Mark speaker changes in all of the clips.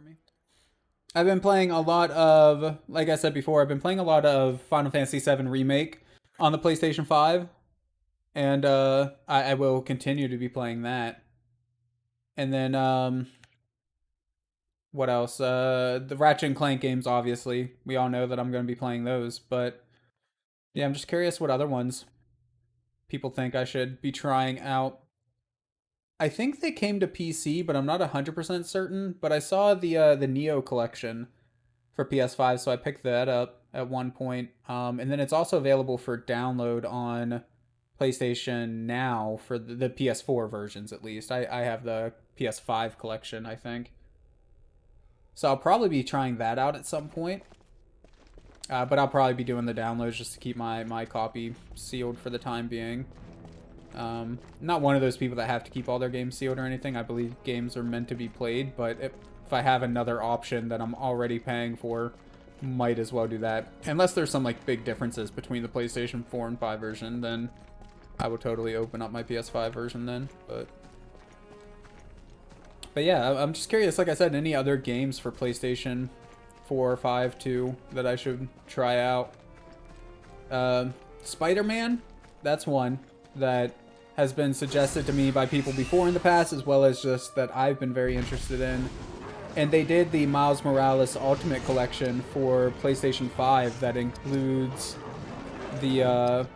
Speaker 1: me. I've been playing a lot of, like I said before, I've been playing a lot of Final Fantasy VII Remake on the PlayStation 5, and I will continue to be playing that. And then, what else? The Ratchet and Clank games, obviously. We all know that I'm going to be playing those, but yeah, I'm just curious what other ones people think I should be trying out. I think they came to PC, but I'm not 100% certain. But I saw the Neo collection for PS5, so I picked that up at one point. And then it's also available for download on PlayStation Now for the PS4 versions, at least. I have the PS5 collection, I think. So I'll probably be trying that out at some point. But I'll probably be doing the downloads just to keep my copy sealed for the time being. Not one of those people that have to keep all their games sealed or anything. I believe games are meant to be played, but if I have another option that I'm already paying for, might as well do that. Unless there's some like big differences between the PlayStation 4 and 5 version, then I would totally open up my PS5 version then. But yeah, I'm just curious, like I said, any other games for PlayStation 4 or 5 too that I should try out. Spider-Man, that's one that has been suggested to me by people before in the past, as well as just that I've been very interested in. And they did the Miles Morales Ultimate Collection for PlayStation 5 that includes the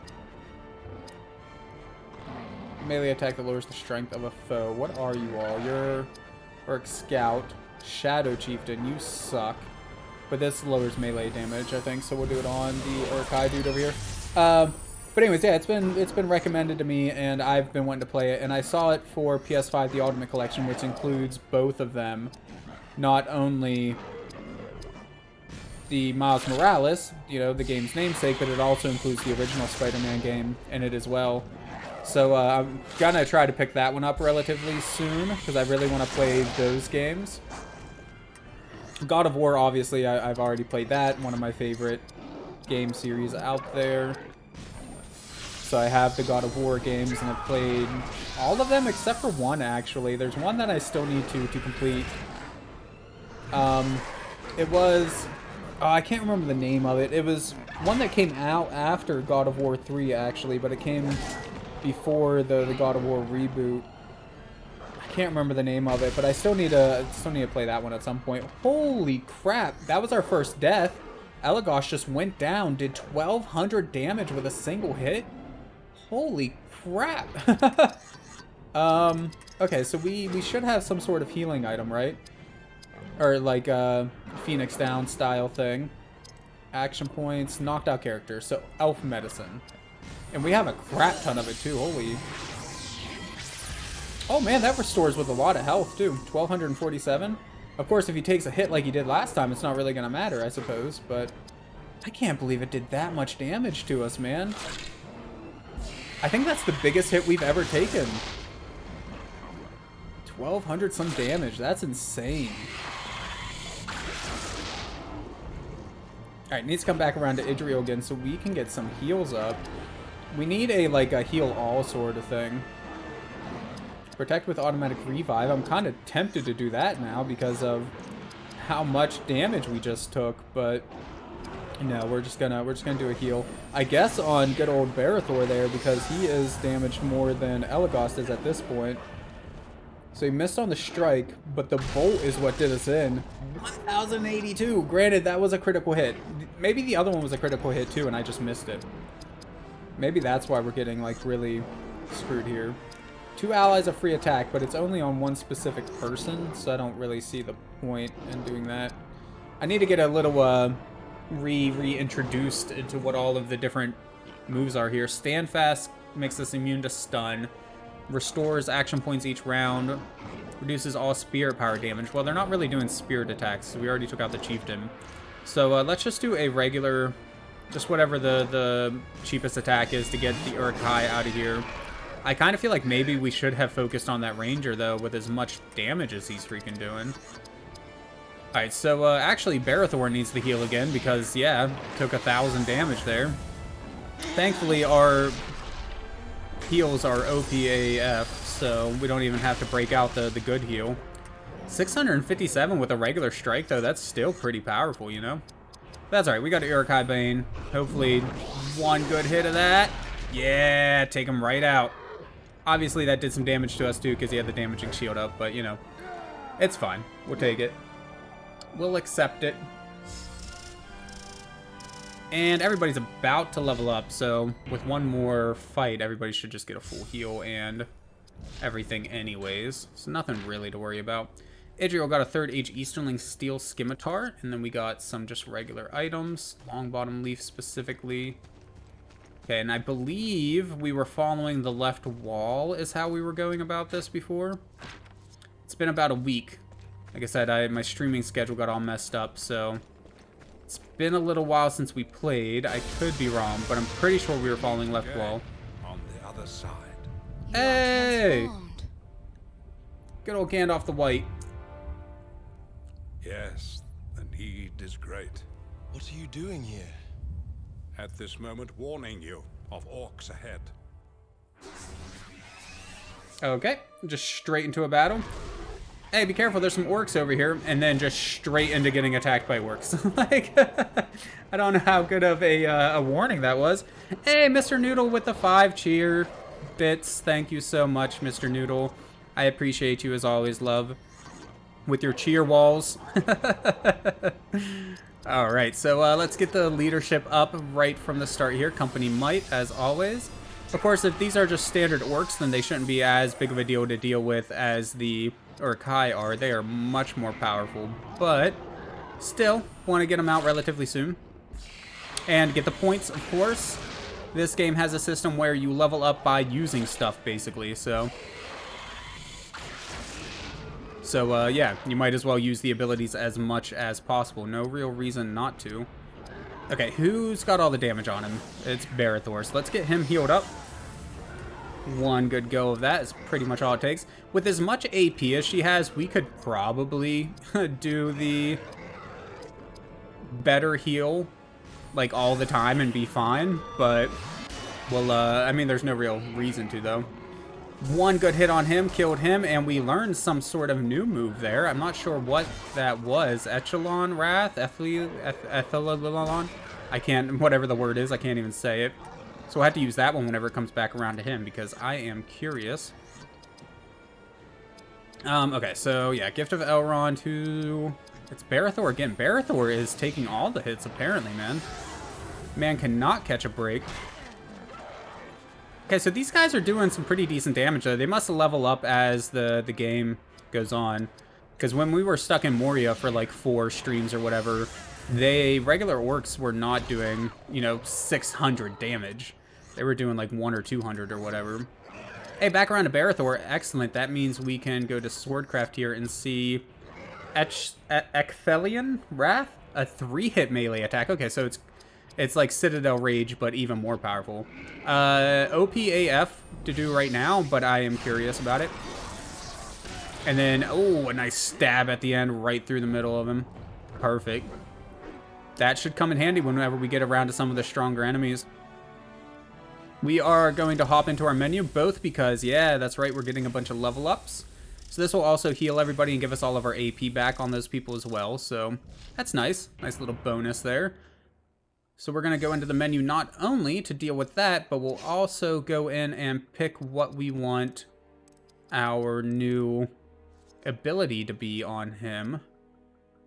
Speaker 1: melee attack that lowers the strength of a foe. What are you all? You're Orc Scout, Shadow Chieftain, you suck. But this lowers melee damage, I think, so we'll do it on the Urkai dude over here. But anyways, yeah, it's been recommended to me, and I've been wanting to play it. And I saw it for PS5, the Ultimate Collection, which includes both of them. Not only the Miles Morales, you know, the game's namesake, but it also includes the original Spider-Man game in it as well. So I'm gonna try to pick that one up relatively soon, because I really want to play those games. God of War, obviously, I've already played that. One of my favorite game series out there. So I have the God of War games, and I've played all of them except for one, actually. There's one that I still need to complete. It was... Oh, I can't remember the name of it. It was one that came out after God of War 3, actually, but it came before the God of War reboot. I can't remember the name of it, but I still need to play that one at some point. Holy crap, that was our first death. Elagos just went down, did 1,200 damage with a single hit. Holy crap. Okay, so we should have some sort of healing item, right? Or like a Phoenix Down style thing. Action points, knocked out characters, so elf medicine. And we have a crap ton of it too, holy. Oh man, that restores with a lot of health too. 1,247. Of course, if he takes a hit like he did last time, it's not really gonna matter, I suppose, but I can't believe it did that much damage to us, man. I think that's the biggest hit we've ever taken. 1,200 some damage, that's insane. Alright, needs to come back around to Idriel again so we can get some heals up. We need a heal all sort of thing. Protect with automatic revive. I'm kind of tempted to do that now because of how much damage we just took, but no, we're just gonna do a heal. I guess on good old Barathor there, because he is damaged more than Elagos is at this point. So he missed on the strike, but the bolt is what did us in. 1,082. Granted, that was a critical hit. Maybe the other one was a critical hit too, and I just missed it. Maybe that's why we're getting like really screwed here. 2 allies of free attack, but it's only on one specific person, so I don't really see the point in doing that. I need to get a little reintroduced into what all of the different moves are here. Stand fast makes us immune to stun. Restores action points each round. Reduces all spirit power damage. Well, they're not really doing spirit attacks, so we already took out the chieftain. So let's just do a regular, just whatever the cheapest attack is to get the Urkai out of here. I kind of feel like maybe we should have focused on that ranger, though, with as much damage as he's freaking doing. Alright, so actually Barathor needs to heal again because, yeah, took 1,000 damage there. Thankfully, our heals are OP AF, so we don't even have to break out the good heal. 657 with a regular strike, though. That's still pretty powerful, you know? That's alright. We got an Uruk-hai Bane. Hopefully, one good hit of that. Yeah, take him right out. Obviously, that did some damage to us, too, because he had the damaging shield up. But, you know, it's fine. We'll take it. We'll accept it. And everybody's about to level up, so with one more fight, everybody should just get a full heal and everything anyways. So nothing really to worry about. Idriel got a 3rd Age Easterling Steel Scimitar, and then we got some just regular items. Long Bottom Leaf specifically. Okay, and I believe we were following the left wall is how we were going about this before. It's been about a week. Like I said, my streaming schedule got all messed up, so it's been a little while since we played. I could be wrong, but I'm pretty sure we were following left wall.
Speaker 2: On the other side.
Speaker 1: Hey! Good old Gandalf the White.
Speaker 2: Yes, the need is great.
Speaker 3: What are you doing here?
Speaker 2: At this moment, warning you of orcs ahead.
Speaker 1: Okay, just straight into a battle. Hey, be careful, there's some orcs over here, and then just straight into getting attacked by orcs. Like, I don't know how good of a warning that was. Hey, Mr. Noodle with the 5 cheer bits. Thank you so much, Mr. Noodle. I appreciate you as always, love. With your cheer walls. Alright, so let's get the leadership up right from the start here. Company Might, as always. Of course, if these are just standard orcs, then they shouldn't be as big of a deal to deal with as the Uruk-hai are. They are much more powerful, but still want to get them out relatively soon. And get the points, of course. This game has a system where you level up by using stuff, basically, so yeah, you might as well use the abilities as much as possible. No real reason not to. Okay, who's got all the damage on him? It's Barathor, so let's get him healed up. One good go of that is pretty much all it takes. With as much AP as she has, we could probably do the better heal, like, all the time and be fine, but, well, I mean, there's no real reason to, though. One good hit on him, killed him, and we learned some sort of new move there. I'm not sure what that was. Echelon Wrath? Echelon? I can't, whatever the word is, I can't even say it. So we'll have to use that one whenever it comes back around to him, because I am curious. Okay, so yeah, Gift of Elrond to... It's Barathor again. Barathor is taking all the hits, apparently, man. Man cannot catch a break. Okay, so these guys are doing some pretty decent damage, though. They must level up as the game goes on. Because when we were stuck in Moria for like 4 streams or whatever, regular orcs were not doing, you know, 600 damage. They were doing like 100 or 200 or whatever. Hey, back around to Barathor. Excellent. That means we can go to Swordcraft here and see Ecthelion Wrath? A 3-hit melee attack. Okay, so it's like Citadel Rage, but even more powerful. OPAF to do right now, but I am curious about it. And then, oh, a nice stab at the end right through the middle of him. Perfect. That should come in handy whenever we get around to some of the stronger enemies. We are going to hop into our menu, both because, yeah, that's right, we're getting a bunch of level ups. So this will also heal everybody and give us all of our AP back on those people as well. So that's nice. Nice little bonus there. So we're going to go into the menu not only to deal with that, but we'll also go in and pick what we want our new ability to be on him,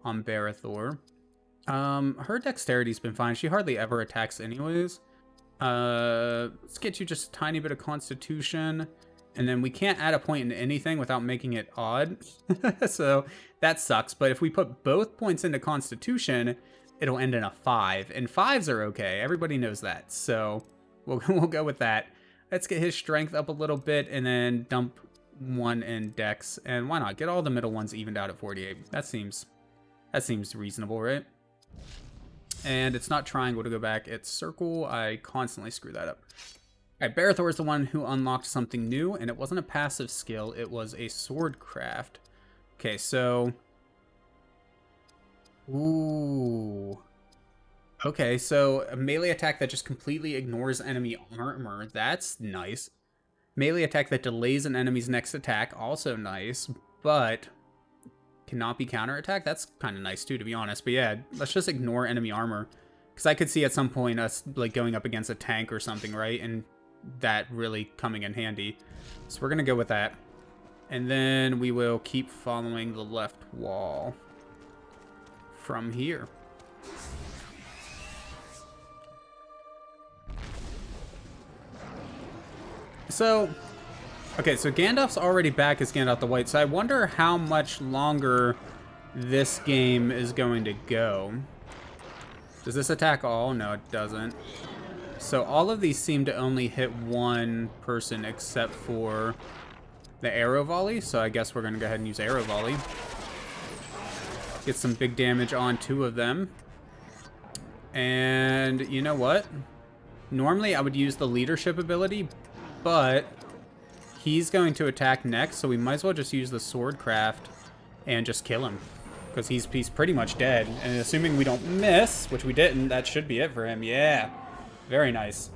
Speaker 1: on Barathor. Her dexterity's been fine. She hardly ever attacks anyways. Let's get you just a tiny bit of Constitution, and then we can't add a point in anything without making it odd. So that sucks, but if we put both points into Constitution, it'll end in a 5, and 5s are okay. Everybody knows that, so we'll go with that. Let's get his strength up a little bit, and then dump 1 in Dex, and why not? Get all the middle ones evened out at 48. That seems reasonable, right? And it's not triangle to go back, it's circle. I constantly screw that up. Alright, Barathor is the one who unlocked something new, and it wasn't a passive skill, it was a swordcraft. Okay, so... Ooh. Okay, so a melee attack that just completely ignores enemy armor, that's nice. Melee attack that delays an enemy's next attack, also nice, but cannot be counterattacked. That's kind of nice too, to be honest. But yeah, let's just ignore enemy armor. Because I could see at some point us like going up against a tank or something, right? And that really coming in handy. So we're going to go with that. And then we will keep following the left wall from here. So, okay, so Gandalf's already back as Gandalf the White, so I wonder how much longer this game is going to go. Does this attack all? No, it doesn't. So all of these seem to only hit one person except for the arrow volley, so I guess we're going to go ahead and use arrow volley. Get some big damage on 2 of them. And you know what? Normally I would use the leadership ability, but he's going to attack next, so we might as well just use the swordcraft and just kill him. Because he's pretty much dead. And assuming we don't miss, which we didn't, that should be it for him. Yeah. Very nice.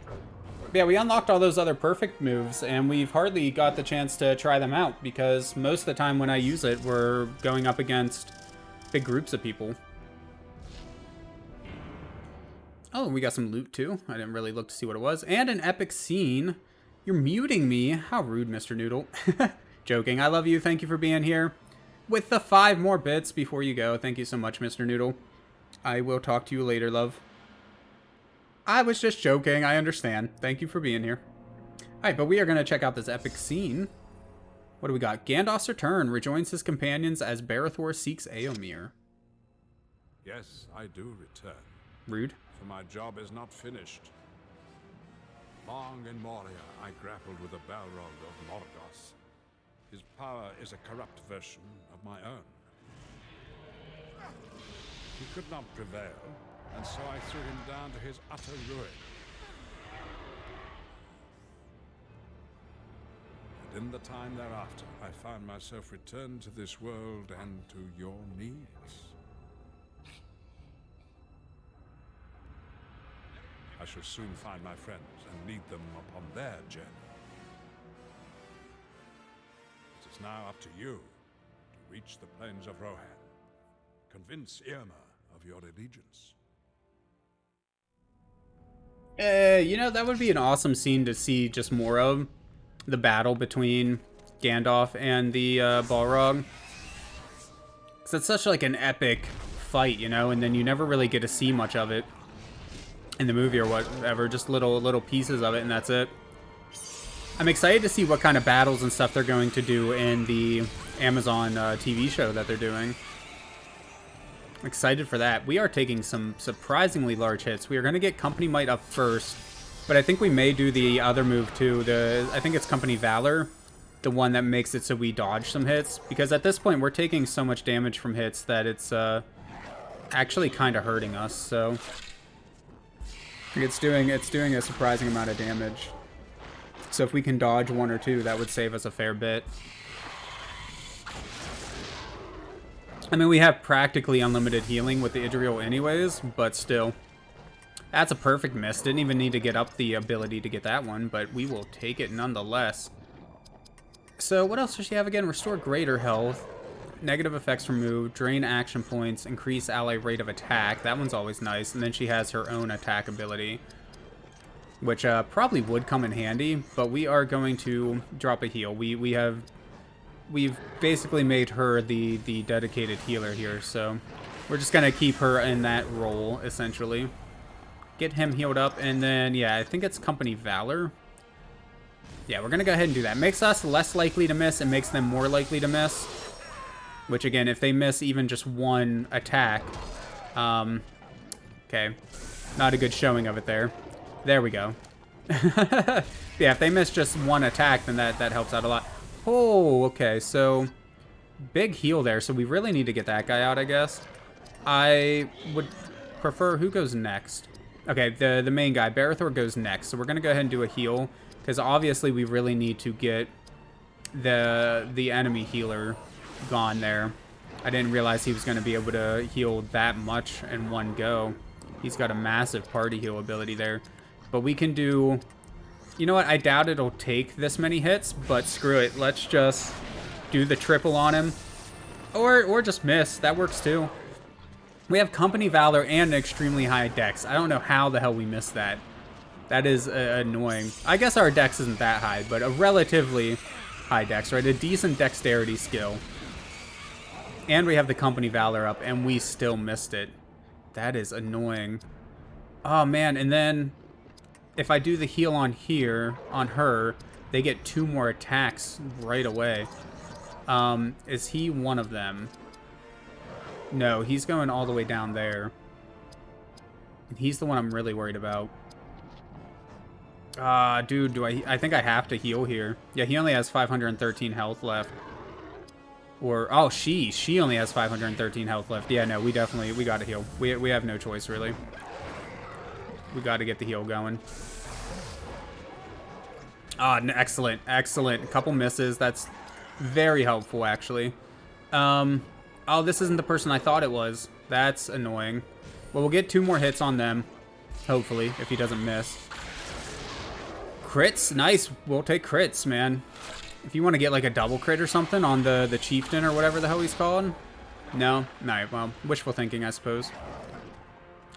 Speaker 1: But yeah, we unlocked all those other perfect moves, and we've hardly got the chance to try them out, because most of the time when I use it, we're going up against big groups of people. Oh, we got some loot too. I didn't really look to see what it was. And an epic scene. You're muting me. How rude, Mr. Noodle. Joking. I love you. Thank you for being here. With the 5 more bits before you go. Thank you so much, Mr. Noodle. I will talk to you later, love. I was just joking. I understand. Thank you for being here. Alright, but we are going to check out this epic scene. What do we got? Gandalf's return. Rejoins his companions as Barethor seeks Éomer.
Speaker 2: Yes, I do return.
Speaker 1: Rude.
Speaker 2: For my job is not finished. Long in Moria, I grappled with the Balrog of Morgoth. His power is a corrupt version of my own. He could not prevail, and so I threw him down to his utter ruin. And in the time thereafter, I found myself returned to this world and to your needs. I shall soon find my friends and lead them upon their journey. It is now up to you to reach the plains of Rohan. Convince Éomer of your allegiance.
Speaker 1: You know, that would be an awesome scene to see just more of. The battle between Gandalf and the Balrog. Because it's such like an epic fight, you know, and then you never really get to see much of it in the movie or whatever, just little pieces of it, and that's it. I'm excited to see what kind of battles and stuff they're going to do in the Amazon TV show that they're doing. I'm excited for that. We are taking some surprisingly large hits. We are going to get Company Might up first, but I think we may do the other move too. I think it's Company Valor, the one that makes it so we dodge some hits, because at this point we're taking so much damage from hits that it's actually kind of hurting us, so it's doing a surprising amount of damage. So if we can dodge 1 or 2, that would save us a fair bit. I mean, we have practically unlimited healing with the Idriel anyways, but still. That's a perfect miss. Didn't even need to get up the ability to get that one, but we will take it nonetheless. So what else does she have again? Restore greater health. Negative effects removed, drain action points, increase ally rate of attack. That one's always nice. And then she has her own attack ability, which probably would come in handy, but we are going to drop a heal. We've basically made her the dedicated healer here, so we're just gonna keep her in that role essentially. Get him healed up, and then yeah, I think it's Company Valor. Yeah, we're gonna go ahead and do that. Makes us less likely to miss and makes them more likely to miss. Which again, if they miss even just 1 attack, okay, not a good showing of it there. There we go. Yeah, if they miss just 1 attack, then that helps out a lot. Oh, okay, so big heal there. So we really need to get that guy out, I guess. I would prefer, who goes next? Okay, the main guy, Barethor, goes next. So we're gonna go ahead and do a heal, because obviously we really need to get the enemy healer gone there. I didn't realize he was going to be able to heal that much in one go. He's got a massive party heal ability there. But we can do... You know what? I doubt it'll take this many hits, but screw it. Let's just do the triple on him. Or just miss. That works too. We have Company Valor and an extremely high dex. I don't know how the hell we missed that. That is annoying. I guess our dex isn't that high, but a relatively high dex, right? A decent dexterity skill. And we have the Company Valor up, and we still missed it. That is annoying. Oh, man. And then if I do the heal on here, on her, they get 2 more attacks right away. Is he one of them? No, he's going all the way down there. And he's the one I'm really worried about. Dude, I think I have to heal here. Yeah, he only has 513 health left. Or, oh, she only has 513 health left. Yeah, no, we gotta heal. We have no choice, really. We gotta get the heal going. Ah, excellent, excellent. A couple misses. That's very helpful, actually. Oh, this isn't the person I thought it was. That's annoying. Well, we'll get 2 more hits on them, hopefully, if he doesn't miss. Crits? Nice. We'll take crits, man. If you want to get, like, a double crit or something on the chieftain or whatever the hell he's called. No? No, well, wishful thinking, I suppose.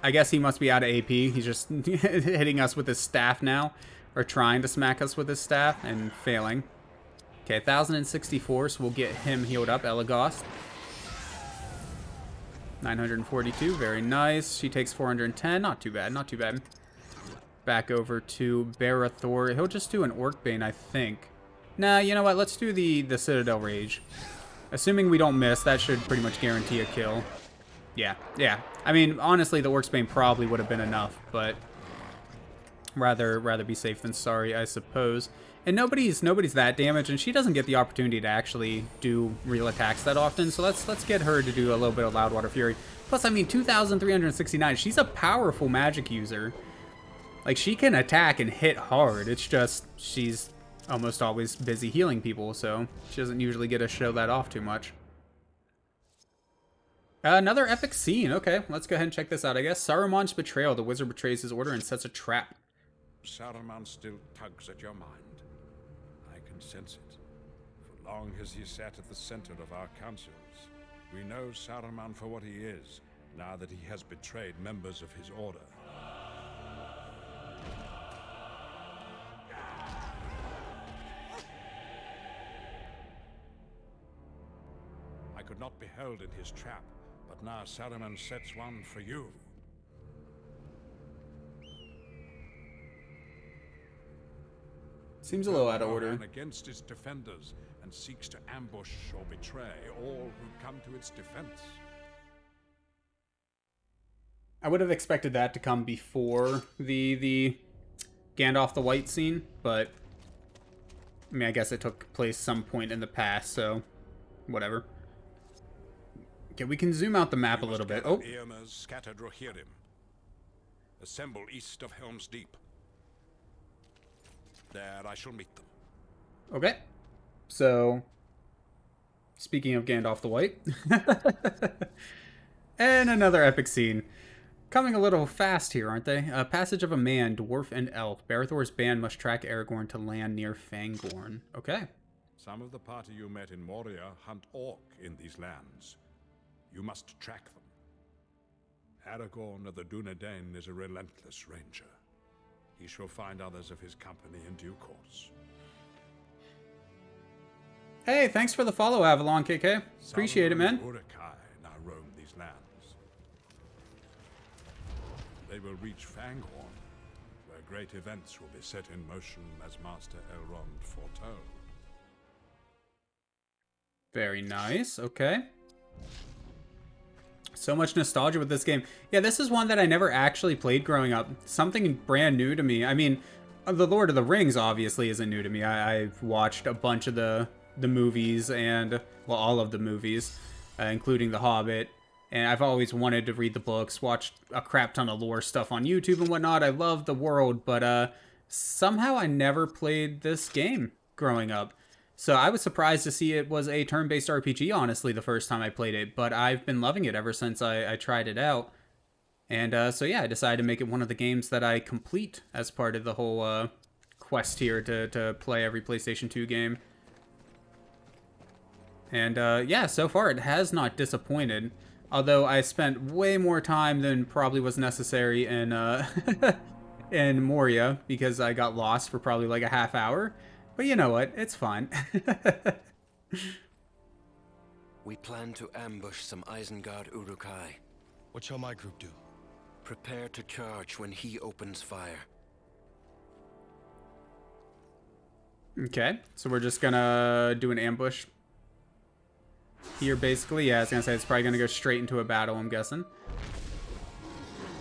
Speaker 1: I guess he must be out of AP. He's just hitting us with his staff now. Or trying to smack us with his staff and failing. Okay, 1,064, so we'll get him healed up. Elagos. 942, very nice. She takes 410, not too bad, not too bad. Back over to Barathor. He'll just do an Orcbane, I think. Nah, you know what? Let's do the Citadel Rage. Assuming we don't miss, that should pretty much guarantee a kill. Yeah. I mean, honestly, the Orcbane probably would have been enough, but rather be safe than sorry, I suppose. And nobody's that damaged, and she doesn't get the opportunity to actually do real attacks that often, so let's get her to do a little bit of Loudwater Fury. Plus, I mean, 2,369, she's a powerful magic user. Like, she can attack and hit hard, it's just she's almost always busy healing people, so she doesn't usually get to show that off too much. Another epic scene, okay, let's go ahead and check this out, I guess. Saruman's betrayal, the wizard betrays his order and sets a trap.
Speaker 2: Saruman still tugs at your mind. I can sense it. For long has he sat at the center of our councils. We know Saruman for what he is, now that he has betrayed members of his order. I could not be held in his trap, but now Saruman sets one for you.
Speaker 1: Seems a little out of order.
Speaker 2: Against its defenders and seeks to ambush or betray all who come to its defense.
Speaker 1: I would have expected that to come before the Gandalf the White scene, but I mean, I guess it took place some point in the past, so whatever. Okay, we can zoom out the map a little bit. Oh,
Speaker 2: Irma's scattered Rohirrim. Assemble east of Helm's Deep. There I shall meet them.
Speaker 1: Okay. So, speaking of Gandalf the White. And another epic scene. Coming a little fast here, aren't they? Passage of a man, dwarf, and elf. Barathor's band must track Aragorn to land near Fangorn. Okay.
Speaker 2: Some of the party you met in Moria hunt orc in these lands. You must track them. Aragorn of the Dunedain is a relentless ranger. He shall find others of his company in due course.
Speaker 1: Hey, thanks for the follow, Avalon KK. Appreciate it, man.
Speaker 2: Uruk-hai now roam these lands. They will reach Fangorn, where great events will be set in motion as Master Elrond foretold.
Speaker 1: Very nice. Okay. So much nostalgia with this game. Yeah, this is one that I never actually played growing up. Something brand new to me. I mean, The Lord of the Rings obviously isn't new to me. I've watched a bunch of the movies and, well, all of the movies, including The Hobbit. And I've always wanted to read the books, watch a crap ton of lore stuff on YouTube and whatnot. I love the world, but somehow I never played this game growing up. So I was surprised to see it was a turn-based RPG, honestly, the first time I played it. But I've been loving it ever since I tried it out. And so yeah, I decided to make it one of the games that I complete as part of the whole quest here to play every PlayStation 2 game. And yeah, so far it has not disappointed. Although I spent way more time than probably was necessary in in Moria because I got lost for probably like a half hour. But you know what? It's fine.
Speaker 3: We plan to ambush some Isengard Uruk-hai.
Speaker 4: What shall my group do?
Speaker 3: Prepare to charge when he opens fire.
Speaker 1: Okay, so we're just gonna do an ambush here, basically. Yeah, I was gonna say it's probably gonna go straight into a battle, I'm guessing.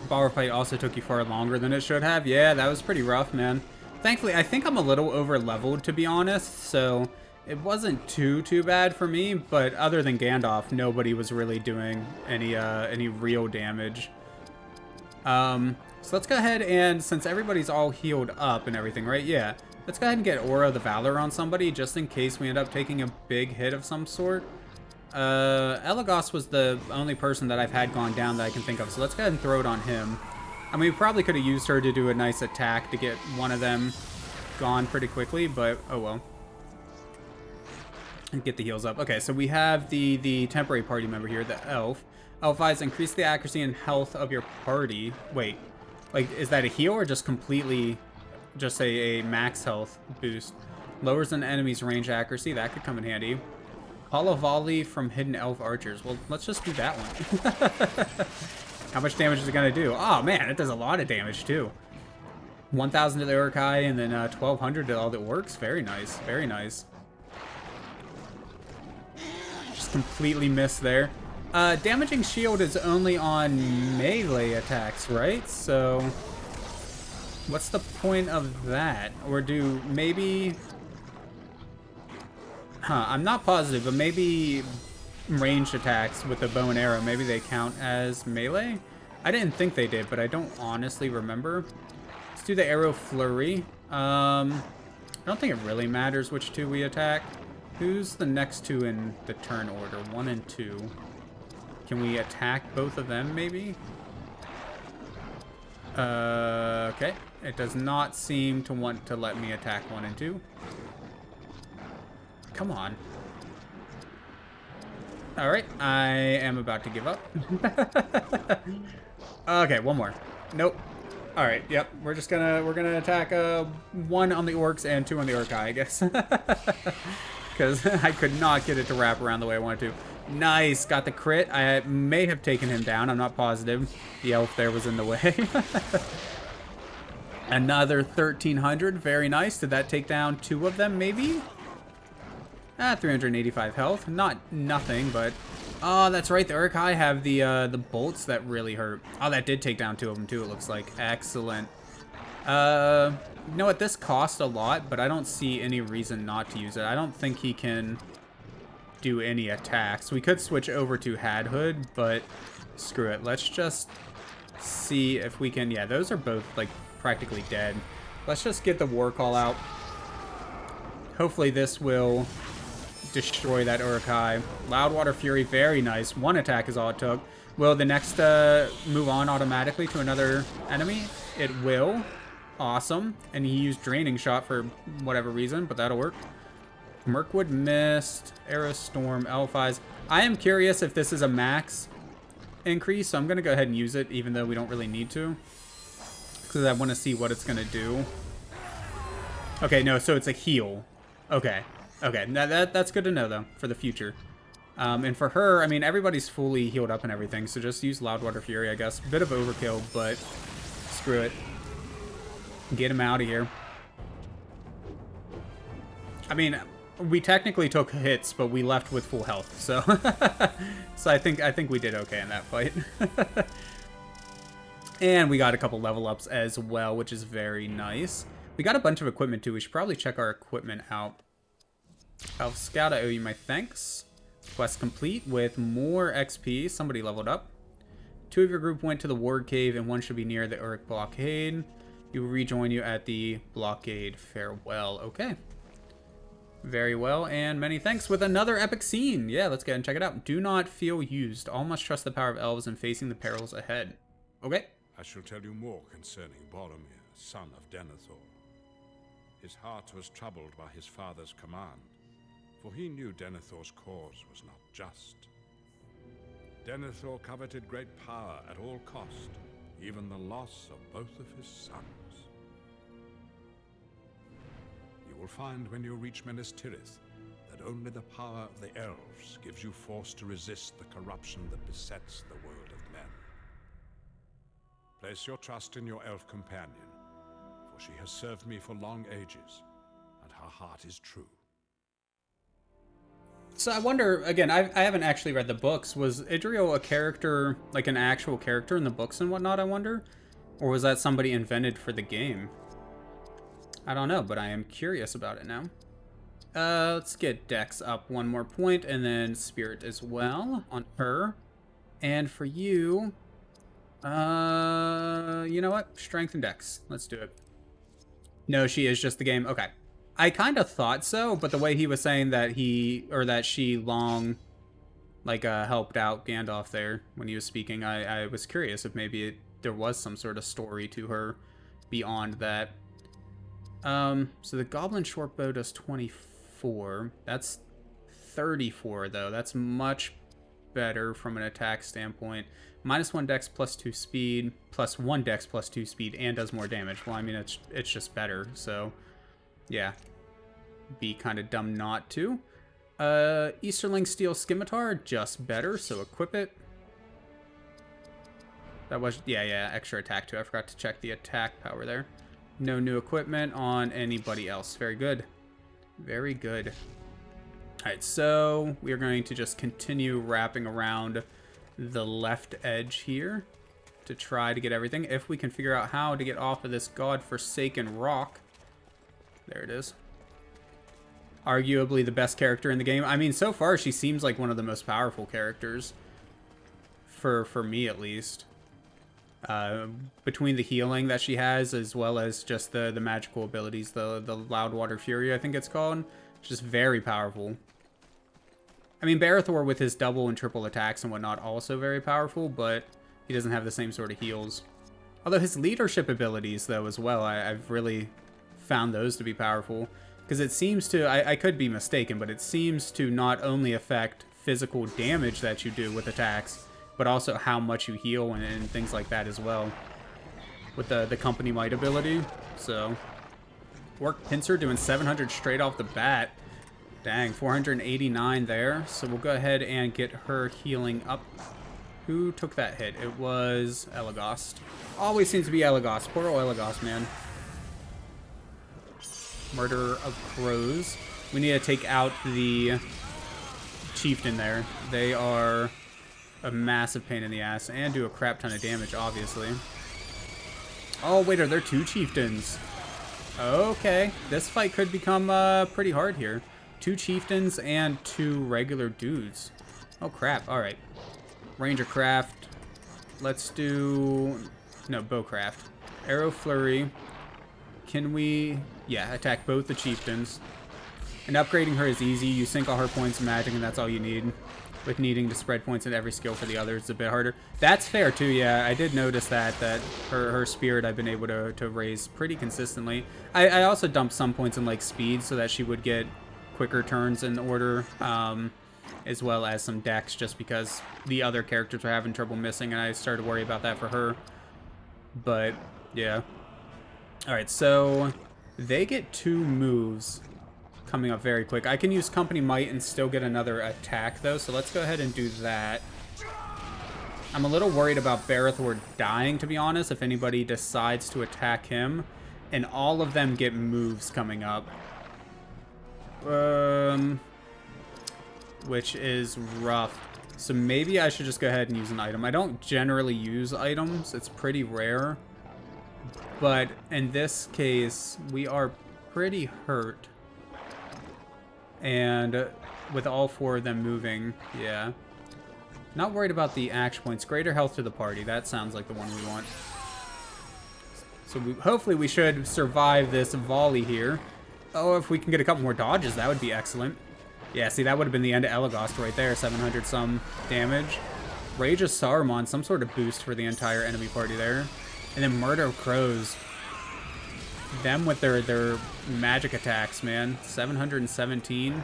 Speaker 1: Bar fight also took you far longer than it should have. Yeah, that was pretty rough, man. Thankfully, I think I'm a little over leveled, to be honest, so it wasn't too bad for me. But other than Gandalf, nobody was really doing any real damage. So let's go ahead and, since everybody's all healed up and everything, right? Yeah, let's go ahead and get Aura of the Valor on somebody, just in case we end up taking a big hit of some sort. Elagos was the only person that I've had gone down that I can think of, so let's go ahead and throw it on him. I mean, we probably could have used her to do a nice attack to get one of them gone pretty quickly, but oh well. And get the heals up. Okay, so we have the temporary party member here, the elf. Elf eyes increase the accuracy and health of your party. Wait, like, is that a heal or just completely just a max health boost? Lowers an enemy's range accuracy. That could come in handy. Hollow volley from hidden elf archers. Well, let's just do that one. How much damage is it gonna do? Oh man, it does a lot of damage too. 1,000 to the Uruk-hai and then 1,200 to all the orcs. Very nice, very nice. Just completely missed there. Damaging shield is only on melee attacks, right? So what's the point of that? Or do maybe... I'm not positive, but maybe ranged attacks with the bow and arrow, maybe they count as melee? I didn't think they did, but I don't honestly remember. Let's do the arrow flurry. I don't think it really matters which two we attack. Who's the next two in the turn order? 1 and 2. Can we attack both of them, maybe? Okay. It does not seem to want to let me attack 1 and 2. Come on. Alright, I am about to give up. Okay, one more. Nope. Alright, yep. We're gonna attack 1 on the orcs and 2 on the Uruk-hai, I guess. Because I could not get it to wrap around the way I wanted to. Nice, got the crit. I may have taken him down, I'm not positive. The elf there was in the way. Another 1,300, very nice. Did that take down 2 of them, maybe? 385 health. Not nothing, but... Oh, that's right, the Uruk-hai have the bolts that really hurt. Oh, that did take down 2 of them, too, it looks like. Excellent. You know what, this cost a lot, but I don't see any reason not to use it. I don't think he can do any attacks. We could switch over to Hadhood, but screw it. Let's just see if we can... Yeah, those are both, like, practically dead. Let's just get the War Call out. Hopefully this will destroy that Uruk-hai. Loudwater Fury, very nice. 1 attack is all it took. Will the next move on automatically to another enemy? It will. Awesome. And he used Draining Shot for whatever reason, but that'll work. Mirkwood Mist, Arrow Storm, Elf Eyes. I am curious if this is a max increase, so I'm going to go ahead and use it, even though we don't really need to. Because I want to see what it's going to do. Okay, no, so it's a heal. Okay. Okay, that's good to know, though, for the future. And for her, I mean, everybody's fully healed up and everything, so just use Loudwater Fury, I guess. Bit of overkill, but screw it. Get him out of here. I mean, we technically took hits, but we left with full health, so... So I think we did okay in that fight. And we got a couple level ups as well, which is very nice. We got a bunch of equipment, too. We should probably check our equipment out. Elf Scout, I owe you my thanks. Quest complete with more XP. Somebody leveled up. 2 of your group went to the Ward Cave, and 1 should be near the Uruk Blockade. He will rejoin you at the Blockade. Farewell. Okay. Very well, and many thanks with another epic scene. Yeah, let's go ahead and check it out. Do not feel used. All must trust the power of elves in facing the perils ahead. Okay.
Speaker 2: I shall tell you more concerning Boromir, son of Denethor. His heart was troubled by his father's command, for he knew Denethor's cause was not just. Denethor coveted great power at all cost, even the loss of both of his sons. You will find when you reach Minas Tirith that only the power of the elves gives you force to resist the corruption that besets the world of men. Place your trust in your elf companion, for she has served me for long ages, and her heart is true.
Speaker 1: So I wonder, again, I haven't actually read the books. Was Idrio a character, like an actual character in the books and whatnot, I wonder? Or was that somebody invented for the game? I don't know, but I am curious about it now. Let's get Dex up one more point, and then Spirit as well on her. And for you, you know what? Strength and Dex. Let's do it. No, she is just the game. Okay. I kind of thought so, but the way he was saying that she long, like, helped out Gandalf there when he was speaking, I was curious if maybe there was some sort of story to her beyond that. So the Goblin Shortbow does 24. That's 34, though. That's much better from an attack standpoint. -1 Dex +2 speed, +1 Dex +2 speed, and does more damage. Well, I mean, it's just better, so... yeah, be kind of dumb not to. Easterling Steel Scimitar, just better, so equip it. That was, yeah, extra attack too. I forgot to check the attack power there. No new equipment on anybody else. Very good. Very good. Alright, so we are going to just continue wrapping around the left edge here to try to get everything. If we can figure out how to get off of this godforsaken rock. There it is. Arguably the best character in the game. I mean, so far she seems like one of the most powerful characters. For me, at least. Between the healing that she has, as well as just the magical abilities. The Loudwater Fury, I think it's called. It's just very powerful. I mean, Barethor with his double and triple attacks and whatnot, also very powerful, but he doesn't have the same sort of heals. Although his leadership abilities, though, as well, I've really... found those to be powerful, because it seems to, I could be mistaken, but it seems to not only affect physical damage that you do with attacks, but also how much you heal and things like that as well, with the Company Might ability. So, Orc Pincer doing 700 straight off the bat. Dang, 489 there. So we'll go ahead and get her healing up. Who took that hit? It was Elagast. Always seems to be Elagast. Poor old Elagast, man. Murder of Crows. We need to take out the Chieftain there. They are a massive pain in the ass and do a crap ton of damage, obviously. Oh, wait, are there 2 Chieftains? Okay, this fight could become pretty hard here. 2 Chieftains and 2 regular dudes. Oh, crap. All right. Ranger Craft. Let's do... no, Bowcraft. Arrow Flurry. Can we... yeah, attack both the Chieftains. And upgrading her is easy. You sink all her points in magic, and that's all you need. With needing to spread points in every skill for the others, it's a bit harder. That's fair, too, yeah. I did notice that her spirit I've been able to raise pretty consistently. I also dumped some points in, like, speed so that she would get quicker turns in order, as well as some dex, just because the other characters were having trouble missing, and I started to worry about that for her. But, yeah. Alright, so... they get 2 moves coming up very quick. I can use Company Might and still get another attack, though, so let's go ahead and do that. I'm a little worried about Barethor dying, to be honest, if anybody decides to attack him. And all of them get moves coming up. Which is rough. So maybe I should just go ahead and use an item. I don't generally use items. It's pretty rare. But in this case, we are pretty hurt. And with all 4 of them moving, yeah. Not worried about the action points. Greater health to the party. That sounds like the one we want. So hopefully we should survive this volley here. Oh, if we can get a couple more dodges, that would be excellent. Yeah, see, that would have been the end of Elagast right there. 700 some damage. Rage of Saruman, some sort of boost for the entire enemy party there. And then Murder of Crows. Them with their magic attacks, man. 717.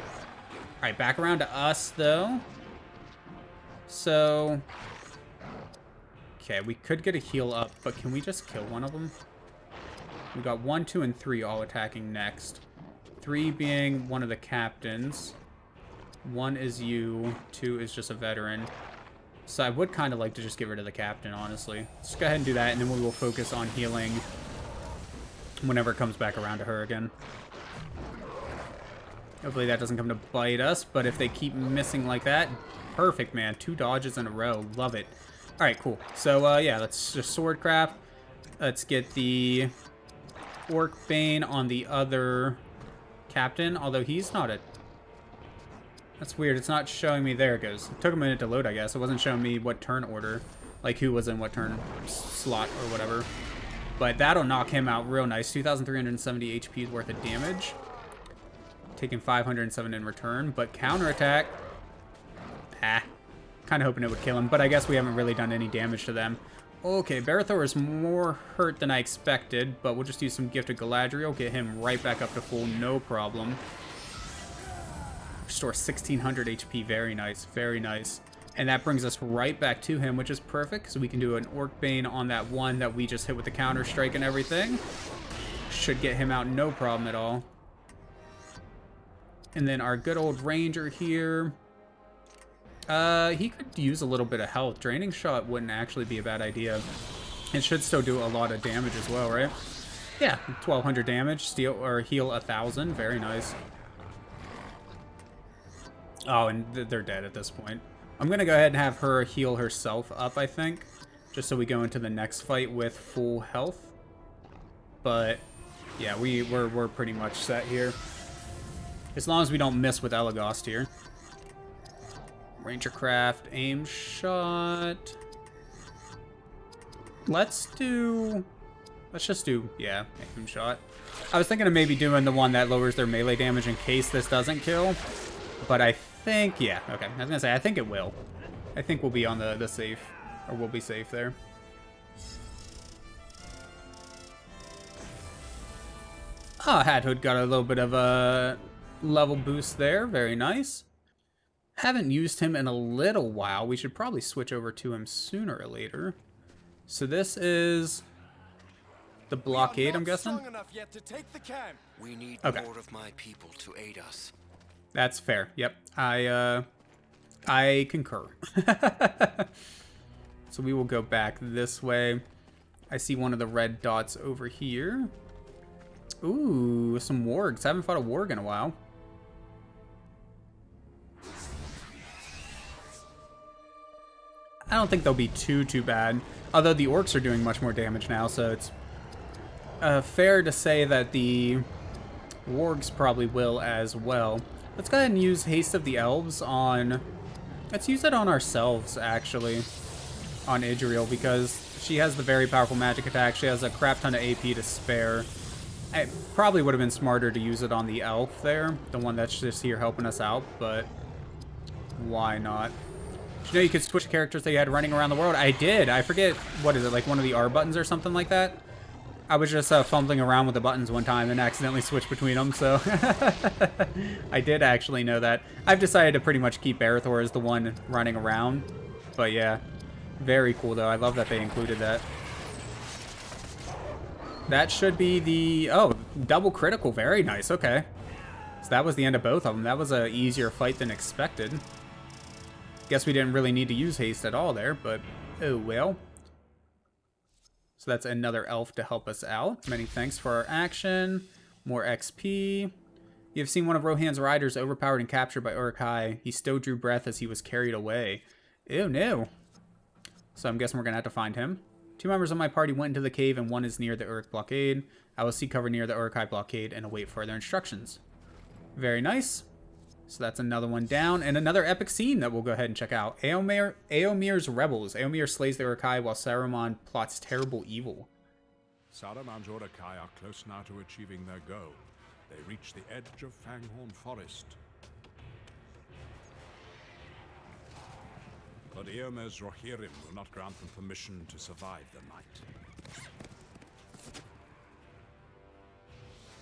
Speaker 1: Alright, back around to us, though. So... Okay, we could get a heal up, but can we just kill one of them? We got 1, 2, and 3 all attacking next. 3 being one of the captains. 1 is you. 2 is just a veteran. So I would kind of like to just get rid of the captain, honestly. Let's go ahead and do that, and then we will focus on healing whenever it comes back around to her again. Hopefully that doesn't come to bite us, but if they keep missing like that, perfect, man. 2 dodges in a row. Love it. Alright, cool. So, yeah, let's just swordcraft. Let's get the Orc Bane on the other captain, although he's not a... That's weird. It's not showing me. There it goes. It took a minute to load, I guess. It wasn't showing me what turn order, like who was in what turn slot or whatever. But that'll knock him out real nice. 2,370 HP worth of damage. Taking 507 in return, but counterattack. Kind of hoping it would kill him, but I guess we haven't really done any damage to them. Okay, Barathor is more hurt than I expected, but we'll just use some Gifted Galadriel, get him right back up to full, no problem. Restore 1,600 HP, very nice, very nice. And that brings us right back to him, which is perfect, so we can do an Orc Bane on that one that we just hit with the counter strike and everything. Should get him out, no problem at all. And then our good old Ranger here. He could use a little bit of health. Draining Shot wouldn't actually be a bad idea. It should still do a lot of damage as well, right? Yeah, 1,200 damage, steal or heal 1,000. Very nice. Oh, and they're dead at this point. I'm gonna go ahead and have her heal herself up, I think, just so we go into the next fight with full health. But yeah, we're pretty much set here. As long as we don't miss with Elagast here. Ranger Craft, aim shot. Let's just do, yeah, aim shot. I was thinking of maybe doing the one that lowers their melee damage in case this doesn't kill. But I think, yeah, okay. I was gonna say, I think it will. I think we'll be on the safe, or we'll be safe there. Ah, Hat Hood got a little bit of a level boost there. Very nice. Haven't used him in a little while. We should probably switch over to him sooner or later. So this is the blockade, I'm guessing?
Speaker 3: We need more of my people to aid us.
Speaker 1: That's fair. Yep. I concur. So we will go back this way. I see one of the red dots over here. Ooh, some wargs. Haven't fought a warg in a while. I don't think they'll be too bad. Although the orcs are doing much more damage now, so it's fair to say that the wargs probably will as well. Let's go ahead and use Haste of the Elves on... Let's use it on ourselves, actually. On Idriel, because she has the very powerful magic attack. She has a crap ton of AP to spare. It probably would have been smarter to use it on the elf there. The one that's just here helping us out, but... Why not? Did you know you could switch characters that you had running around the world? I did. I forget, what is it, like one of the R buttons or something like that? I was just fumbling around with the buttons one time and accidentally switched between them, so... I did actually know that. I've decided to pretty much keep Barathor as the one running around. But yeah, very cool though. I love that they included that. That should be the... Oh, double critical. Very nice. Okay. So that was the end of both of them. That was a easier fight than expected. Guess we didn't really need to use haste at all there, but oh well. So that's another elf to help us out. Many thanks for our action. More XP. You've seen one of Rohan's riders overpowered and captured by Uruk-hai. He still drew breath as he was carried away. Ew, no. So I'm guessing we're going to have to find him. 2 members of my party went into the cave and one is near the Uruk blockade. I will seek cover near the Uruk-hai blockade and await further instructions. Very nice. So that's another one down, and another epic scene that we'll go ahead and check out. Eomer's rebels. Eomer slays the Uruk-hai while Saruman plots terrible evil.
Speaker 2: Saruman's Uruk-hai are close now to achieving their goal. They reach the edge of Fanghorn Forest. But Eomer's Rohirrim will not grant them permission to survive the night.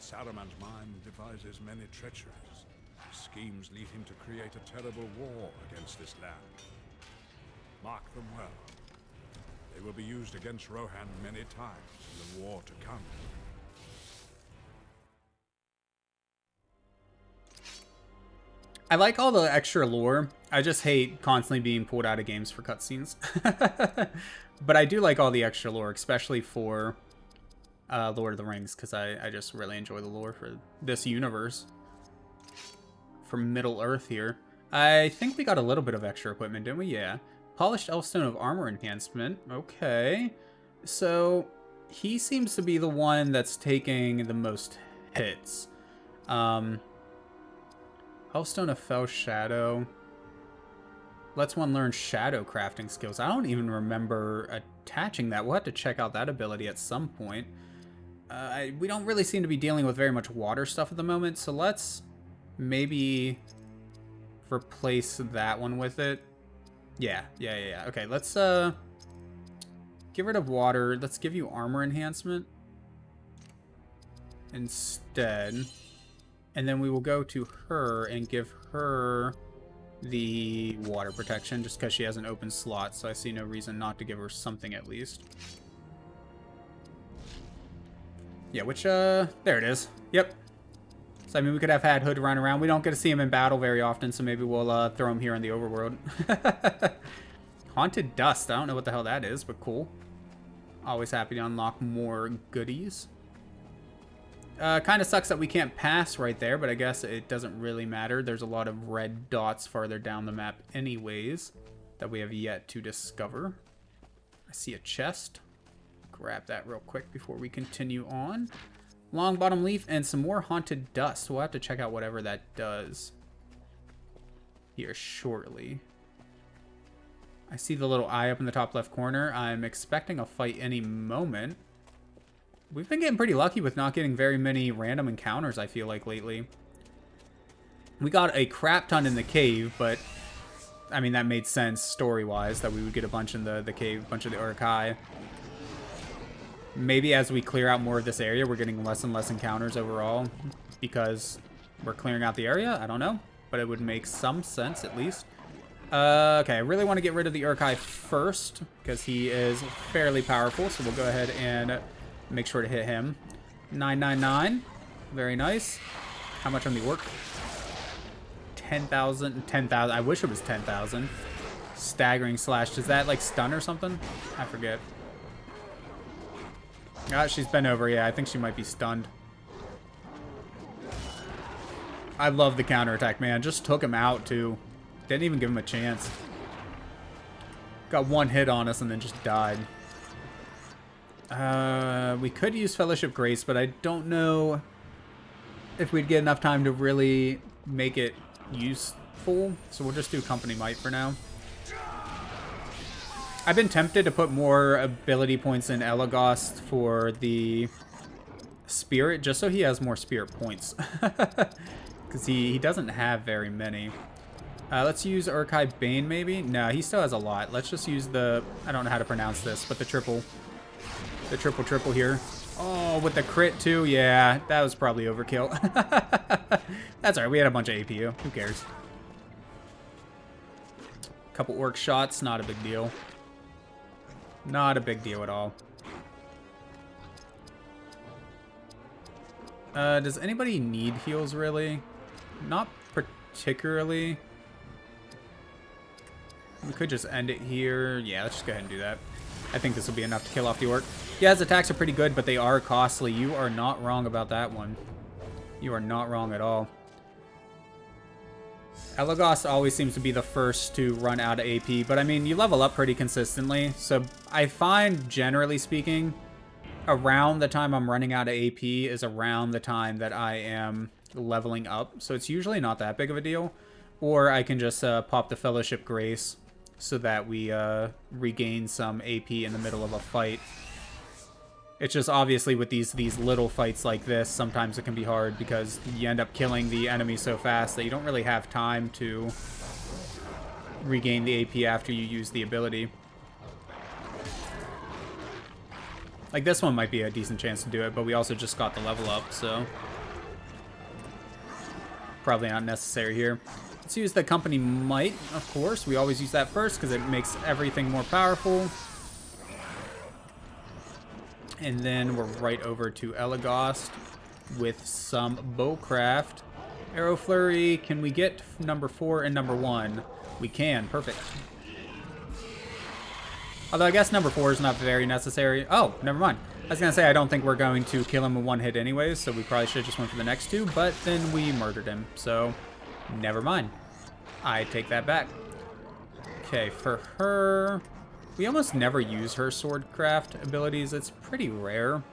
Speaker 2: Saruman's mind devises many treacheries. schemes lead him to create a terrible war against this land. Mark them well. They will be used against Rohan many times in the war to come.
Speaker 1: I like all the extra lore. I just hate constantly being pulled out of games for cutscenes. But I do like all the extra lore, especially for Lord of the Rings, because I just really enjoy the lore for this universe. From Middle Earth here. I think we got a little bit of extra equipment, didn't we? Yeah. Polished Elfstone of Armor Enhancement. Okay. So, he seems to be the one that's taking the most hits. Elfstone of Fell Shadow. Lets one learn shadow crafting skills. I don't even remember attaching that. We'll have to check out that ability at some point. We don't really seem to be dealing with very much water stuff at the moment, so let's maybe replace that one with it. Yeah. Okay, let's get rid of water. Let's give you armor enhancement instead. And then we will go to her and give her the water protection just because she has an open slot, so I see no reason not to give her something at least. Yeah, which, there it is. Yep. So, I mean, we could have had Hood run around. We don't get to see him in battle very often, so maybe we'll throw him here in the overworld. Haunted Dust. I don't know what the hell that is, but cool. Always happy to unlock more goodies. Kind of sucks that we can't pass right there, but I guess it doesn't really matter. There's a lot of red dots farther down the map anyways that we have yet to discover. I see a chest. Grab that real quick before we continue on. Long bottom leaf and some more haunted dust. We'll have to check out whatever that does here shortly. I see the little eye up in the top left corner. I'm expecting a fight any moment. We've been getting pretty lucky with not getting very many random encounters, I feel like, lately. We got a crap ton in the cave, but, I mean, that made sense story-wise, that we would get a bunch in the cave, a bunch of the Uruk-hai. Maybe as we clear out more of this area, we're getting less and less encounters overall, because we're clearing out the area? I don't know, but it would make some sense, at least. Okay, I really want to get rid of the Uruk-hai first, because he is fairly powerful, so we'll go ahead and make sure to hit him. 999. Very nice. How much on the orc? 10,000. 10,000. I wish it was 10,000. Staggering slash. Does that, like, stun or something? I forget. Ah, she's bent over. Yeah, I think she might be stunned. I love the counterattack, man. Just took him out, too. Didn't even give him a chance. Got one hit on us and then just died. We could use Fellowship Grace, but I don't know if we'd get enough time to really make it useful. So we'll just do Company Might for now. I've been tempted to put more ability points in Elagast for the Spirit, just so he has more Spirit points. Because he doesn't have very many. Let's use Uruk-hai Bane, maybe? No, he still has a lot. Let's just use the... I don't know how to pronounce this, but the triple. The triple here. Oh, with the crit too? Yeah, that was probably overkill. That's alright, we had a bunch of APU. Who cares? Couple orc shots, not a big deal. Not a big deal at all. Does anybody need heals, really? Not particularly. We could just end it here. Yeah, let's just go ahead and do that. I think this will be enough to kill off the orc. Yeah, his attacks are pretty good, but they are costly. You are not wrong about that one. You are not wrong at all. Elagast always seems to be the first to run out of AP, but I mean, you level up pretty consistently. So I find, generally speaking, around the time I'm running out of AP is around the time that I am leveling up. So it's usually not that big of a deal. Or I can just pop the Fellowship Grace so that we regain some AP in the middle of a fight. It's just obviously with these little fights like this, sometimes it can be hard because you end up killing the enemy so fast that you don't really have time to regain the AP after you use the ability. Like this one might be a decent chance to do it, but we also just got the level up, so... Probably not necessary here. Let's use the Company Might, of course. We always use that first because it makes everything more powerful. And then we're right over to Elagast with some Bowcraft. Arrow Flurry, can we get number 4 and number 1? We can, perfect. Although I guess number 4 is not very necessary. Oh, never mind. I was going to say I don't think we're going to kill him in one hit anyways, so we probably should have just went for the next 2, but then we murdered him, so never mind. I take that back. Okay, for her, we almost never use her swordcraft abilities. It's pretty rare.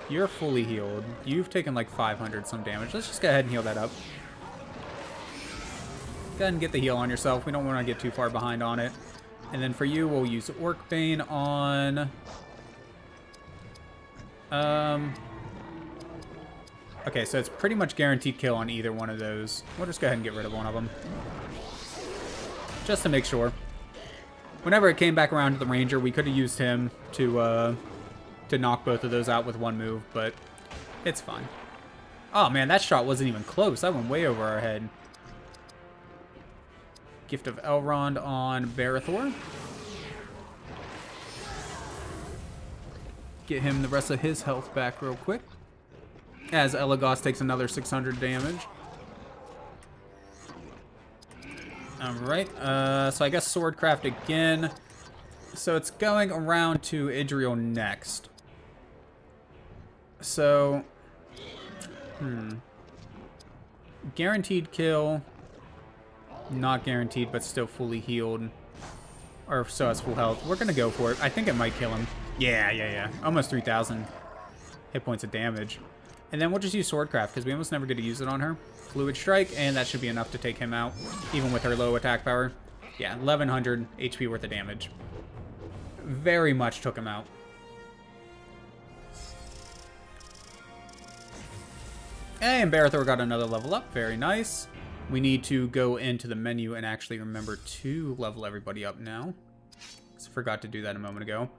Speaker 1: You're fully healed. You've taken like 500 some damage. Let's just go ahead and heal that up. Go ahead and get the heal on yourself. We don't want to get too far behind on it. And then for you, we'll use Orcbane on... Okay, so it's pretty much guaranteed kill on either one of those. We'll just go ahead and get rid of one of them. Just to make sure. Whenever it came back around to the Ranger, we could have used him to knock both of those out with one move, but it's fine. Oh man, that shot wasn't even close. That went way over our head. Gift of Elrond on Barithor. Get him the rest of his health back real quick. As Elagast takes another 600 damage. Alright, so I guess Swordcraft again. So it's going around to Idriel next. So, guaranteed kill. Not guaranteed, but still fully healed. Or so has full health. We're going to go for it. I think it might kill him. Yeah. Almost 3,000 hit points of damage. And then we'll just use Swordcraft, because we almost never get to use it on her. Fluid Strike, and that should be enough to take him out, even with her low attack power. Yeah, 1,100 HP worth of damage. Very much took him out. And Barithor got another level up. Very nice. We need to go into the menu and actually remember to level everybody up now. I forgot to do that a moment ago.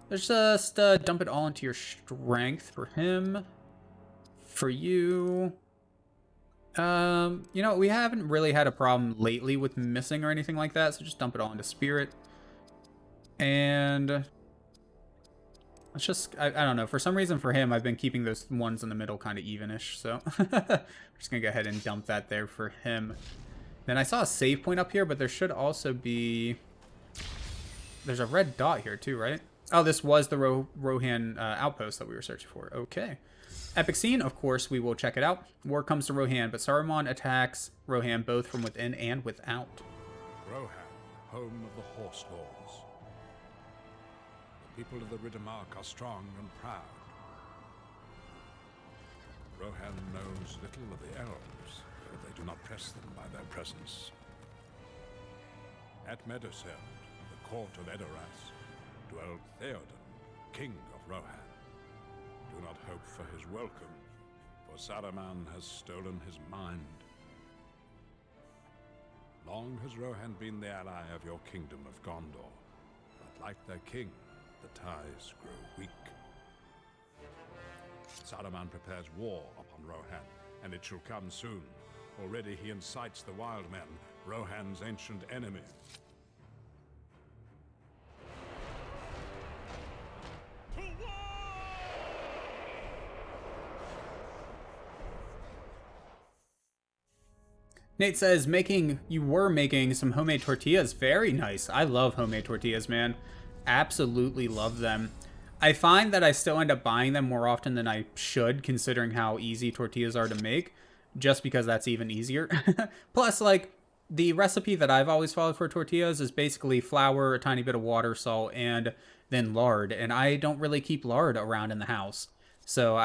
Speaker 1: Let's just dump it all into your strength for him. For you... you know, we haven't really had a problem lately with missing or anything like that, so just dump it all into spirit. And... let's just, I don't know, for some reason for him, I've been keeping those ones in the middle kind of evenish, so I'm just going to go ahead and dump that there for him. Then I saw a save point up here, but there should also be, there's a red dot here too, right? Oh, this was the Rohan outpost that we were searching for. Okay. Epic scene, of course, we will check it out. War comes to Rohan, but Saruman attacks Rohan both from within and without.
Speaker 2: Rohan, home of the Horse Lords. The people of the Riddermark are strong and proud. Rohan knows little of the elves, but they do not press them by their presence. At Meduseld, the court of Edoras, dwelled Theoden, king of Rohan. Do not hope for his welcome, for Saruman has stolen his mind. Long has Rohan been the ally of your kingdom of Gondor, but like their king, the ties grow weak. Saruman prepares war upon Rohan, and it shall come soon. Already he incites the wild men, Rohan's ancient enemy.
Speaker 1: Nate says, you were making some homemade tortillas. Very nice. I love homemade tortillas, man. Absolutely love them. I find that I still end up buying them more often than I should, considering how easy tortillas are to make, just because that's even easier. Plus, like, the recipe that I've always followed for tortillas is basically flour, a tiny bit of water, salt, and then lard. And I don't really keep lard around in the house. So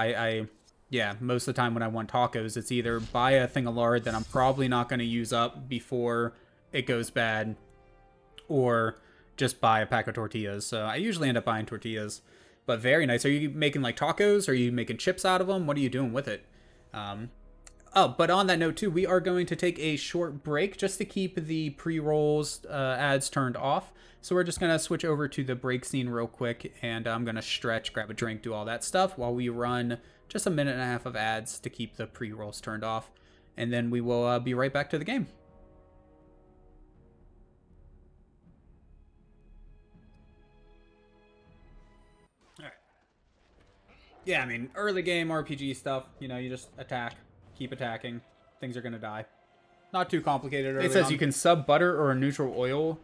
Speaker 1: yeah, most of the time when I want tacos, it's either buy a thing of lard that I'm probably not going to use up before it goes bad, or just buy a pack of tortillas. So I usually end up buying tortillas, but very nice. Are you making like tacos? Are you making chips out of them? What are you doing with it? Oh, but on that note too, we are going to take a short break just to keep the pre-rolls ads turned off. So we're just going to switch over to the break scene real quick, and I'm going to stretch, grab a drink, do all that stuff while we run just a minute and a half of ads to keep the pre-rolls turned off. And then we will be right back to the game. All right. Yeah, I mean, early game RPG stuff, you know, you just attack. Keep attacking. Things are going to die. Not too complicated. It says you can sub butter or a neutral oil.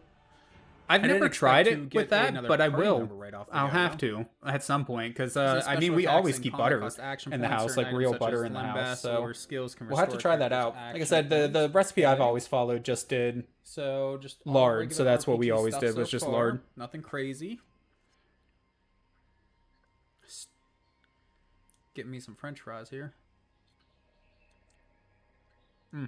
Speaker 1: I've never tried it with that, but I will. I'll have to at some point because, I mean, we always keep butter in the house, like real butter in the house. So we'll have to try that out. Like I said, the recipe I've always followed just did lard. So that's what we always did, was just lard. Nothing crazy. Get me some French fries here. Mm.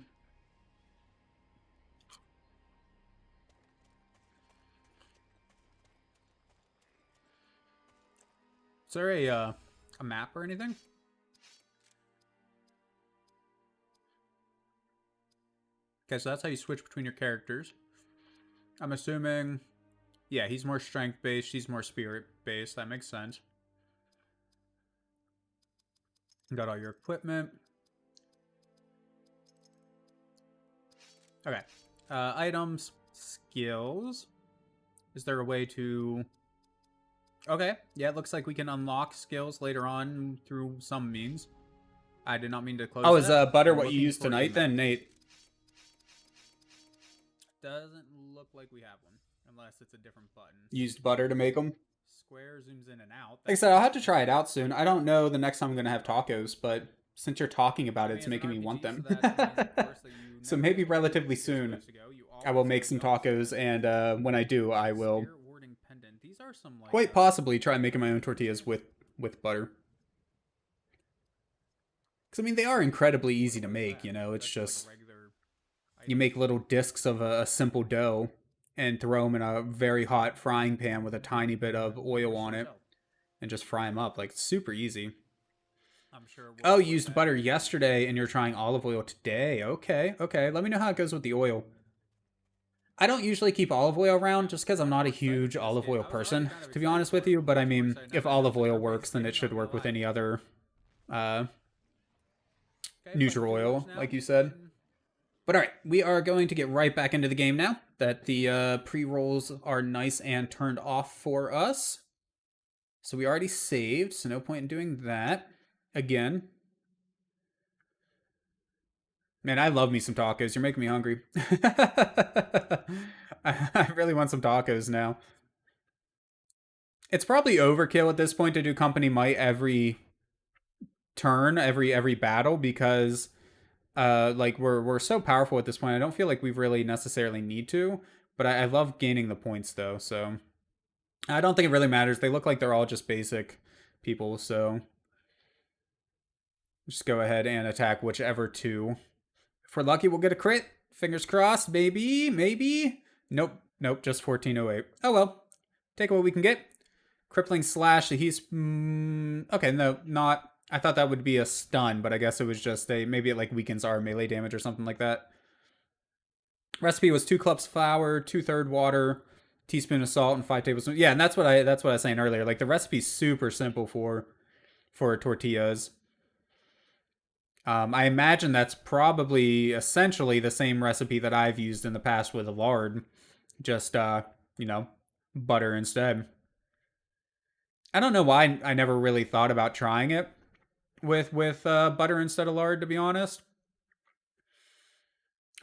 Speaker 1: Is there a map or anything? Okay, so that's how you switch between your characters. I'm assuming, yeah, he's more strength-based, she's more spirit-based. That makes sense. You got all your equipment. Okay. Items, skills. Is there a way to... Okay. Yeah, it looks like we can unlock skills later on through some means. I did not mean to close. Oh, is butter what you used tonight then, Nate? Doesn't look like we have one, unless it's a different button. Used butter to make them? Square zooms in and out. Like I said, I'll have to try it out soon. I don't know the next time I'm going to have tacos, but since you're talking about it, it's making me want them. So maybe relatively soon, I will make some tacos, and when I do, I will quite possibly try making my own tortillas with butter. Because, I mean, they are incredibly easy to make, you know, it's just, you make little discs of a simple dough and throw them in a very hot frying pan with a tiny bit of oil on it and just fry them up. Like, it's super easy. Oh, you used butter yesterday and you're trying olive oil today. Okay, okay. Let me know how it goes with the oil. I don't usually keep olive oil around just because I'm not a huge olive oil person, to be honest with you. But I mean, if olive oil works, then it should work with any other neutral oil, like you said. But alright, we are going to get right back into the game now that the pre-rolls are nice and turned off for us. So we already saved, so no point in doing that again. Man, I love me some tacos. You're making me hungry. I really want some tacos now. It's probably overkill at this point to do company might every turn, every battle, because like we're so powerful at this point. I don't feel like we really necessarily need to, but I love gaining the points though, so I don't think it really matters. They look like they're all just basic people, so just go ahead and attack whichever two. If we're lucky, we'll get a crit. Fingers crossed, maybe, maybe. Nope, nope, just 1408. Oh well, take what we can get. Crippling slash. He's okay. No, not. I thought that would be a stun, but I guess it was just a, maybe it like weakens our melee damage or something like that. Recipe was 2 cups flour, 2/3 water, teaspoon of salt, and 5 tablespoons. Yeah, and that's what I was saying earlier. Like the recipe's super simple for tortillas. I imagine that's probably essentially the same recipe that I've used in the past with lard, just you know, butter instead. I don't know why I never really thought about trying it with butter instead of lard, to be honest.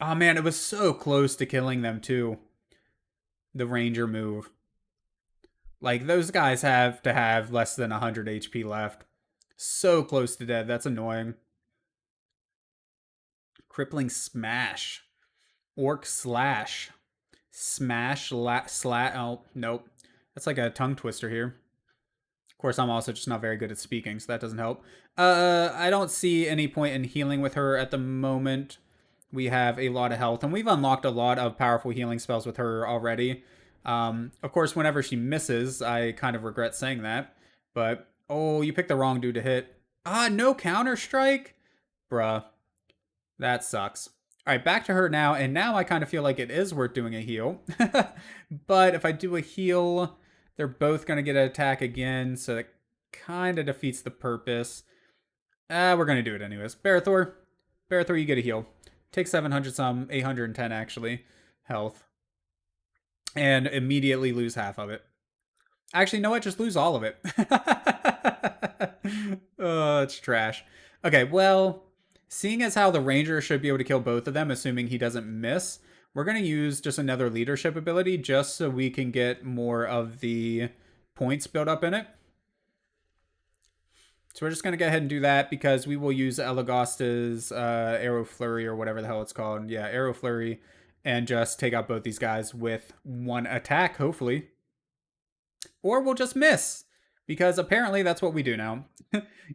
Speaker 1: Oh man, it was so close to killing them too. The ranger move. Like those guys have to have less than 100 HP left. So close to dead. That's annoying. Crippling smash. Orc slash. Smash oh nope. That's like a tongue twister here. Of course, I'm also just not very good at speaking, so that doesn't help. I don't see any point in healing with her at the moment. We have a lot of health, and we've unlocked a lot of powerful healing spells with her already. Of course, whenever she misses, I kind of regret saying that. But, oh, you picked the wrong dude to hit. Ah, no counter strike? Bruh. That sucks. All right, back to her now, and now I kind of feel like it is worth doing a heal. But if I do a heal, they're both going to get an attack again, so that kind of defeats the purpose. We're going to do it anyways. Barathor, you get a heal. Take 700 some, 810 actually, health. And immediately lose half of it. Actually, you know what? Just lose all of it. Oh, it's trash. Okay, well, seeing as how the Ranger should be able to kill both of them, assuming he doesn't miss, we're going to use just another leadership ability just so we can get more of the points built up in it. So we're just going to go ahead and do that because we will use Elagasta's Arrow Flurry or whatever the hell it's called. Yeah, Arrow Flurry, and just take out both these guys with one attack, hopefully. Or we'll just miss, because apparently that's what we do now.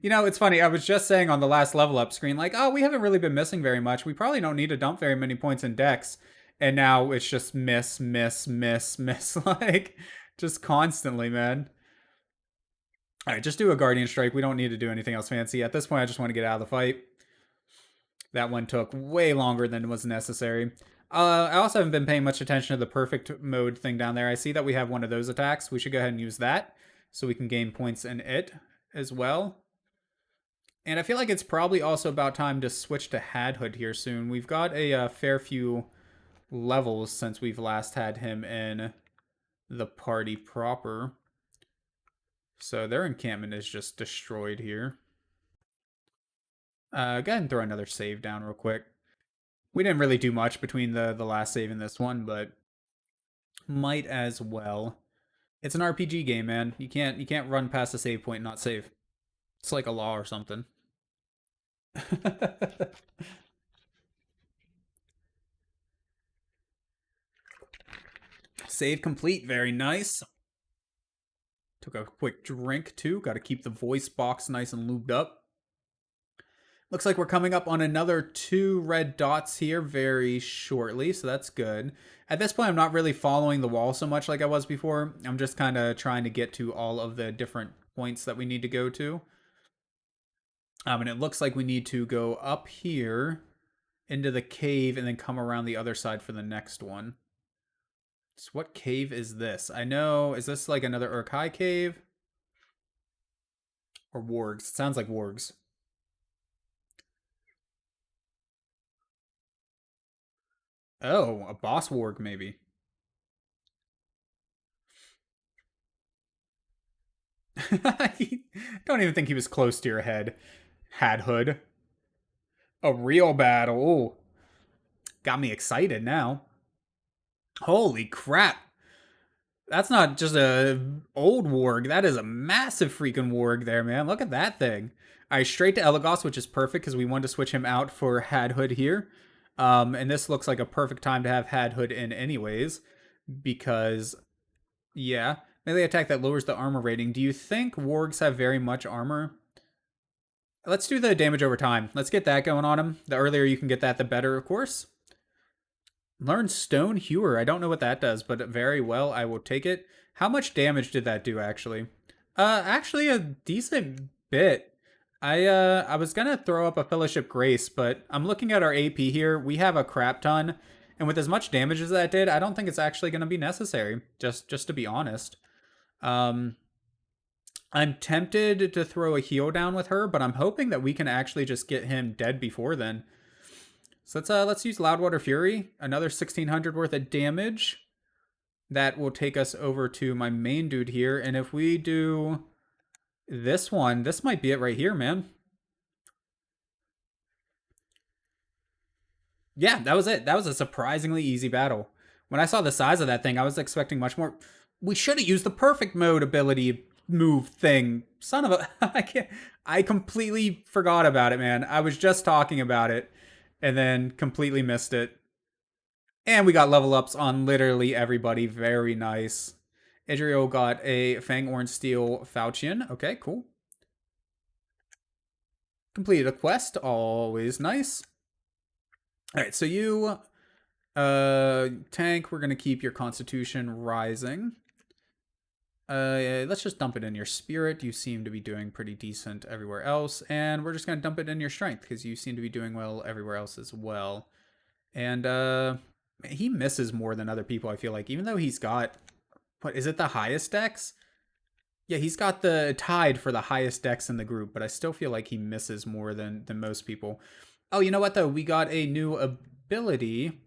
Speaker 1: You know, it's funny. I was just saying on the last level up screen, like, oh, we haven't really been missing very much. We probably don't need to dump very many points in Dex. And now it's just miss, miss, miss, miss. Like, just constantly, man. All right, just do a Guardian Strike. We don't need to do anything else fancy. At this point, I just want to get out of the fight. That one took way longer than was necessary. I also haven't been paying much attention to the perfect mode thing down there. I see that we have one of those attacks. We should go ahead and use that so we can gain points in it as well. And I feel like it's probably also about time to switch to Hadhood here soon. We've got a fair few levels since we've last had him in the party proper. So their encampment is just destroyed here. Go ahead and throw another save down real quick. We didn't really do much between the last save and this one, but might as well. It's an RPG game, man. You can't run past the save point and not save. It's like a law or something. Save complete. Very nice. Took a quick drink, too. Got to keep the voice box nice and lubed up. Looks like we're coming up on another 2 red dots here very shortly, so that's good. At this point, I'm not really following the wall so much like I was before. I'm just kind of trying to get to all of the different points that we need to go to. And it looks like we need to go up here into the cave and then come around the other side for the next one. So what cave is this? I know, is this like another Urkai cave? Or wargs? It sounds like wargs. Oh, a boss warg maybe. I don't even think he was close to your head. Hadhood. A real battle. Ooh. Got me excited now. Holy crap. That's not just a old warg. That is a massive freaking warg there, man. Look at that thing. All right, straight to Elagos, which is perfect because we wanted to switch him out for Hadhood here. And this looks like a perfect time to have Hadhood in anyways. Because, yeah. Melee attack that lowers the armor rating. Do you think wargs have very much armor? Let's do the damage over time. Let's get that going on him. The earlier you can get that, the better, of course. Learn Stone Hewer. I don't know what that does, but very well. I will take it. How much damage did that do, actually? Actually a decent bit. I was gonna throw up a Fellowship Grace, but I'm looking at our AP here. We have a crap ton, and with as much damage as that did, I don't think it's actually gonna be necessary. Just to be honest. I'm tempted to throw a heal down with her, but I'm hoping that we can actually just get him dead before then. So let's use Loudwater Fury, another 1600 worth of damage. That will take us over to my main dude here, and if we do this one, this might be it right here, man. Yeah, that was it. That was a surprisingly easy battle. When I saw the size of that thing, I was expecting much more. We should have used the perfect mode ability move thing. Son of a... I completely forgot about it, man. I was just talking about it and then completely missed it. And we got level ups on literally everybody. Very nice. Idrio got a Fang Orange Steel Fauchion. Okay, cool. Completed a quest. Always nice. Alright, so you... tank, we're going to keep your Constitution rising. Let's just dump it in your spirit. You seem to be doing pretty decent everywhere else. And we're just going to dump it in your strength because you seem to be doing well everywhere else as well. And he misses more than other people, I feel like. Even though he's got, what, is it the highest dex? Yeah, he's got the tied for the highest dex in the group, but I still feel like he misses more than most people. Oh, you know what, though? We got a new ability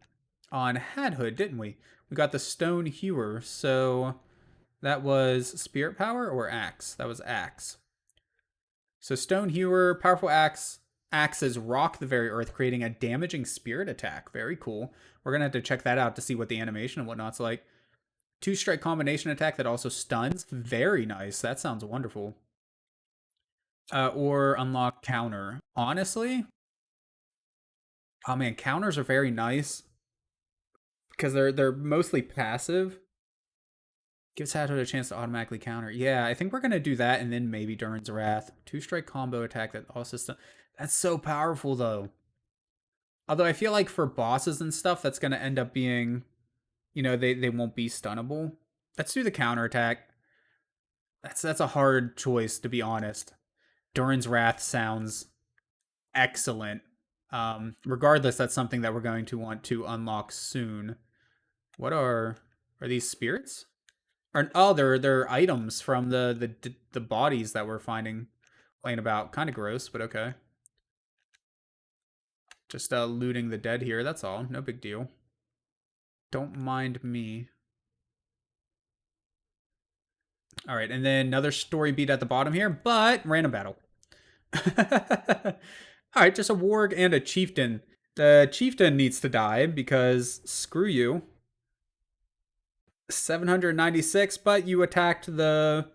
Speaker 1: on Hadhood, didn't we? We got the Stone Hewer, so that was Spirit Power or Axe? That was Axe. So Stone Hewer, powerful axe, axes rock the very earth, creating a damaging spirit attack. Very cool. We're gonna have to check that out to see what the animation and whatnot's like. 2-strike combination attack that also stuns. Very nice. That sounds wonderful. Or unlock counter. Honestly, oh man, counters are very nice because they're mostly passive. Gives Hadhood a chance to automatically counter. Yeah, I think we're gonna do that, and then maybe Durin's Wrath. 2-strike combo attack that also that's so powerful though. Although I feel like for bosses and stuff, that's gonna end up being, they won't be stunnable. Let's do the counter attack. That's a hard choice, to be honest. Durin's Wrath sounds excellent. Regardless, that's something that we're going to want to unlock soon. What are these spirits? Oh, they're items from the bodies that we're finding laying about. Kind of gross, but okay. Just looting the dead here. That's all. No big deal. Don't mind me. All right, and then another story beat at the bottom here, but random battle. All right, just a warg and a chieftain. The chieftain needs to die because screw you. 796, but you attacked the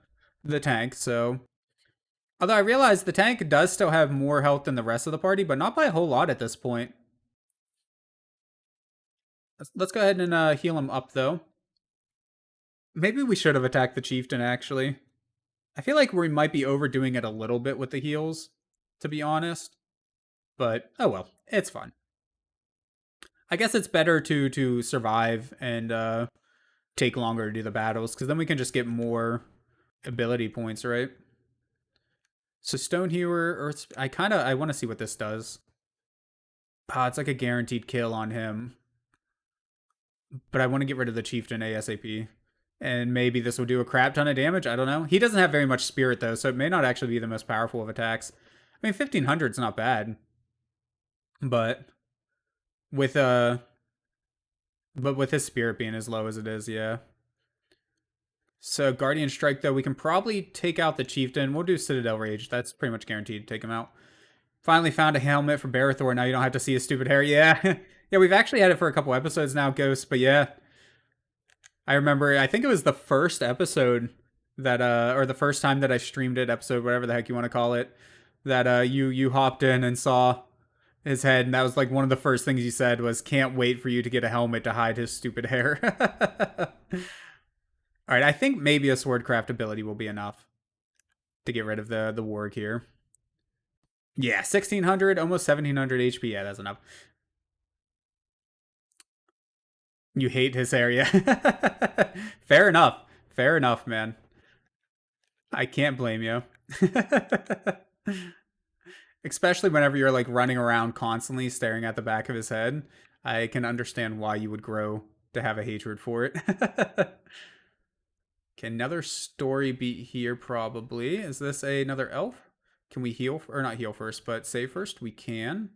Speaker 1: tank, so. Although I realize the tank does still have more health than the rest of the party, but not by a whole lot at this point. Let's go ahead and heal him up, though. Maybe we should have attacked the chieftain, actually. I feel like we might be overdoing it a little bit with the heals, to be honest. But, oh well, it's fun. I guess it's better to survive and take longer to do the battles, because then we can just get more ability points, right? So Stone Hewer, Earth. I want to see what this does. It's like a guaranteed kill on him, but I want to get rid of the chieftain ASAP. And maybe this will do a crap ton of damage. I don't know. He doesn't have very much spirit though, so it may not actually be the most powerful of attacks. I mean, 1500's not bad, but with his spirit being as low as it is, yeah. So Guardian Strike, though, we can probably take out the Chieftain. We'll do Citadel Rage. That's pretty much guaranteed to take him out. Finally found a helmet for Barathor. Now you don't have to see his stupid hair. Yeah. Yeah, we've actually had it for a couple episodes now, Ghost. But yeah. I remember, I think it was the first episode that, or the first time that I streamed it, episode, whatever the heck you want to call it, that you hopped in and saw his head. And that was like one of the first things you said was, can't wait for you to get a helmet to hide his stupid hair. All right, I think maybe a swordcraft ability will be enough to get rid of the warg here. Yeah, 1600, almost 1700 HP. Yeah, that's enough. You hate his area. Fair enough. Fair enough, man. I can't blame you. Especially whenever you're like running around constantly staring at the back of his head. I can understand why you would grow to have a hatred for it. Okay, another story beat here probably. Is this another elf? Can we heal, or not heal first, but save first? We can.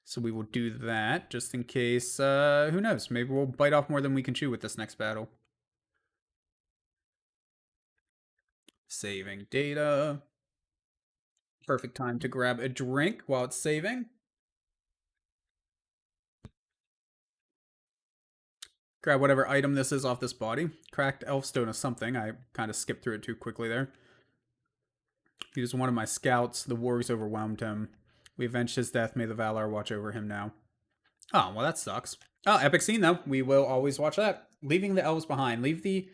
Speaker 1: So we will do that just in case, who knows? Maybe we'll bite off more than we can chew with this next battle. Saving data. Perfect time to grab a drink while it's saving. Grab whatever item this is off this body. Cracked elfstone or something. I kind of skipped through it too quickly there. He was one of my scouts. The wargs overwhelmed him. We avenged his death. May the Valar watch over him now. Oh, well, that sucks. Oh, epic scene, though. We will always watch that. Leaving the elves behind. Leave the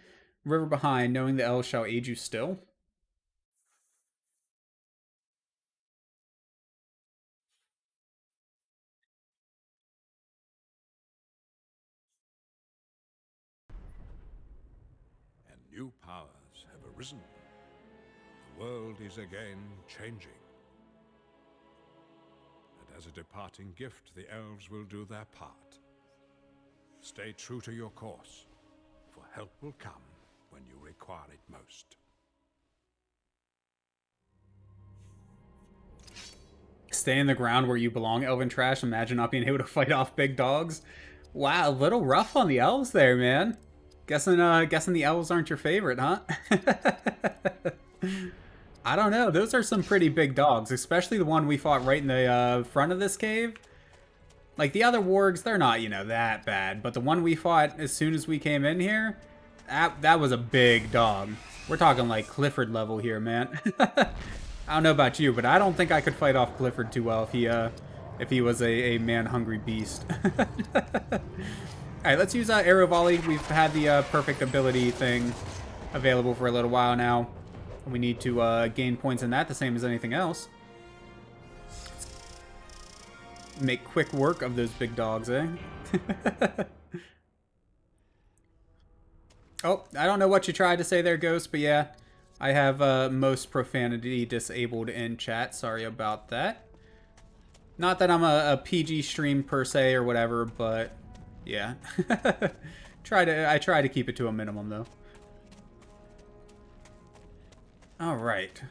Speaker 1: river behind, knowing the elves shall aid you still.
Speaker 2: New powers have arisen. The world is again changing. And as a departing gift, the elves will do their part. Stay true to your course, for help will come when you require it most.
Speaker 1: Stay in the ground where you belong, elven trash. Imagine not being able to fight off big dogs. Wow, a little rough on the elves there, man. Guessing the elves aren't your favorite, huh? I don't know. Those are some pretty big dogs, especially the one we fought right in the front of this cave. Like, the other wargs, they're not, you know, that bad. But the one we fought as soon as we came in here, that was a big dog. We're talking, like, Clifford level here, man. I don't know about you, but I don't think I could fight off Clifford too well if he was a man-hungry beast. Alright, let's use Arrow Volley. We've had the perfect ability thing available for a little while now. We need to gain points in that the same as anything else. Make quick work of those big dogs, eh? Oh, I don't know what you tried to say there, Ghost, but yeah. I have most profanity disabled in chat. Sorry about that. Not that I'm a PG stream per se or whatever, but yeah. I try to keep it to a minimum though. All right.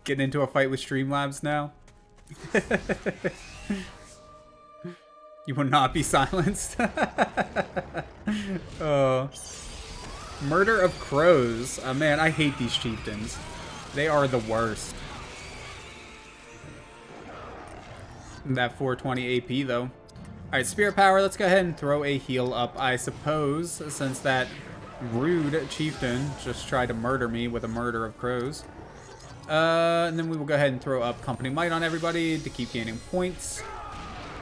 Speaker 1: Getting into a fight with Streamlabs now. You will not be silenced. Murder of crows. Man, I hate these chieftains. They are the worst. That 420 AP, though. Alright, Spirit Power. Let's go ahead and throw a heal up, I suppose, since that rude chieftain just tried to murder me with a murder of crows. And then we will go ahead and throw up Company Might on everybody to keep gaining points.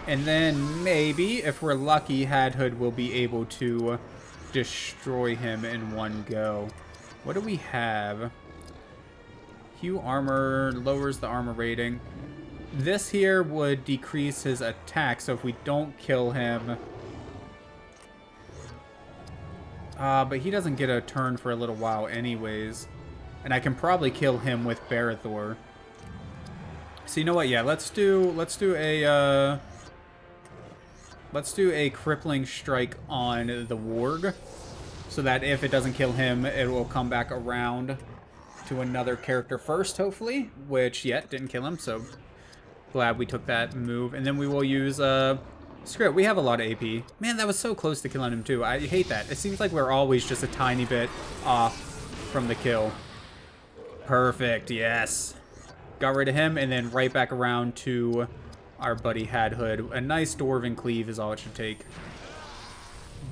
Speaker 1: And then maybe, if we're lucky, Hadhood will be able to destroy him in one go. What do we have? Hue Armor lowers the armor rating. This here would decrease his attack, so if we don't kill him... but he doesn't get a turn for a little while anyways. And I can probably kill him with Barathor. So you know what? Yeah, let's do a crippling strike on the warg, so that if it doesn't kill him, it will come back around to another character first, hopefully, which yet didn't kill him, so glad we took that move. And then we will use Screw it, we have a lot of AP. Man, that was so close to killing him too. I hate that. It seems like we're always just a tiny bit off from the kill. Perfect, yes. Got rid of him, and then right back around to our buddy Hadhood. A nice Dwarven Cleave is all it should take.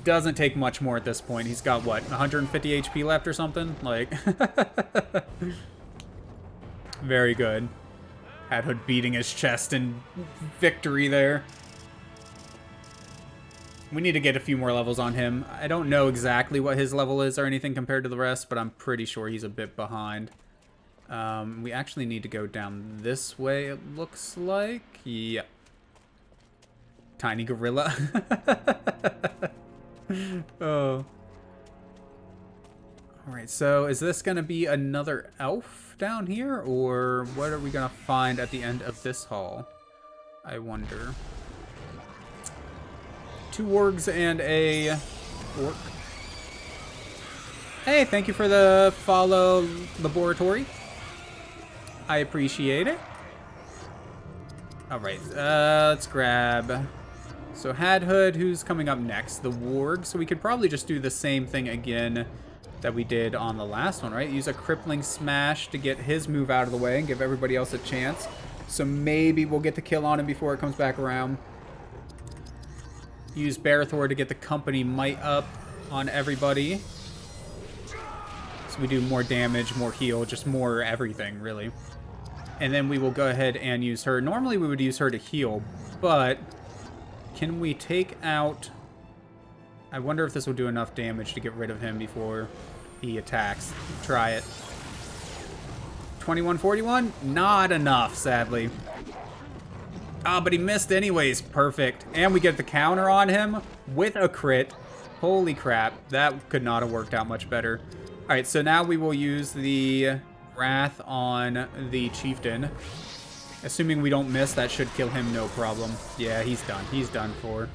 Speaker 1: Doesn't take much more at this point. He's got, what, 150 HP left or something? Like, very good. Hadhood beating his chest in victory there. We need to get a few more levels on him. I don't know exactly what his level is or anything compared to the rest, but I'm pretty sure he's a bit behind. We actually need to go down this way, it looks like. Yep. Tiny gorilla. Oh. Alright, so is this going to be another elf down here? Or what are we going to find at the end of this hall? I wonder. 2 wargs and a orc. Hey, thank you for the follow, Laboratory. I appreciate it. Alright, let's grab... So Hadhood, who's coming up next? The warg. So we could probably just do the same thing again that we did on the last one, right? Use a crippling smash to get his move out of the way and give everybody else a chance. So maybe we'll get the kill on him before it comes back around. Use Barathor to get the Company Might up on everybody. So we do more damage, more heal, just more everything, really. And then we will go ahead and use her. Normally we would use her to heal, but can we take out... I wonder if this will do enough damage to get rid of him before he attacks. Try it. 2141? Not enough, sadly. Ah, but he missed anyways. Perfect. And we get the counter on him with a crit. Holy crap. That could not have worked out much better. All right, so now we will use the Wrath on the Chieftain. Assuming we don't miss, that should kill him no problem. Yeah, he's done. He's done for.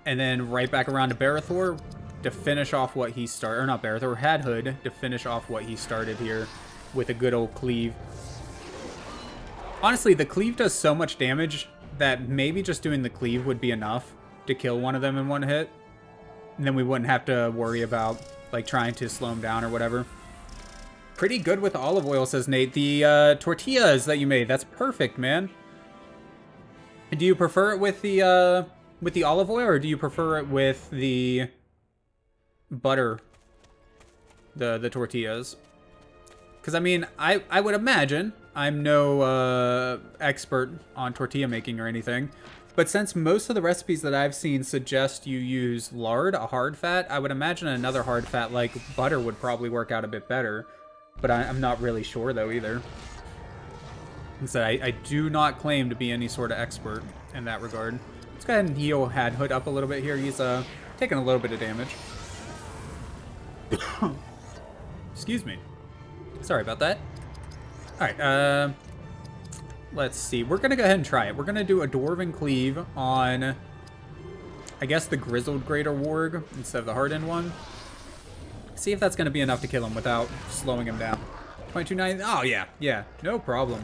Speaker 1: And then right back around to Barathor to finish off what he started. Or not Barathor, Hadhood to finish off what he started here with a good old cleave. Honestly, the cleave does so much damage that maybe just doing the cleave would be enough to kill one of them in one hit. And then we wouldn't have to worry about, like, trying to slow him down or whatever. Pretty good with olive oil, says Nate. The tortillas that you made, that's perfect, man. Do you prefer it with the olive oil, or do you prefer it with the butter? The tortillas? Because, I mean, I would imagine, I'm no expert on tortilla making or anything, but since most of the recipes that I've seen suggest you use lard, a hard fat, I would imagine another hard fat like butter would probably work out a bit better. But I'm not really sure, though, either. So I do not claim to be any sort of expert in that regard. Let's go ahead and heal Hadhood up a little bit here. He's taking a little bit of damage. Excuse me. Sorry about that. Alright, let's see. We're going to go ahead and try it. We're going to do a Dwarven Cleave on, I guess, the Grizzled Greater Warg instead of the Hardened one. See if that's going to be enough to kill him without slowing him down. 22.9. Oh, yeah. Yeah. No problem.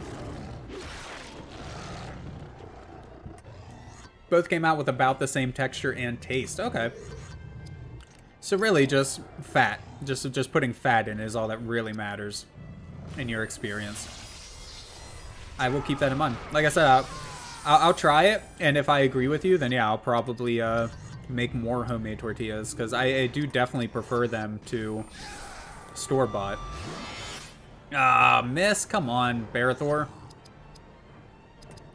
Speaker 1: Both came out with about the same texture and taste. Okay. So really just fat. Just putting fat in is all that really matters in your experience. I will keep that in mind. Like I said, I'll try it. And if I agree with you, then yeah, I'll probably make more homemade tortillas, because I do definitely prefer them to store-bought. Ah, miss. Come on, Barathor.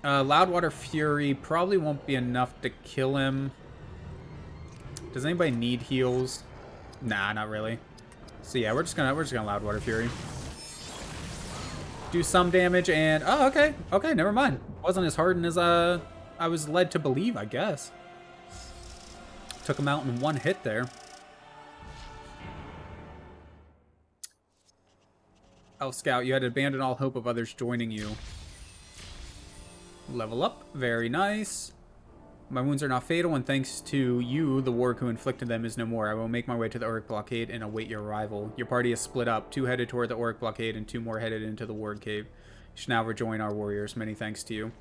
Speaker 1: Loudwater Fury probably won't be enough to kill him. Does anybody need heals? Nah, not really. So yeah, we're just gonna Loudwater Fury. Do some damage and oh, okay, never mind. Wasn't as hardened as I was led to believe, I guess. Took him out in one hit there. Elf Scout, you had to abandon all hope of others joining you. Level up. Very nice. My wounds are not fatal, and thanks to you, the warg who inflicted them is no more. I will make my way to the Auric Blockade and await your arrival. Your party is split up. 2 headed toward the Auric Blockade and 2 more headed into the Warg Cave. You should now rejoin our warriors. Many thanks to you.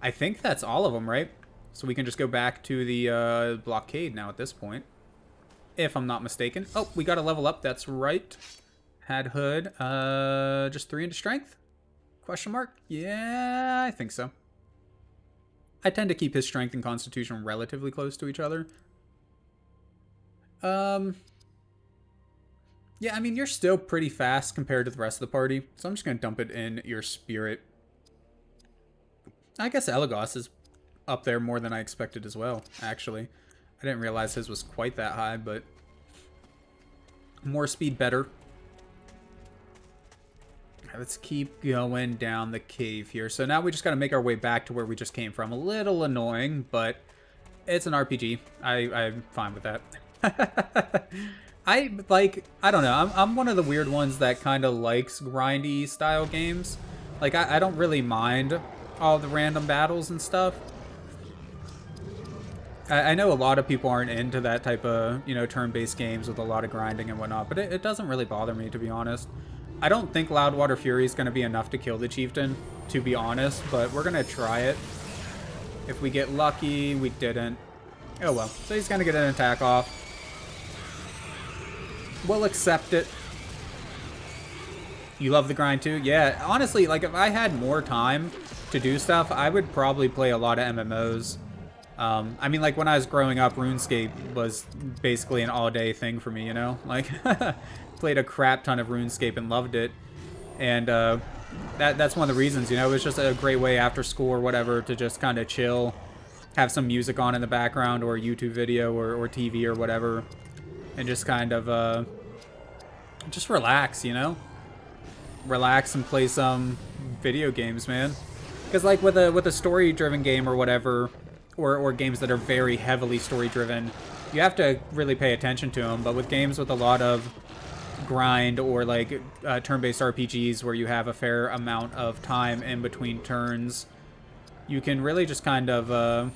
Speaker 1: I think that's all of them, right? So we can just go back to the blockade now at this point. If I'm not mistaken. Oh, we got to level up. That's right. Hadhood. Just 3 into strength? Question mark? Yeah, I think so. I tend to keep his strength and constitution relatively close to each other. Yeah, I mean, you're still pretty fast compared to the rest of the party. So I'm just going to dump it in your spirit. I guess Elagos is up there more than I expected as well, actually. I didn't realize his was quite that high, but more speed better. Let's keep going down the cave here. So now we just got to make our way back to where we just came from. A little annoying, but it's an RPG. I'm fine with that. I don't know. I'm one of the weird ones that kind of likes grindy style games. Like, I don't really mind all the random battles and stuff. I know a lot of people aren't into that type of, you know, turn-based games with a lot of grinding and whatnot, but it doesn't really bother me, to be honest. I don't think Loudwater Fury is going to be enough to kill the Chieftain, to be honest, but we're going to try it. If we get lucky, we didn't. Oh well. So he's going to get an attack off. We'll accept it. You love the grind too? Yeah, honestly, like, if I had more time to do stuff, I would probably play a lot of MMOs. I mean, like, when I was growing up, RuneScape was basically an all-day thing for me, you know? Like, played a crap ton of RuneScape and loved it. And that's one of the reasons, you know? It was just a great way after school or whatever to just kind of chill, have some music on in the background or a YouTube video or TV or whatever, and just kind of just relax, you know? Relax and play some video games, man. Because like with a story-driven game or whatever, or games that are very heavily story-driven, you have to really pay attention to them. But with games with a lot of grind or like turn-based RPGs where you have a fair amount of time in between turns, you can really just kind of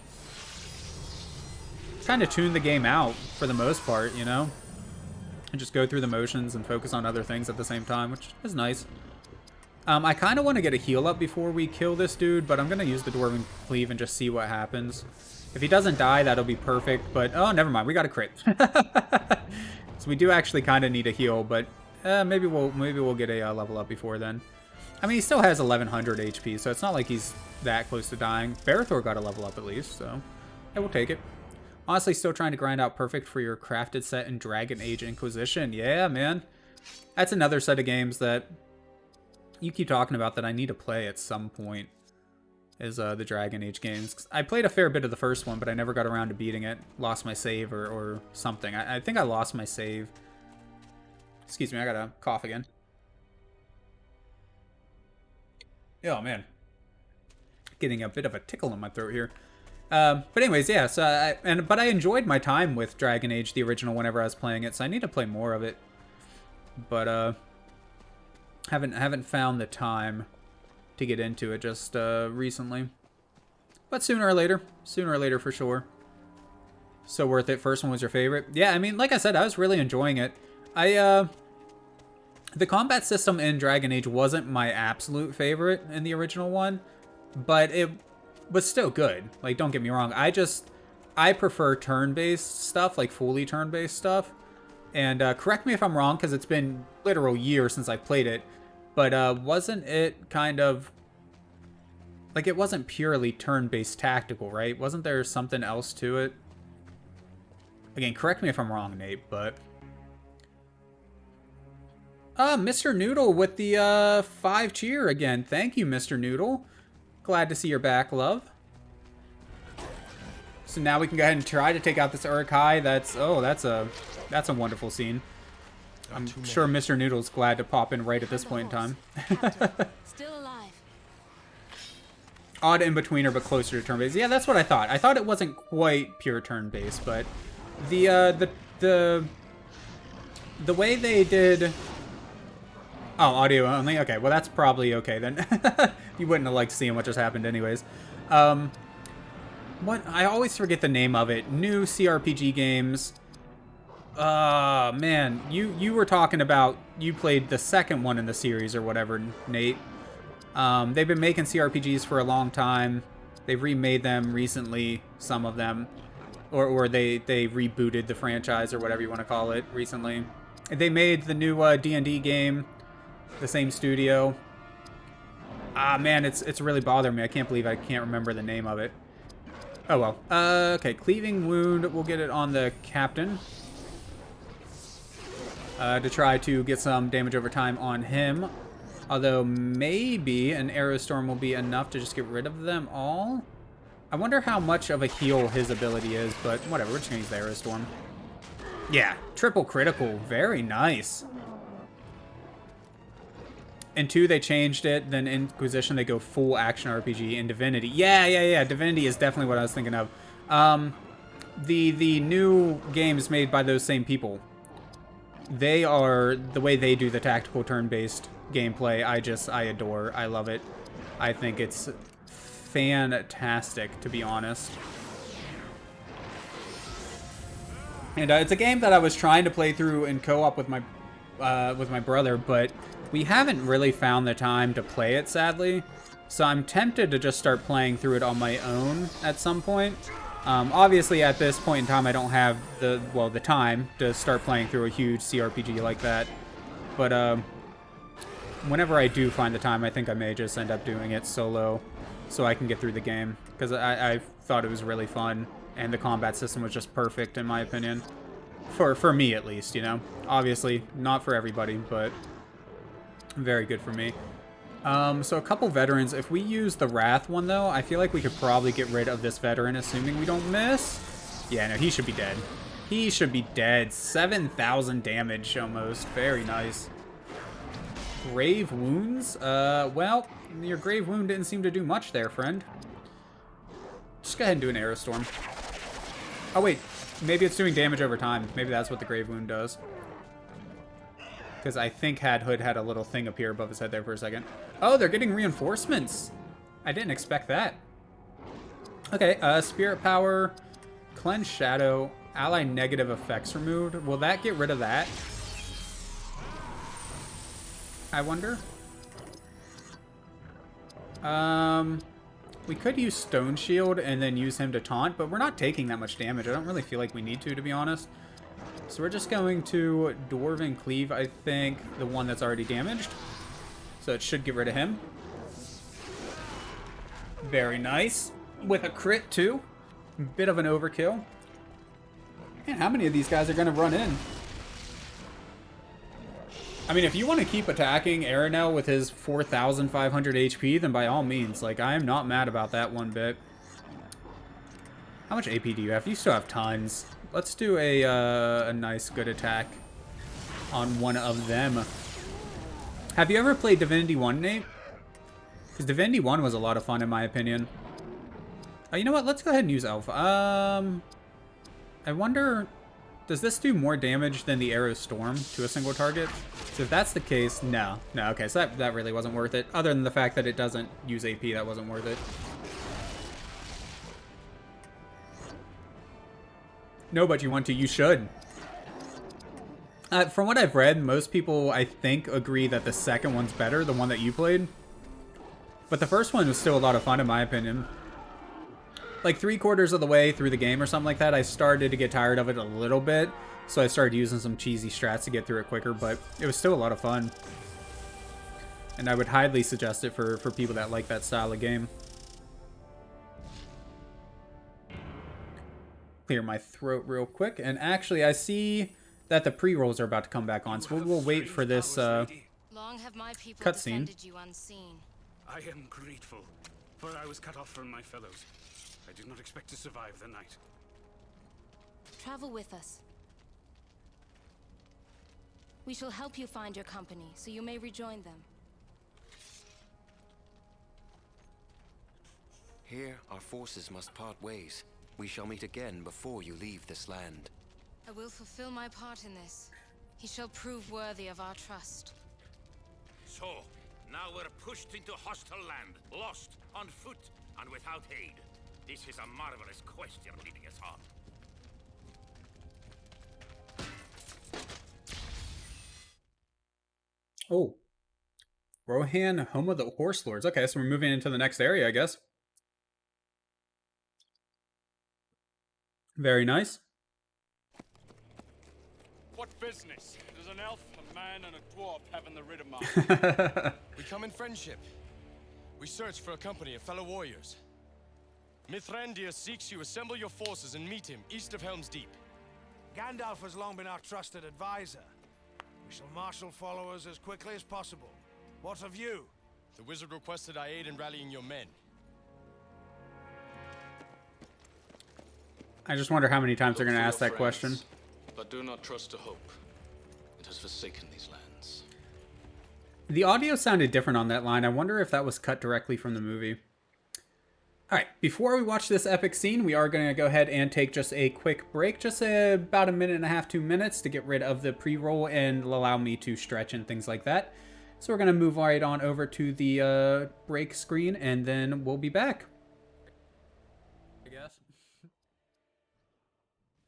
Speaker 1: tune the game out for the most part, you know? And just go through the motions and focus on other things at the same time, which is nice. I kind of want to get a heal up before we kill this dude, but I'm going to use the Dwarven Cleave and just see what happens. If he doesn't die, that'll be perfect, but... Oh, never mind. We got a crit. So we do actually kind of need a heal, but maybe we'll get a level up before then. I mean, he still has 1100 HP, so it's not like he's that close to dying. Barathor got a level up at least, so yeah, we'll take it. Honestly, still trying to grind out perfect for your crafted set in Dragon Age Inquisition. Yeah, man. That's another set of games that you keep talking about that I need to play at some point, is the Dragon Age games. I played a fair bit of the first one, but I never got around to beating it. Lost my save or something. I think I lost my save. Excuse me, I gotta cough again. Oh, man. Getting a bit of a tickle in my throat here. But anyways, yeah, so but I enjoyed my time with Dragon Age, the original, whenever I was playing it, so I need to play more of it. But haven't found the time to get into it just recently. But sooner or later for sure. So worth it. First one was your favorite? Yeah, I mean, like I said, I was really enjoying it. The combat system in Dragon Age wasn't my absolute favorite in the original one, but it was still good. Like, don't get me wrong. I prefer turn-based stuff, like fully turn-based stuff. And correct me if I'm wrong, because it's been literal years since I played it. But wasn't it kind of... Like, it wasn't purely turn-based tactical, right? Wasn't there something else to it? Again, correct me if I'm wrong, Nate, but... Mr. Noodle with the 5 cheer again. Thank you, Mr. Noodle. Glad to see you're back, love. So now we can go ahead and try to take out this Uruk-hai. That's a wonderful scene. I'm sure Mr. Noodle's glad to pop in right at this point in time.
Speaker 5: Still alive.
Speaker 1: Odd in-betweener, but closer to turn-based. Yeah, that's what I thought. I thought it wasn't quite pure turn-based, but the way they did... Oh, audio only? Okay, well that's probably okay then. You wouldn't have liked seeing what just happened anyways. What? I always forget the name of it. New CRPG games. Man, you were talking about, you played the second one in the series or whatever, Nate. They've been making CRPGs for a long time. They've remade them recently, some of them. Or they rebooted the franchise or whatever you want to call it recently. They made the new D&D game, the same studio. Ah, man, it's really bothering me. I can't believe I can't remember the name of it. Oh, well. Okay, Cleaving Wound. We'll get it on the Captain. To try to get some damage over time on him. Although, maybe an Arrow Storm will be enough to just get rid of them all. I wonder how much of a heal his ability is, but whatever. We're just going to use the Arrow Storm. Yeah, triple critical. Very nice. In 2, they changed it. Then in Inquisition, they go full action RPG. In Divinity. Yeah. Divinity is definitely what I was thinking of. The new games made by those same people. They are... The way they do the tactical turn-based gameplay, I adore. I love it. I think it's fantastic, to be honest. And it's a game that I was trying to play through in co-op with my brother, but we haven't really found the time to play it, sadly. So I'm tempted to just start playing through it on my own at some point. Obviously, at this point in time, I don't have the time to start playing through a huge CRPG like that. But whenever I do find the time, I think I may just end up doing it solo so I can get through the game. Because I thought it was really fun, and the combat system was just perfect, in my opinion. For me, at least, you know? Obviously, not for everybody, but very good for me. So a couple veterans. If we use the Wrath one, though, I feel like we could probably get rid of this veteran, assuming we don't miss. Yeah, no, he should be dead. He should be dead. 7,000 damage, almost. Very nice. Grave wounds? Well, your grave wound didn't seem to do much there, friend. Just go ahead and do an arrow storm. Oh, wait. Maybe it's doing damage over time. Maybe that's what the grave wound does. Because I think Hood had a little thing appear above his head there for a second. Oh, they're getting reinforcements. I didn't expect that. Okay, Spirit Power, Cleanse Shadow, Ally Negative Effects removed. Will that get rid of that? I wonder. We could use Stone Shield and then use him to taunt, but we're not taking that much damage. I don't really feel like we need to be honest. So we're just going to Dwarven Cleave, I think, the one that's already damaged. So it should get rid of him. Very nice. With a crit, too. Bit of an overkill. Man, how many of these guys are going to run in? I mean, if you want to keep attacking Aranel with his 4,500 HP, then by all means. Like, I am not mad about that one bit. How much AP do you have? You still have tons. Let's do a nice, good attack on one of them. Have you ever played Divinity 1, Nate? Because Divinity 1 was a lot of fun, in my opinion. Oh, you know what? Let's go ahead and use Elf. I wonder, does this do more damage than the Arrow Storm to a single target? So if that's the case, no. No, okay, so that really wasn't worth it. Other than the fact that it doesn't use AP, that wasn't worth it. No, but you want to, you should. From what I've read, most people, I think, agree that the second one's better, the one that you played. But the first one was still a lot of fun, in my opinion. Like 3/4 of the way through the game or something like that, I started to get tired of it a little bit. So I started using some cheesy strats to get through it quicker, but it was still a lot of fun. And I would highly suggest it for people that like that style of game. Clear my throat real quick. And actually, I see that the pre-rolls are about to come back on, so we'll wait for this cutscene.
Speaker 6: I am grateful, for I was cut off from my fellows. I did not expect to survive the night.
Speaker 5: Travel with us. We shall help you find your company, so you may rejoin them.
Speaker 3: Here, our forces must part ways. We shall meet again before you leave this land.
Speaker 5: I will fulfill my part in this. He shall prove worthy of our trust.
Speaker 7: So, now we're pushed into hostile land, lost, on foot, and without aid. This is a marvelous quest you're leading us on.
Speaker 1: Oh. Rohan, home of the Horse Lords. Okay, so we're moving into the next area, I guess. Very nice.
Speaker 8: What business does an elf, a man, and a dwarf have in the Riddermark?
Speaker 4: We come in friendship. We search for a company of fellow warriors. Mithrandir seeks you. Assemble your forces and meet him east of Helm's Deep.
Speaker 9: Gandalf has long been our trusted advisor. We shall marshal followers as quickly as possible. What of you?
Speaker 4: The wizard requested I aid in rallying your men.
Speaker 1: I just wonder how many times they're going to ask that question.
Speaker 10: But do not trust to hope. It has forsaken these lands.
Speaker 1: The audio sounded different on that line. I wonder if that was cut directly from the movie. Alright, before we watch this epic scene, we are going to go ahead and take just a quick break. Just about a minute and a half, 2 minutes to get rid of the pre-roll and allow me to stretch and things like that. So we're going to move right on over to the break screen and then we'll be back. I guess.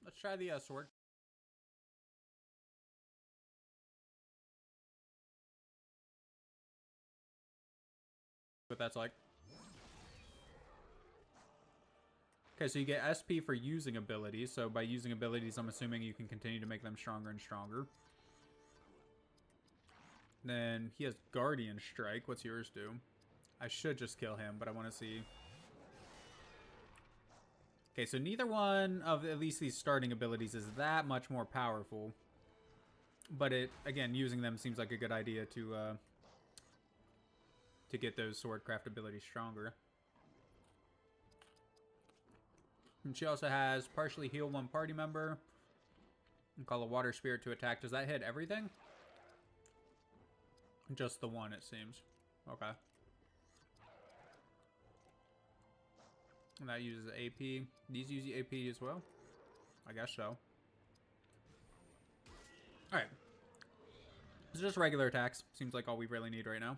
Speaker 1: Let's try the sword. What that's like. Okay, so you get SP for using abilities. So by using abilities, I'm assuming you can continue to make them stronger and stronger. Then he has Guardian Strike. What's yours do? I should just kill him, but I want to see. Okay, so neither one of at least these starting abilities is that much more powerful. But it, again, using them seems like a good idea to get those swordcraft abilities stronger. And she also has partially heal one party member. And call a water spirit to attack. Does that hit everything? Just the one, it seems. Okay. And that uses AP. These use AP as well? I guess so. Alright. It's just regular attacks. Seems like all we really need right now.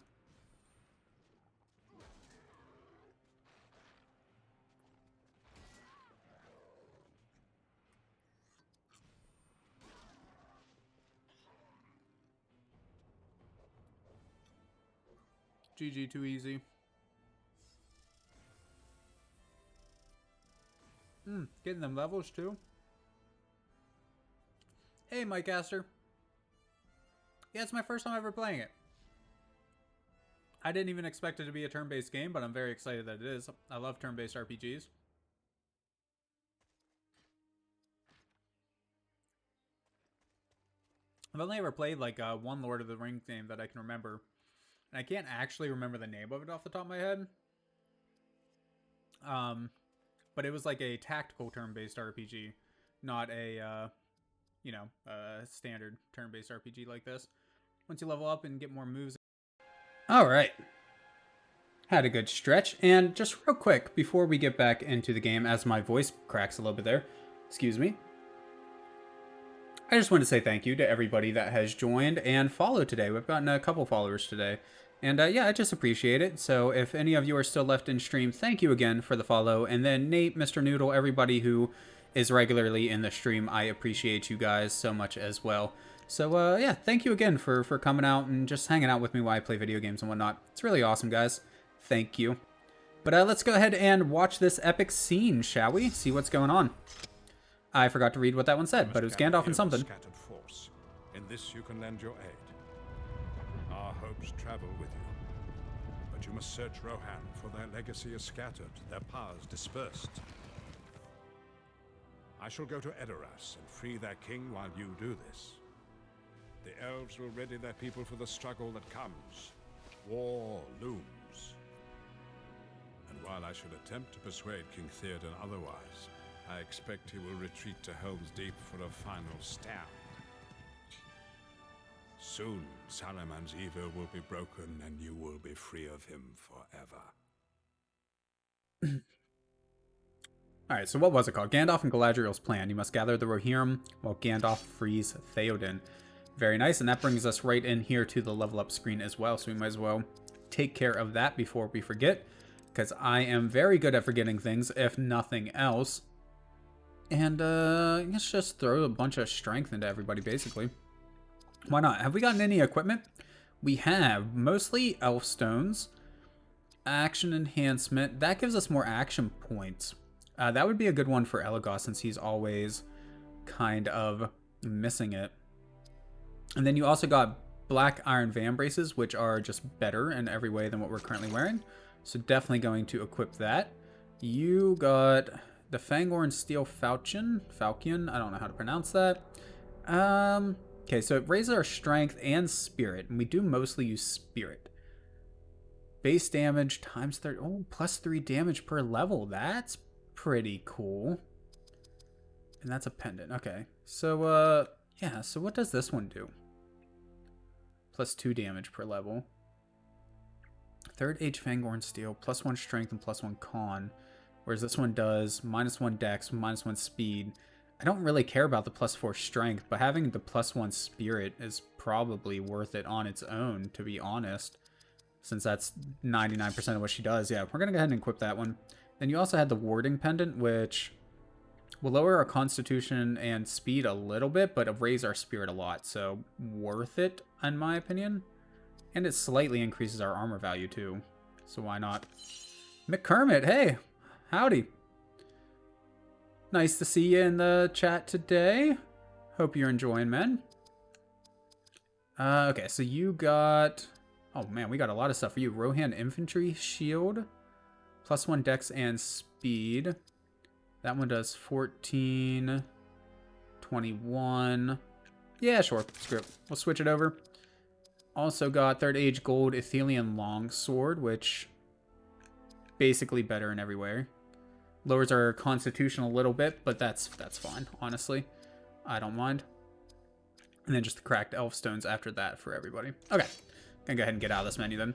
Speaker 1: GG, too easy. Getting them levels too. Hey, Mike Astor. Yeah, it's my first time ever playing it. I didn't even expect it to be a turn-based game, but I'm very excited that it is. I love turn-based RPGs. I've only ever played like one Lord of the Rings game that I can remember. And I can't actually remember the name of it off the top of my head. But it was like a tactical turn-based RPG, not a, you know, standard turn-based RPG like this. Once you level up and get more moves. All right. Had a good stretch. And just real quick, before we get back into the game, as my voice cracks a little bit there, excuse me. I just want to say thank you to everybody that has joined and followed today. We've gotten a couple followers today. And yeah, I just appreciate it. So if any of you are still left in stream, thank you again for the follow. And then Nate, Mr. Noodle, everybody who is regularly in the stream, I appreciate you guys so much as well. So yeah, thank you again for coming out and just hanging out with me while I play video games and whatnot. It's really awesome, guys. Thank you. But let's go ahead and watch this epic scene, shall we? See what's going on. I forgot to read what that one said, but it was Gandalf and something.
Speaker 2: Scattered force. In this you can lend your aid. Our hopes travel with you. But you must search Rohan, for their legacy is scattered, their powers dispersed. I shall go to Edoras and free their king while you do this. The elves will ready their people for the struggle that comes. War looms. And while I shall attempt to persuade King Theoden otherwise, I expect he will retreat to Helm's Deep for a final stand. Soon, Saruman's evil will be broken and you will be free of him forever.
Speaker 1: Alright, so what was it called? Gandalf and Galadriel's plan. You must gather the Rohirrim while Gandalf frees Theoden. Very nice, and that brings us right in here to the level up screen as well, so we might as well take care of that before we forget, because I am very good at forgetting things, if nothing else. And let's just throw a bunch of strength into everybody, basically. Why not? Have we gotten any equipment? We have mostly elf stones, action enhancement. That gives us more action points. That would be a good one for Elagos, since he's always kind of missing it. And then you also got black iron van braces, which are just better in every way than what we're currently wearing. So definitely going to equip that. You got the Fangorn Steel Falchion, I don't know how to pronounce that. Okay, so it raises our strength and spirit, and we do mostly use spirit. Base damage times 30, oh, plus 3 damage per level. That's pretty cool. And that's a pendant, okay. So, yeah, so what does this one do? Plus 2 damage per level. Third Age Fangorn Steel, plus 1 strength and plus 1 con. Whereas this one does minus 1 dex, minus 1 speed. I don't really care about the plus 4 strength, but having the plus 1 spirit is probably worth it on its own, to be honest. Since that's 99% of what she does. Yeah, we're going to go ahead and equip that one. Then you also had the Warding Pendant, which will lower our constitution and speed a little bit, but raise our spirit a lot. So worth it, in my opinion. And it slightly increases our armor value, too. So why not? McKermit, hey! Howdy. Nice to see you in the chat today. Hope you're enjoying, man. Okay, so you got... Oh, man, we got a lot of stuff for you. Rohan Infantry Shield. Plus 1 dex and speed. That one does 14... 21... Yeah, sure. Screw it. We'll switch it over. Also got Third Age Gold Ithilien Longsword, which... basically better in every way. Lowers our constitution a little bit, but that's fine, honestly. I don't mind. And then just the cracked elf stones after that for everybody. Okay. Gonna go ahead and get out of this menu then.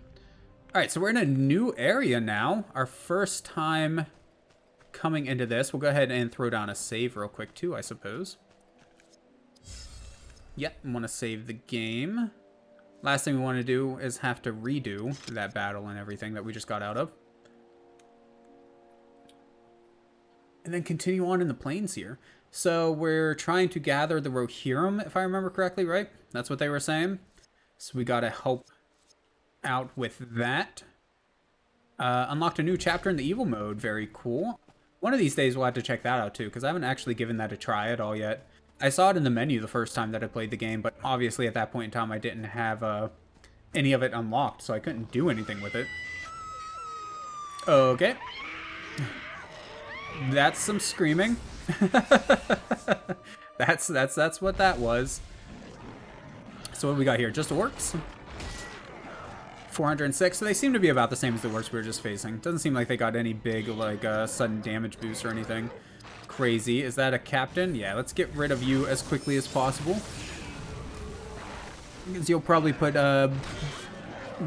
Speaker 1: Alright, so we're in a new area now. Our first time coming into this. We'll go ahead and throw down a save real quick too, I suppose. Yep, I want to save the game. Last thing we want to do is have to redo that battle and everything that we just got out of. And then continue on in the plains here. So we're trying to gather the Rohirrim, if I remember correctly, right? That's what they were saying. So we gotta help out with that. Unlocked a new chapter in the evil mode. Very cool. One of these days we'll have to check that out too, because I haven't actually given that a try at all yet. I saw it in the menu the first time that I played the game, but obviously at that point in time I didn't have any of it unlocked, so I couldn't do anything with it. Okay. That's some screaming. that's what that was. So what do we got here? Just orcs? 406. So they seem to be about the same as the orcs we were just facing. Doesn't seem like they got any big, like, sudden damage boost or anything crazy. Is that a captain? Yeah, let's get rid of you as quickly as possible. Because you'll probably put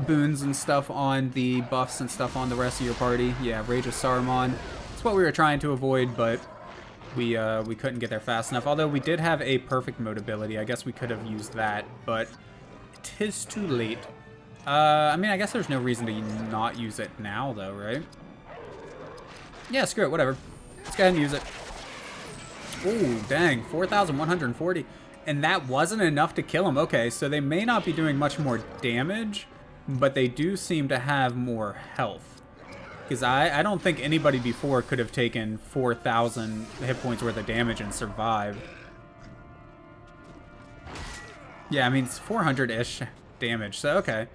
Speaker 1: boons and stuff on the buffs and stuff on the rest of your party. Yeah, Rage of Saruman. It's what we were trying to avoid, but we couldn't get there fast enough. Although we did have a perfect mode ability. I guess we could have used that, but it is too late. I mean, I guess there's no reason to not use it now, though, right? Yeah, screw it, whatever. Let's go ahead and use it. Ooh, dang, 4,140. And that wasn't enough to kill him. Okay, so they may not be doing much more damage, but they do seem to have more health. Because I don't think anybody before could have taken 4,000 hit points worth of damage and survived. Yeah, I mean, it's 400-ish damage, so okay.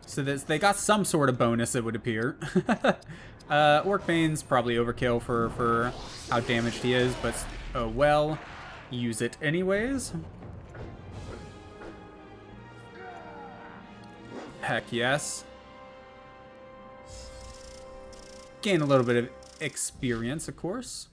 Speaker 1: So they got some sort of bonus, it would appear. Orcbane's probably overkill for how damaged he is, but oh well. Use it anyways. Heck yes. Gain a little bit of experience, of course.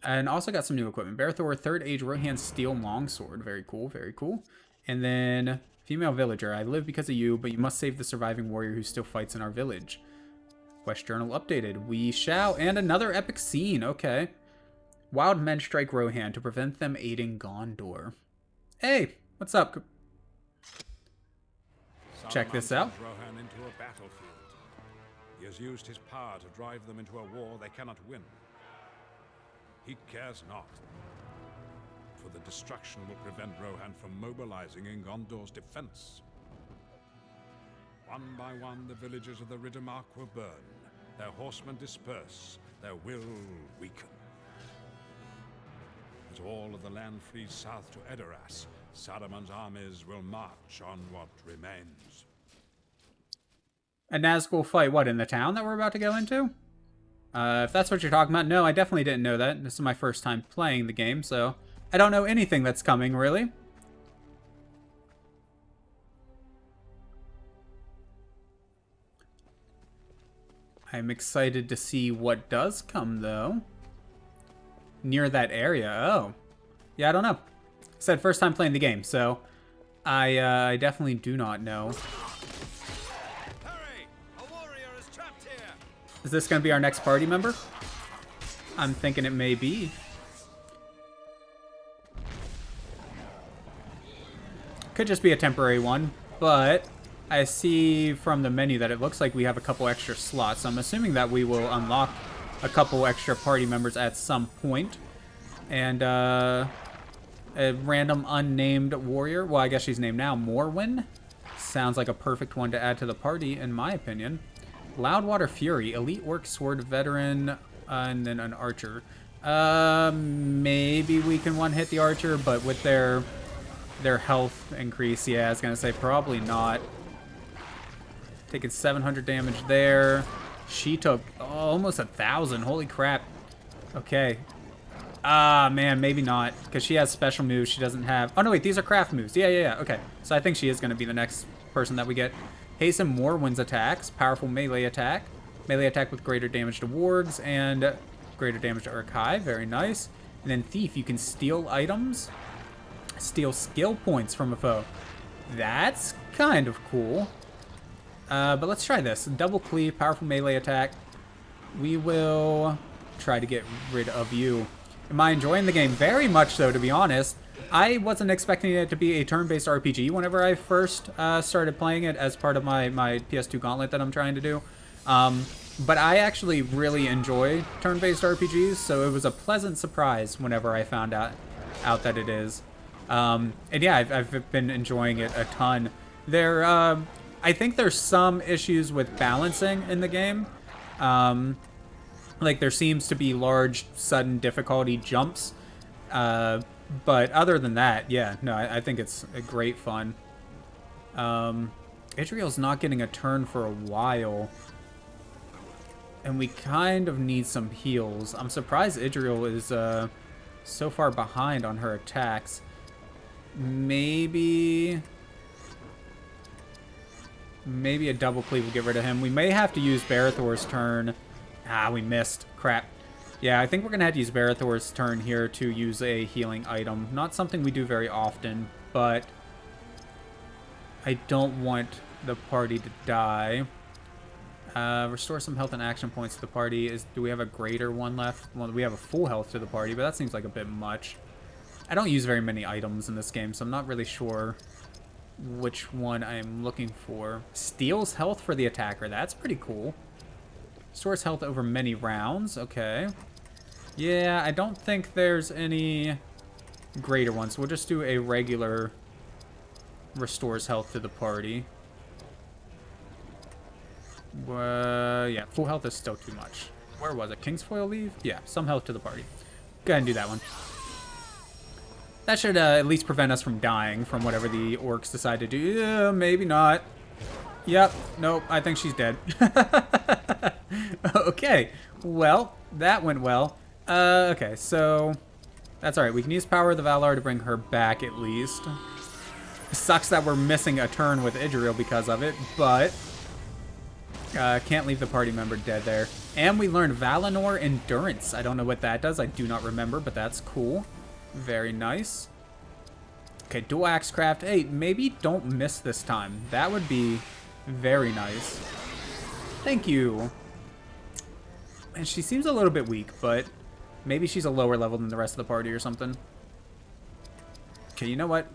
Speaker 1: And also got some new equipment. Berthor, 3rd Age Rohan Steel Longsword. Very cool, very cool. And then, female villager. I live because of you, but you must save the surviving warrior who still fights in our village. Quest journal updated. We shall. And another epic scene. Okay. Wild men strike Rohan to prevent them aiding Gondor. Hey, what's up? Check this out.
Speaker 2: Rohan into a battlefield. He has used his power to drive them into a war they cannot win. He cares not, for the destruction will prevent Rohan from mobilizing in Gondor's defense. One by one, the villages of the Riddermark will burn, their horsemen disperse, their will weaken. As all of the land flees south to Edoras, Saruman's armies will march on what remains.
Speaker 1: A Nazgul fight, what, in the town that we're about to go into? If that's what you're talking about, no, I definitely didn't know that. This is my first time playing the game, so I don't know anything that's coming, really. I'm excited to see what does come, though. Near that area, oh. Yeah, I don't know. Said first time playing the game, so I definitely do not know. Is this going to be our next party member? I'm thinking it may be. Could just be a temporary one, but I see from the menu that it looks like we have a couple extra slots. I'm assuming that we will unlock a couple extra party members at some point. And a random unnamed warrior. Well, I guess she's named now. Morwen. Sounds like a perfect one to add to the party, in my opinion. Loudwater Fury, elite orc sword veteran, and then an archer. Maybe we can one-hit the archer, but with their health increase, yeah, I was gonna say probably not. Taking 700 damage there. She took almost 1,000. Holy crap. Okay. Ah, man, maybe not, because she has special moves. She doesn't have. Oh no, wait, these are craft moves. Yeah. Okay, so I think she is gonna be the next person that we get. Hasten Morwen's attacks, powerful melee attack with greater damage to wargs and greater damage to Urkai, very nice. And then Thief, you can steal items, steal skill points from a foe. That's kind of cool. But let's try this. Double cleave, powerful melee attack. We will try to get rid of you. Am I enjoying the game? Very much so, to be honest. I wasn't expecting it to be a turn-based RPG whenever I first started playing it as part of my PS2 Gauntlet that I'm trying to do. But I actually really enjoy turn-based RPGs, so it was a pleasant surprise whenever I found out that it is. And yeah, I've been enjoying it a ton. I think there's some issues with balancing in the game. Like there seems to be large, sudden difficulty jumps. But other than that, yeah, no, I think it's a great fun. Idriel's not getting a turn for a while. And we kind of need some heals. I'm surprised Idriel is so far behind on her attacks. Maybe a double cleave will get rid of him. We may have to use Barathor's turn. Ah, we missed. Crap. Yeah, I think we're going to have to use Barathor's turn here to use a healing item. Not something we do very often, but I don't want the party to die. Restore some health and action points to the party. Do we have a greater one left? Well, we have a full health to the party, but that seems like a bit much. I don't use very many items in this game, so I'm not really sure which one I'm looking for. Steals health for the attacker. That's pretty cool. Restores health over many rounds. Okay. Yeah, I don't think there's any greater ones. We'll just do a regular restores health to the party. Yeah, full health is still too much. Where was it? Kingsfoil leave? Yeah, some health to the party. Go ahead and do that one. That should at least prevent us from dying from whatever the orcs decide to do. Yeah, maybe not. Yep. Nope. I think she's dead. Okay. Well, that went well. Okay, so that's all right. We can use Power of the Valar to bring her back at least. It sucks that we're missing a turn with Idriel because of it, but can't leave the party member dead there. And we learned Valinor Endurance. I don't know what that does. I do not remember, but that's cool. Very nice. Okay, dual axe craft. Hey, maybe don't miss this time. That would be very nice. Thank you. And she seems a little bit weak, but maybe she's a lower level than the rest of the party or something. Okay, you know what?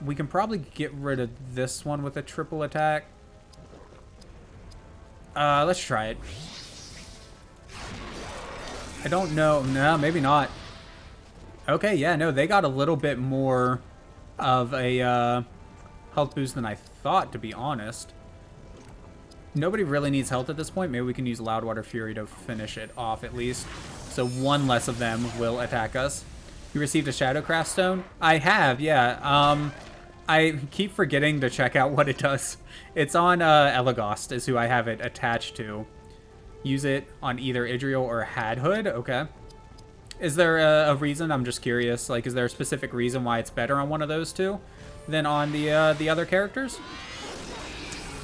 Speaker 1: We can probably get rid of this one with a triple attack. Let's try it. I don't know. No, maybe not. Okay, yeah, no, they got a little bit more of a health boost than I thought, to be honest. Nobody really needs health at this point. Maybe we can use Loudwater Fury to finish it off at least. So one less of them will attack us. You received a Shadowcraft Stone? I have, yeah. I keep forgetting to check out what it does. It's on Elagast is who I have it attached to. Use it on either Idriel or Hadhood. Okay. Is there a reason? I'm just curious. Like, is there a specific reason why it's better on one of those two than on the other characters?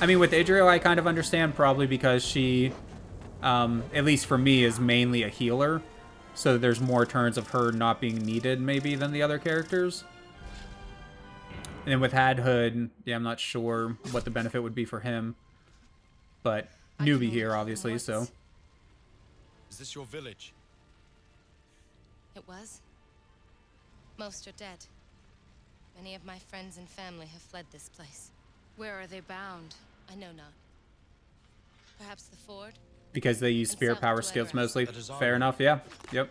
Speaker 1: I mean, with Idriel, I kind of understand probably because she, at least for me, is mainly a healer. So there's more turns of her not being needed, maybe, than the other characters. And then with Hadhood, yeah, I'm not sure what the benefit would be for him. But newbie here, obviously, so.
Speaker 4: Is this your village?
Speaker 5: It was. Most are dead. Many of my friends and family have fled this place. Where are they bound? I know not. Perhaps the ford?
Speaker 1: Because they use spear power skills mostly. Fair enough, yeah. Yep.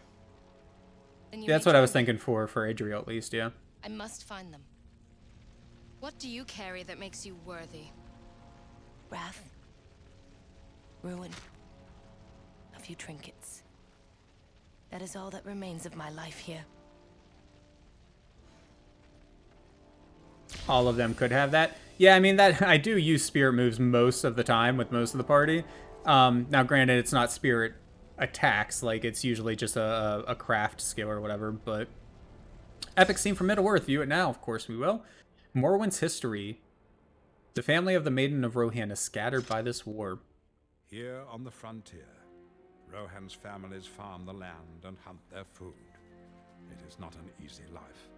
Speaker 5: Yeah,
Speaker 1: that's what I was thinking for Idriel, at least, yeah.
Speaker 5: I must find them. What do you carry that makes you worthy?
Speaker 11: Wrath. Ruin. A few trinkets. That is all that remains of my life here.
Speaker 1: All of them could have that. Yeah, I mean, that I do use spirit moves most of the time with most of the party. Now, granted, it's not spirit attacks. Like, it's usually just a craft skill or whatever, but... Epic scene from Middle-earth. View it now. Of course we will. Morwyn's history. The family of the Maiden of Rohan is scattered by this war.
Speaker 2: Here on the frontier, Rohan's families farm the land and hunt their food. It is not an easy life.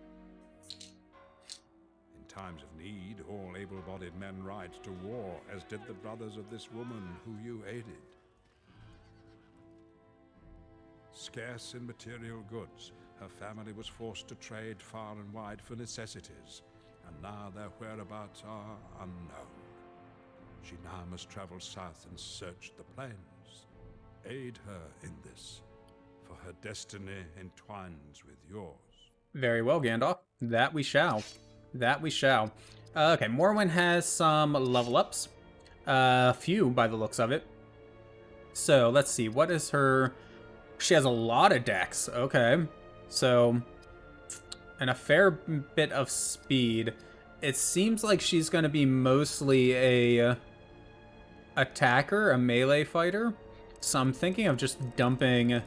Speaker 2: In times of need, all able-bodied men ride to war, as did the brothers of this woman who you aided. Scarce in material goods, her family was forced to trade far and wide for necessities, and now their whereabouts are unknown. She now must travel south and search the plains. Aid her in this, for her destiny entwines with yours.
Speaker 1: Very well, Gandalf. That we shall. That we shall. Okay, Morwen has some level ups. A few by the looks of it. So, let's see. What is her... She has a lot of dex. Okay. So, and a fair bit of speed. It seems like she's going to be mostly a attacker, a melee fighter. So I'm thinking of just dumping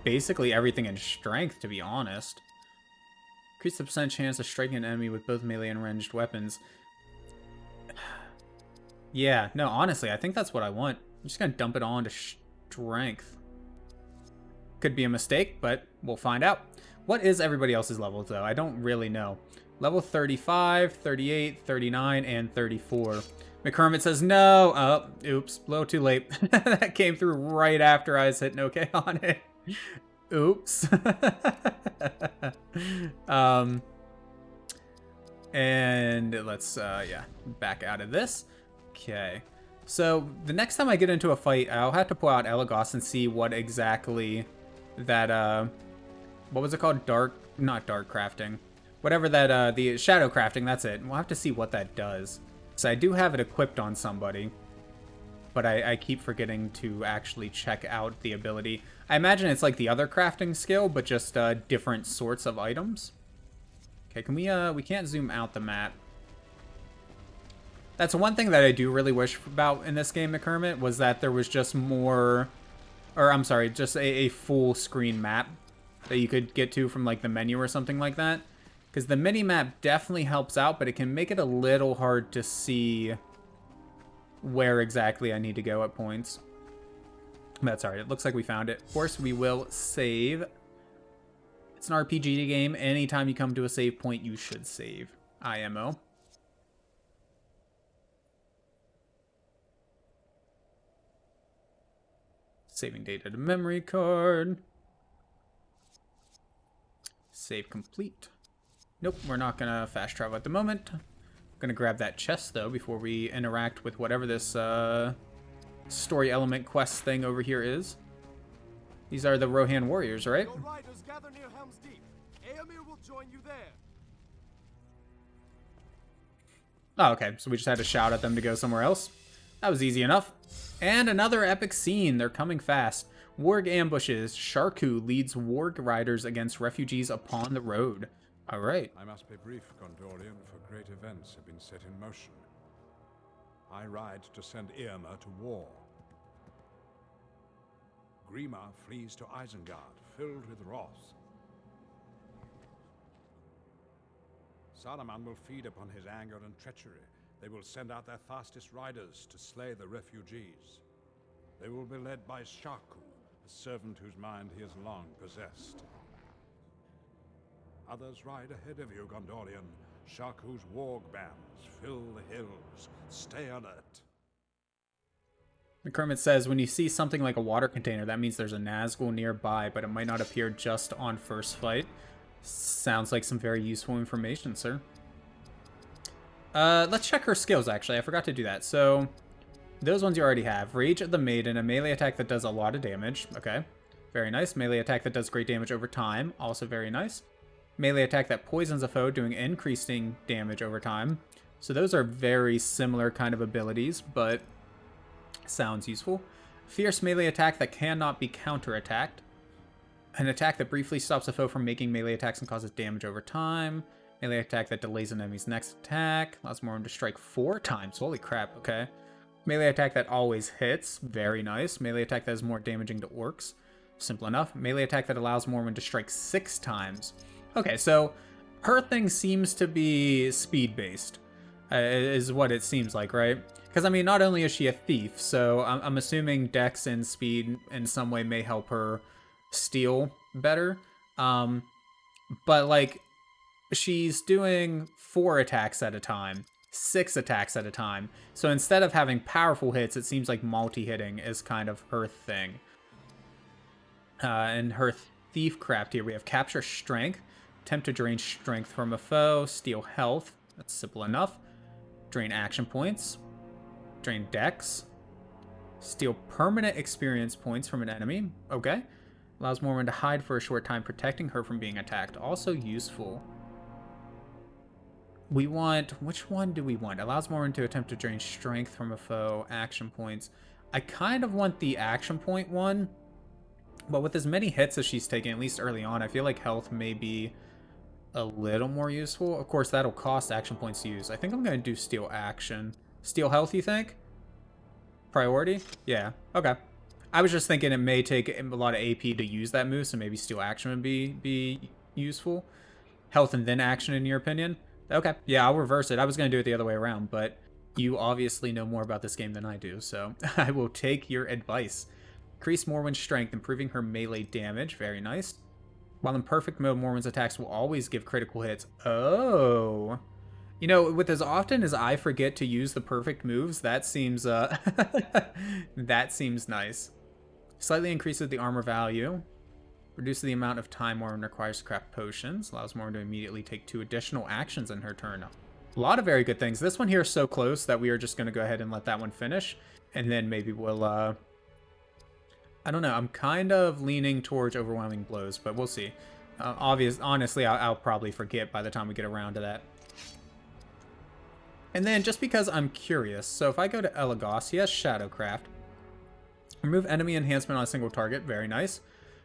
Speaker 1: basically everything in strength, to be honest. Increase the percent chance of striking an enemy with both melee and ranged weapons. Yeah, no, honestly, I think that's what I want. I'm just going to dump it all into strength. Could be a mistake, but we'll find out. What is everybody else's levels, though? I don't really know. Level 35, 38, 39, and 34. McCormick says no. Oh, oops. A little too late. That came through right after I was hitting OK on it. Oops. And let's, yeah, back out of this. Okay. So the next time I get into a fight, I'll have to pull out Elagos and see what exactly that, what was it called? Not dark crafting. Whatever that, the shadow crafting, that's it. We'll have to see what that does. So I do have it equipped on somebody, but I keep forgetting to actually check out the ability. I imagine it's like the other crafting skill, but just different sorts of items. Okay, can we can't zoom out the map. That's one thing that I do really wish about in this game, McCormick, was that there was just more, or I'm sorry, just a full screen map that you could get to from like the menu or something like that. Because the mini-map definitely helps out, but it can make it a little hard to see where exactly I need to go at points. That's alright, it looks like we found it. Of course, we will save. It's an RPG game. Anytime you come to a save point, you should save. IMO. Saving data to memory card. Save complete. Nope, we're not gonna fast travel at the moment. I'm gonna grab that chest though before we interact with whatever this story element quest thing over here is. These are the Rohan warriors, right?
Speaker 12: Your riders gather near Helm's Deep. Eomer will join you there.
Speaker 1: Oh, okay. So we just had to shout at them to go somewhere else. That was easy enough. And another epic scene. They're coming fast. Warg ambushes. Sharku leads Warg riders against refugees upon the road. All right.
Speaker 2: I must be brief, Gondorian, for great events have been set in motion. I ride to send Eomer to war. Grima flees to Isengard, filled with wrath. Saruman will feed upon his anger and treachery. They will send out their fastest riders to slay the refugees. They will be led by Sharku, a servant whose mind he has long possessed. Others ride ahead of you, Gondorian. Sharku's warg bands fill the hills. Stay alert.
Speaker 1: McCormick says, when you see something like a water container, that means there's a Nazgul nearby, but it might not appear just on first fight. Sounds like some very useful information, sir. Let's check her skills, actually. I forgot to do that. So, those ones you already have. Rage of the Maiden, a melee attack that does a lot of damage. Okay. Very nice. Melee attack that does great damage over time. Also very nice. Melee attack that poisons a foe, doing increasing damage over time. So those are very similar kind of abilities, but sounds useful. Fierce melee attack that cannot be counterattacked. An attack that briefly stops a foe from making melee attacks and causes damage over time. Melee attack that delays an enemy's next attack. Allows more to strike 4 times. Holy crap, okay. Melee attack that always hits. Very nice. Melee attack that is more damaging to orcs. Simple enough. Melee attack that allows Mormon to strike 6 times. Okay, so her thing seems to be speed-based, is what it seems like, right? Because, I mean, not only is she a thief, so I'm assuming dex and speed in some way may help her steal better. But, like, she's doing 4 attacks at a time, 6 attacks at a time. So instead of having powerful hits, it seems like multi-hitting is kind of her thing. And her thief craft here, we have capture strength, attempt to drain strength from a foe, steal health, that's simple enough, drain action points, drain dex, steal permanent experience points from an enemy, okay. Allows Morwen to hide for a short time, protecting her from being attacked, also useful. We want, which one do we want? Allows Morwen to attempt to drain strength from a foe, action points. I kind of want the action point one. But with as many hits as she's taking, at least early on, I feel like health may be a little more useful. Of course, that'll cost action points to use. I think I'm going to do steal action. Steal health, you think? Priority? Yeah. Okay. I was just thinking it may take a lot of AP to use that move, so maybe steal action would be useful. Health and then action, in your opinion? Okay. Yeah, I'll reverse it. I was going to do it the other way around, but you obviously know more about this game than I do, so I will take your advice. Increase Morwen's strength, improving her melee damage. Very nice. While in perfect mode, Morwen's attacks will always give critical hits. Oh. You know, with as often as I forget to use the perfect moves, that seems, that seems nice. Slightly increases the armor value. Reduces the amount of time Morwen requires to craft potions. Allows Morwen to immediately take 2 additional actions in her turn. A lot of very good things. This one here is so close that we are just going to go ahead and let that one finish. And then maybe we'll, I don't know. I'm kind of leaning towards overwhelming blows, but we'll see. Honestly, I'll probably forget by the time we get around to that. And then, just because I'm curious, so if I go to Elagos, he has Shadowcraft. Remove enemy enhancement on a single target. Very nice.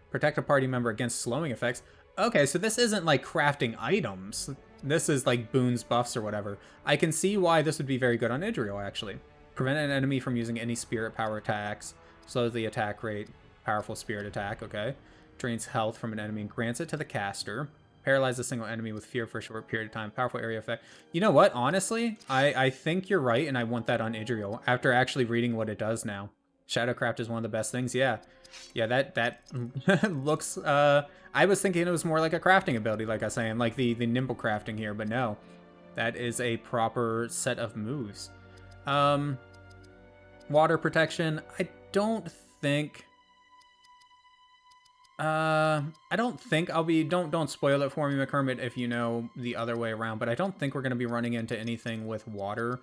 Speaker 1: Protect a party member against slowing effects. Okay, so this isn't like crafting items. This is like boons, buffs, or whatever. I can see why this would be very good on Idriel, actually. Prevent an enemy from using any spirit power attacks. Slows the attack rate. Powerful spirit attack, okay. Drains health from an enemy and grants it to the caster. Paralyze a single enemy with fear for a short period of time. Powerful area effect. You know what? Honestly, I think you're right, and I want that on Idriel after actually reading what it does now. Shadowcraft is one of the best things, yeah. Yeah, that looks... I was thinking it was more like a crafting ability, like I was saying, like the nimble crafting here, but no. That is a proper set of moves. Water protection, I don't think I'll be, don't spoil it for me, McCormick, if you know the other way around, but I don't think we're going to be running into anything with water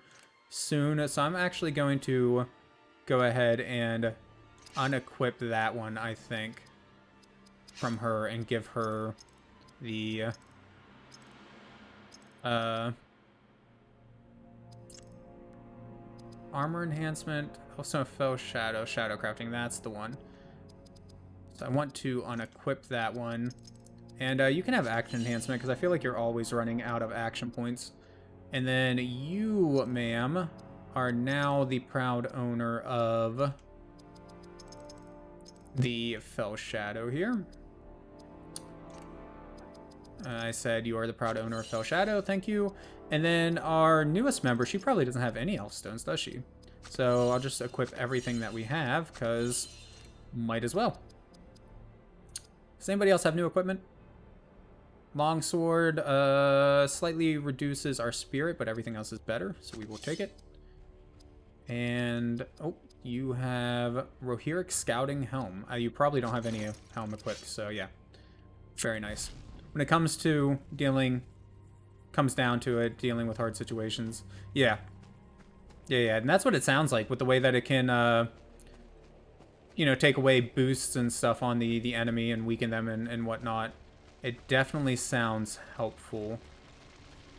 Speaker 1: soon, so I'm actually going to go ahead and unequip that one, I think, from her and give her the armor enhancement, also fell shadow crafting, that's the one. So I want to unequip that one. And you can have action enhancement, because I feel like you're always running out of action points. And then you, ma'am, are now the proud owner of the Fell Shadow here. I said you are the proud owner of Fell Shadow, thank you. And then our newest member, she probably doesn't have any Elfstones, does she? So I'll just equip everything that we have, because might as well. Does anybody else have new equipment? Longsword slightly reduces our spirit, but everything else is better, so we will take it. And, oh, you have Rohirric Scouting Helm. You probably don't have any helm equipped, so yeah. Very nice. When it comes to comes down to it, dealing with hard situations, yeah. Yeah, and that's what it sounds like with the way that it can, you know, take away boosts and stuff on the enemy and weaken them and whatnot. It definitely sounds helpful.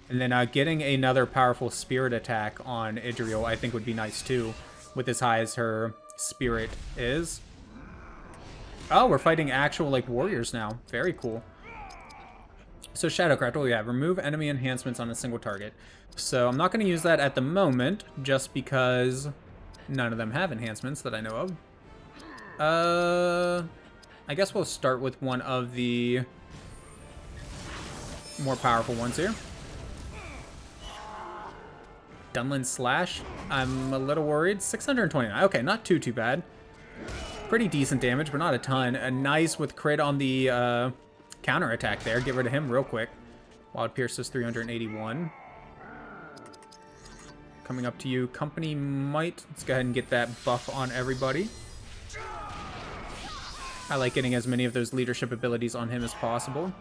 Speaker 1: And then getting another powerful spirit attack on Idriel, I think, would be nice too, with as high as her spirit is. Oh, we're fighting actual, like, warriors now. Very cool. So Shadowcraft, oh yeah, remove enemy enhancements on a single target. So I'm not going to use that at the moment, just because none of them have enhancements that I know of. I guess we'll start with one of the more powerful ones here. Dunlin Slash. I'm a little worried. 629. Okay, not too bad. Pretty decent damage, but not a ton. Nice with crit on the counter attack there. Get rid of him real quick. Wild Pierce is 381. Coming up to you. Company Might. Let's go ahead and get that buff on everybody. I like getting as many of those leadership abilities on him as possible.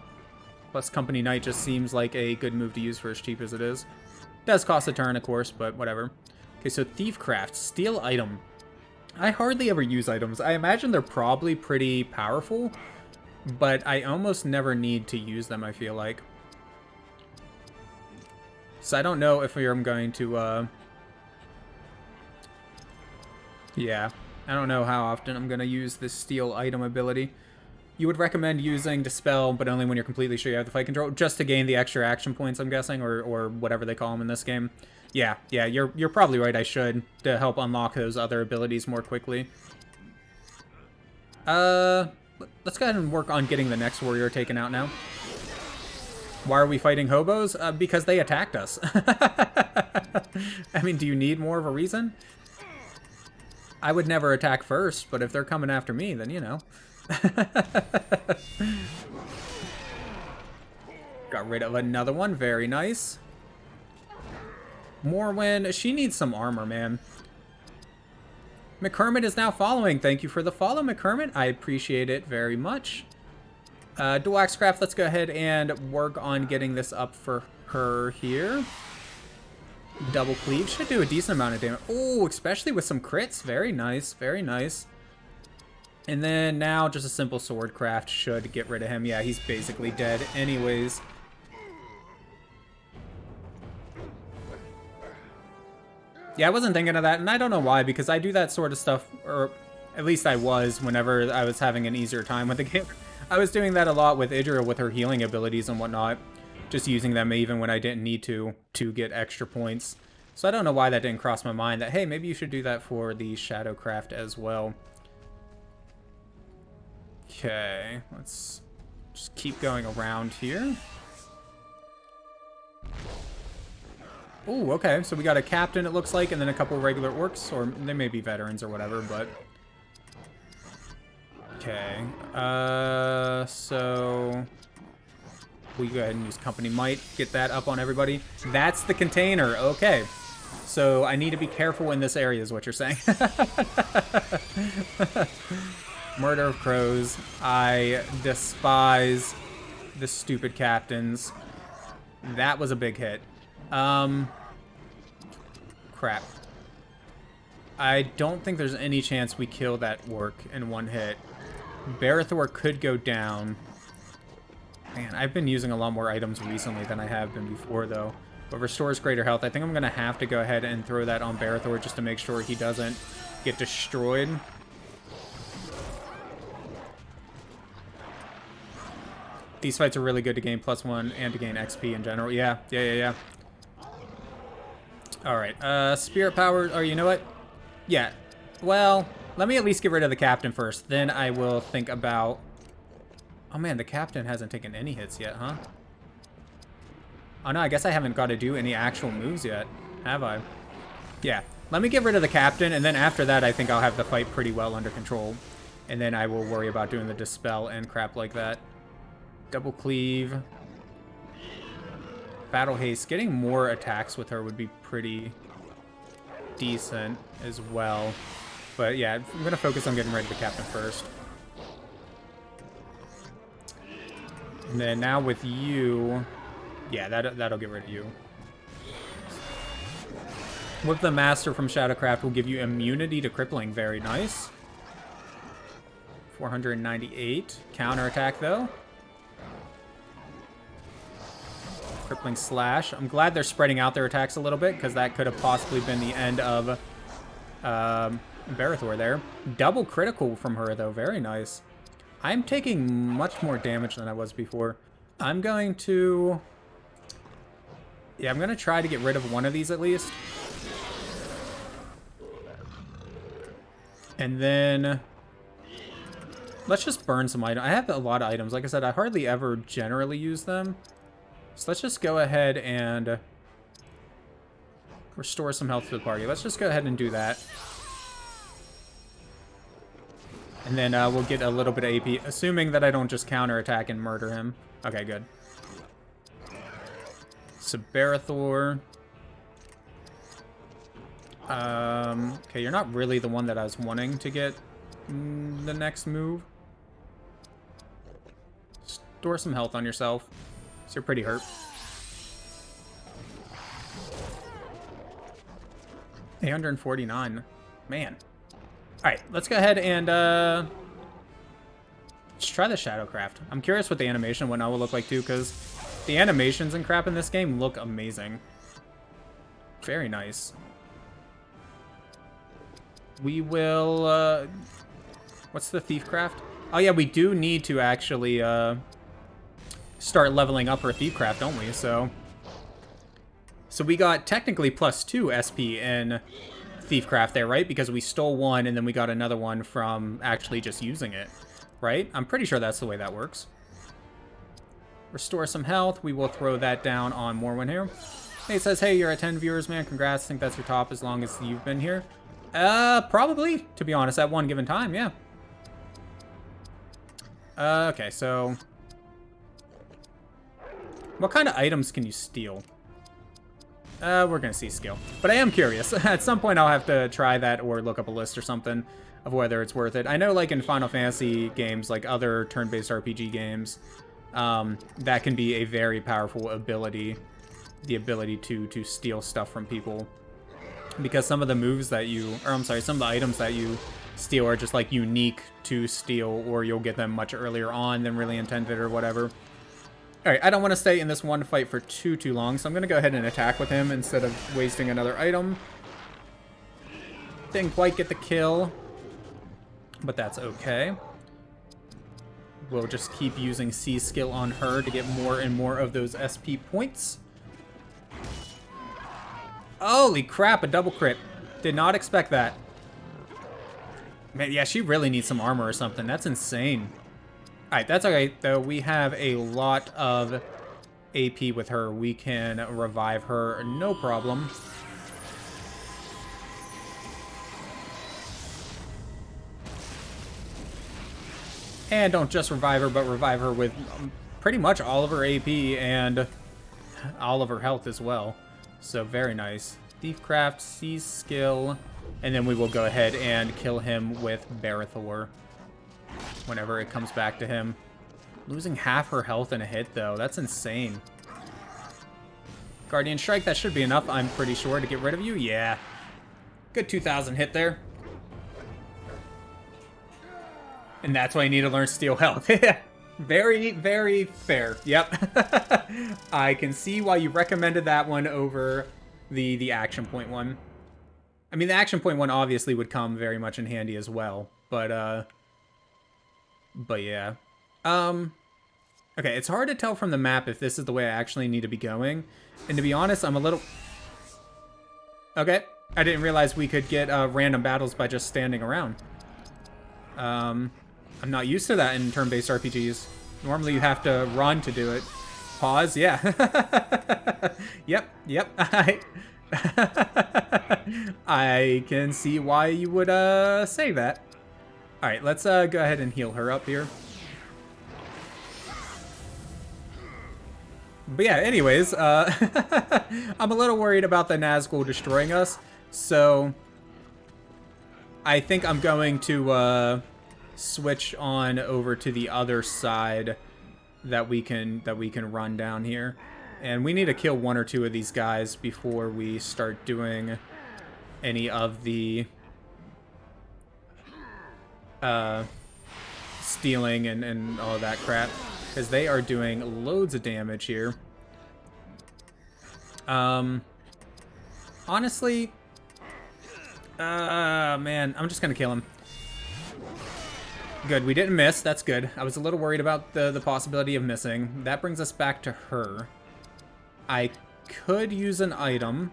Speaker 1: Plus, Company Knight just seems like a good move to use for as cheap as it is. Does cost a turn, of course, but whatever. Okay, so Thiefcraft. Steal item. I hardly ever use items. I imagine they're probably pretty powerful, but I almost never need to use them, I feel like. So I don't know if I'm going to, yeah. I don't know how often I'm going to use this steal item ability. You would recommend using Dispel, but only when you're completely sure you have the fight control, just to gain the extra action points, I'm guessing, or whatever they call them in this game. Yeah, you're probably right, I should, to help unlock those other abilities more quickly. Let's go ahead and work on getting the next warrior taken out now. Why are we fighting hobos? Because they attacked us. I mean, do you need more of a reason? I would never attack first, but if they're coming after me, then you know. Got rid of another one. Very nice. Morwen, she needs some armor, man. McKermit is now following. Thank you for the follow, McKermit. I appreciate it very much. Dual Axecraft, let's go ahead and work on getting this up for her here. Double Cleave should do a decent amount of damage. Oh, especially with some crits. Very nice, very nice. And then now just a simple Swordcraft should get rid of him. Yeah, he's basically dead anyways. Yeah, I wasn't thinking of that, and I don't know why, because I do that sort of stuff, or at least I was, whenever I was having an easier time with the game. I was doing that a lot with Idra with her healing abilities and whatnot. Just using them even when I didn't need to get extra points. So I don't know why that didn't cross my mind that, hey, maybe you should do that for the Shadowcraft as well. Okay, let's just keep going around here. Ooh, okay, so we got a captain, it looks like, and then a couple regular orcs, or they may be veterans or whatever, but... Okay, so... we go ahead and use Company Might, get that up on everybody. That's the container, okay. So I need to be careful in this area is what you're saying. Murder of crows. I despise the stupid captains. That was a big hit. Crap. I don't think there's any chance we kill that orc in one hit. Barathor could go down. Man, I've been using a lot more items recently than I have been before, though. But restores greater health. I think I'm going to have to go ahead and throw that on Barathor just to make sure he doesn't get destroyed. These fights are really good to gain +1 and to gain XP in general. Yeah. Alright, Spirit Power, or you know what? Yeah, well, let me at least get rid of the captain first. Then I will think about... Oh man, the captain hasn't taken any hits yet, huh? Oh no, I guess I haven't got to do any actual moves yet, have I? Yeah, let me get rid of the captain, and then after that I think I'll have the fight pretty well under control. And then I will worry about doing the Dispel and crap like that. Double Cleave. Battle Haste. Getting more attacks with her would be pretty decent as well. But yeah, I'm going to focus on getting rid of the captain first. And then now with you... Yeah, that'll get rid of you. Whip the Master from Shadowcraft will give you immunity to crippling. Very nice. 498. Counterattack, though. Crippling Slash. I'm glad they're spreading out their attacks a little bit, because that could have possibly been the end of Barathor there. Double critical from her, though. Very nice. I'm taking much more damage than I was before. I'm going to... Yeah, I'm going to try to get rid of one of these at least. And then... Let's just burn some items. I have a lot of items. Like I said, I hardly ever generally use them. So let's just go ahead and restore some health to the party. Let's just go ahead and do that. And then we'll get a little bit of AP, assuming that I don't just counterattack and murder him. Okay, good. So Barathor. Okay, you're not really the one that I was wanting to get the next move. Store some health on yourself. So you're pretty hurt. $849. Man. Alright, let's go ahead and let's try the Shadowcraft. I'm curious what the animation and whatnot will look like too, because the animations and crap in this game look amazing. Very nice. We will, what's the Thiefcraft? Oh yeah, we do need to actually, start leveling up our Thiefcraft, don't we? So we got technically +2 SP in Thiefcraft there, right? Because we stole one and then we got another one from actually just using it, right? I'm pretty sure that's the way that works. Restore some health. We will throw that down on Morwen here. Hey, it says, hey, you're at 10 viewers, man. Congrats. I think that's your top as long as you've been here. Probably, to be honest, at one given time, yeah. Okay, so what kind of items can you steal? We're gonna see skill. But I am curious. At some point I'll have to try that or look up a list or something of whether it's worth it. I know like in Final Fantasy games, like other turn-based RPG games, that can be a very powerful ability. The ability to steal stuff from people. Because some of the moves that you, or I'm sorry, some of the items that you steal are just like unique to steal, or you'll get them much earlier on than really intended or whatever. Alright, I don't want to stay in this one fight for too long, so I'm going to go ahead and attack with him instead of wasting another item. Didn't quite get the kill, but that's okay. We'll just keep using C skill on her to get more and more of those SP points. Holy crap, a double crit. Did not expect that. Man, yeah, she really needs some armor or something. That's insane. Alright, that's alright, though. We have a lot of AP with her. We can revive her, no problem. And don't just revive her, but revive her with pretty much all of her AP and all of her health as well. So very nice. Thiefcraft, C skill, and then we will go ahead and kill him with Barathor whenever it comes back to him. Losing half her health in a hit, though. That's insane. Guardian Strike, that should be enough, I'm pretty sure, to get rid of you. Yeah. Good 2,000 hit there. And that's why you need to learn Steel Health. Very, very fair. Yep. I can see why you recommended that one over the action point one. I mean, the action point one obviously would come very much in handy as well, but yeah. Okay, it's hard to tell from the map if this is the way I actually need to be going. And to be honest, I'm a little... Okay, I didn't realize we could get random battles by just standing around. I'm not used to that in turn-based RPGs. Normally you have to run to do it. Pause, yeah. Yep. I can see why you would say that. Alright, let's go ahead and heal her up here. But yeah, anyways, I'm a little worried about the Nazgul destroying us, so I think I'm going to switch on over to the other side that we can run down here. And we need to kill one or two of these guys before we start doing any of the stealing and all that crap, because they are doing loads of damage here. Honestly, man, I'm just gonna kill him. Good, we didn't miss. That's good. I was a little worried about the possibility of missing. That brings us back to her. I could use an item,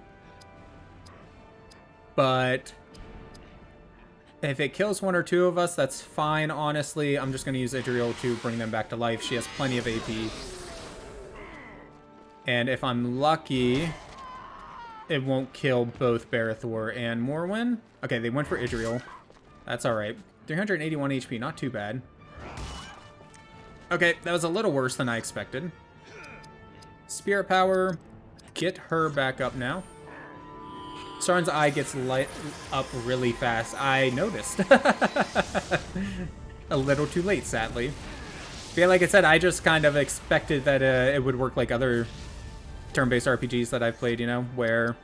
Speaker 1: but if it kills one or two of us, that's fine, honestly. I'm just going to use Idriel to bring them back to life. She has plenty of AP. And if I'm lucky, it won't kill both Barathor and Morwen. Okay, they went for Idriel. That's alright. 381 HP, not too bad. Okay, that was a little worse than I expected. Spirit Power. get her back up now. Sarn's eye gets light up really fast. I noticed. A little too late, sadly. But yeah, like I said, I just kind of expected that it would work like other turn-based RPGs that I've played, you know, where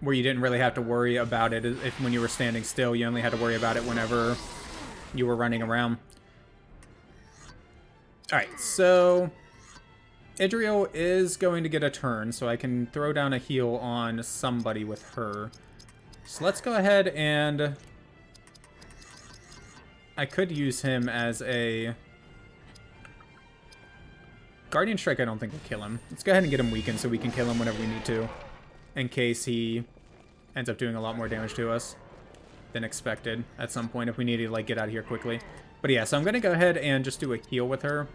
Speaker 1: you didn't really have to worry about it if when you were standing still. You only had to worry about it whenever you were running around. Alright, so Idriel is going to get a turn, so I can throw down a heal on somebody with her. So let's go ahead and... I could use him as a... Guardian Strike I don't think will kill him. Let's go ahead and get him weakened so we can kill him whenever we need to. In case he ends up doing a lot more damage to us than expected at some point if we need to, like, get out of here quickly. But yeah, so I'm going to go ahead and just do a heal with her.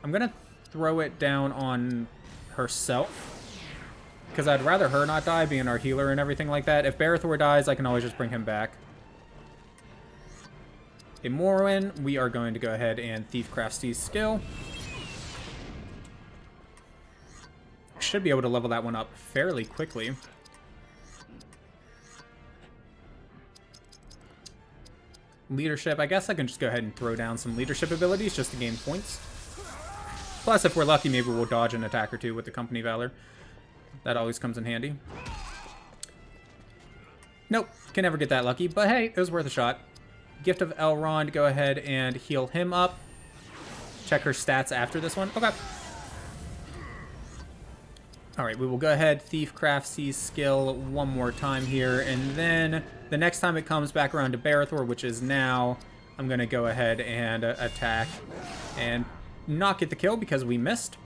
Speaker 1: I'm going to throw it down on herself, because I'd rather her not die, being our healer and everything like that. If Barathor dies, I can always just bring him back. In Morrowind, we are going to go ahead and Thiefcraft Steve's skill. Should be able to level that one up fairly quickly. Leadership, I guess I can just go ahead and throw down some leadership abilities just to gain points. Plus, if we're lucky, maybe we'll dodge an attack or two with the Company Valor. That always comes in handy. Nope, can never get that lucky, but hey, it was worth a shot. Gift of Elrond, go ahead and heal him up. Check her stats after this one. Okay. Alright, we will go ahead, Thiefcraft C's skill one more time here, and then the next time it comes back around to Barathor, which is now, I'm going to go ahead and attack and not get the kill because we missed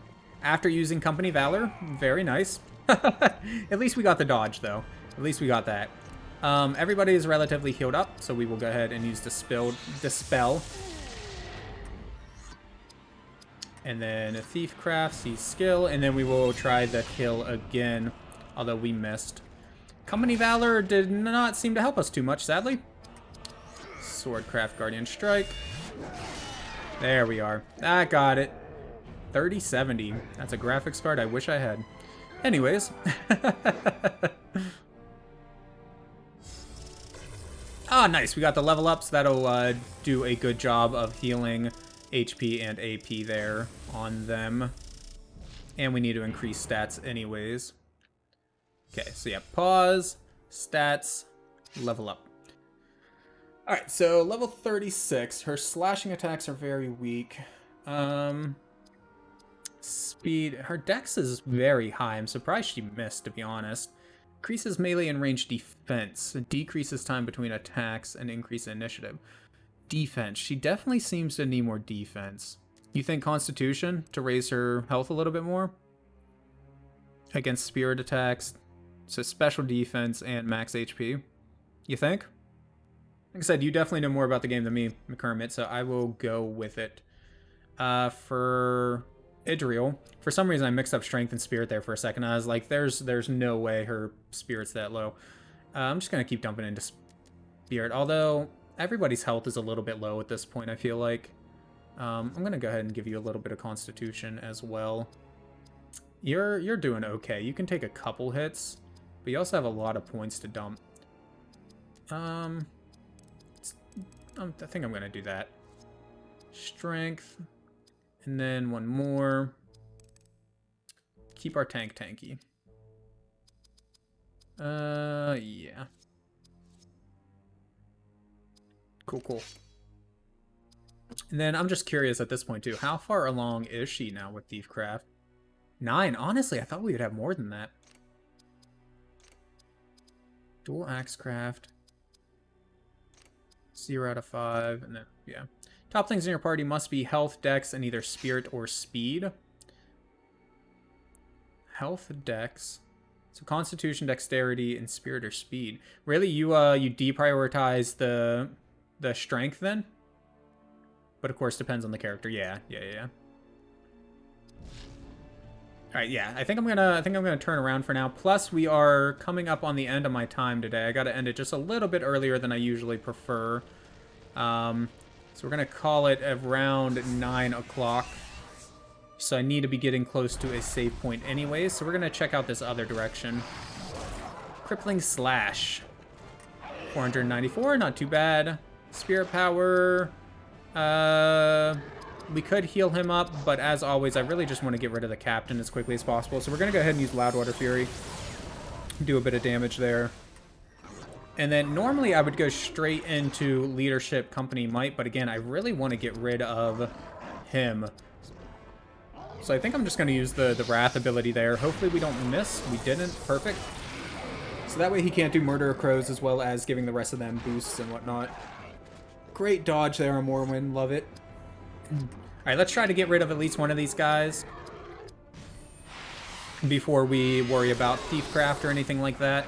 Speaker 1: after using Company Valor. Very nice. At least we got the dodge, though. At least we got that. Everybody is relatively healed up, so we will go ahead and use Dispel. And then a Thiefcraft, C's skill, and then we will try the kill again, although we missed. Company Valor did not seem to help us too much, sadly. Swordcraft Guardian Strike. There we are. I got it. 3070. That's a graphics card I wish I had. Anyways. Ah, nice. We got the level up, so that'll do a good job of healing HP and AP there on them. And we need to increase stats anyways. Okay, so yeah, pause, stats, level up. Alright, so level 36. Her slashing attacks are very weak. Speed. Her dex is very high. I'm surprised she missed, to be honest. Increases melee and range defense. Decreases time between attacks and increase initiative. Defense. She definitely seems to need more defense. You think Constitution to raise her health a little bit more? Against spirit attacks. So special defense and max HP. You think? Like I said, you definitely know more about the game than me, McCormick, so I will go with it. For Idriel, for some reason I mixed up strength and spirit there for a second. I was like, there's no way her spirit's that low. I'm just going to keep dumping into spirit, although everybody's health is a little bit low at this point, I feel like. I'm going to go ahead and give you a little bit of Constitution as well. You're doing okay. You can take a couple hits, but you also have a lot of points to dump. I think I'm going to do that. Strength. And then one more. Keep our tank tanky. Yeah. Cool. And then I'm just curious at this point too, how far along is she now with Thiefcraft? 9. Honestly, I thought we would have more than that. Dual Axecraft. 0 out of 5, and then, yeah. Top things in your party must be health, dex, and either spirit or speed. Health, dex. So Constitution, dexterity, and spirit or speed. Really, you deprioritize the strength then? But of course, depends on the character. Yeah. All right, yeah. I think I'm gonna turn around for now. Plus, we are coming up on the end of my time today. I gotta end it just a little bit earlier than I usually prefer. So we're gonna call it around 9 o'clock. So I need to be getting close to a save point anyway. So we're going to check out this other direction. Crippling Slash. 494, not too bad. Spirit Power. We could heal him up, but as always, I really just want to get rid of the captain as quickly as possible. So we're going to go ahead and use Loudwater Fury. Do a bit of damage there. And then normally I would go straight into Leadership Company Might, but again, I really want to get rid of him. So I think I'm just going to use the Wrath ability there. Hopefully we don't miss. We didn't. Perfect. So that way he can't do Murder of Crows, as well as giving the rest of them boosts and whatnot. Great dodge there on Morrowind. Love it. Alright, let's try to get rid of at least one of these guys before we worry about Thiefcraft or anything like that.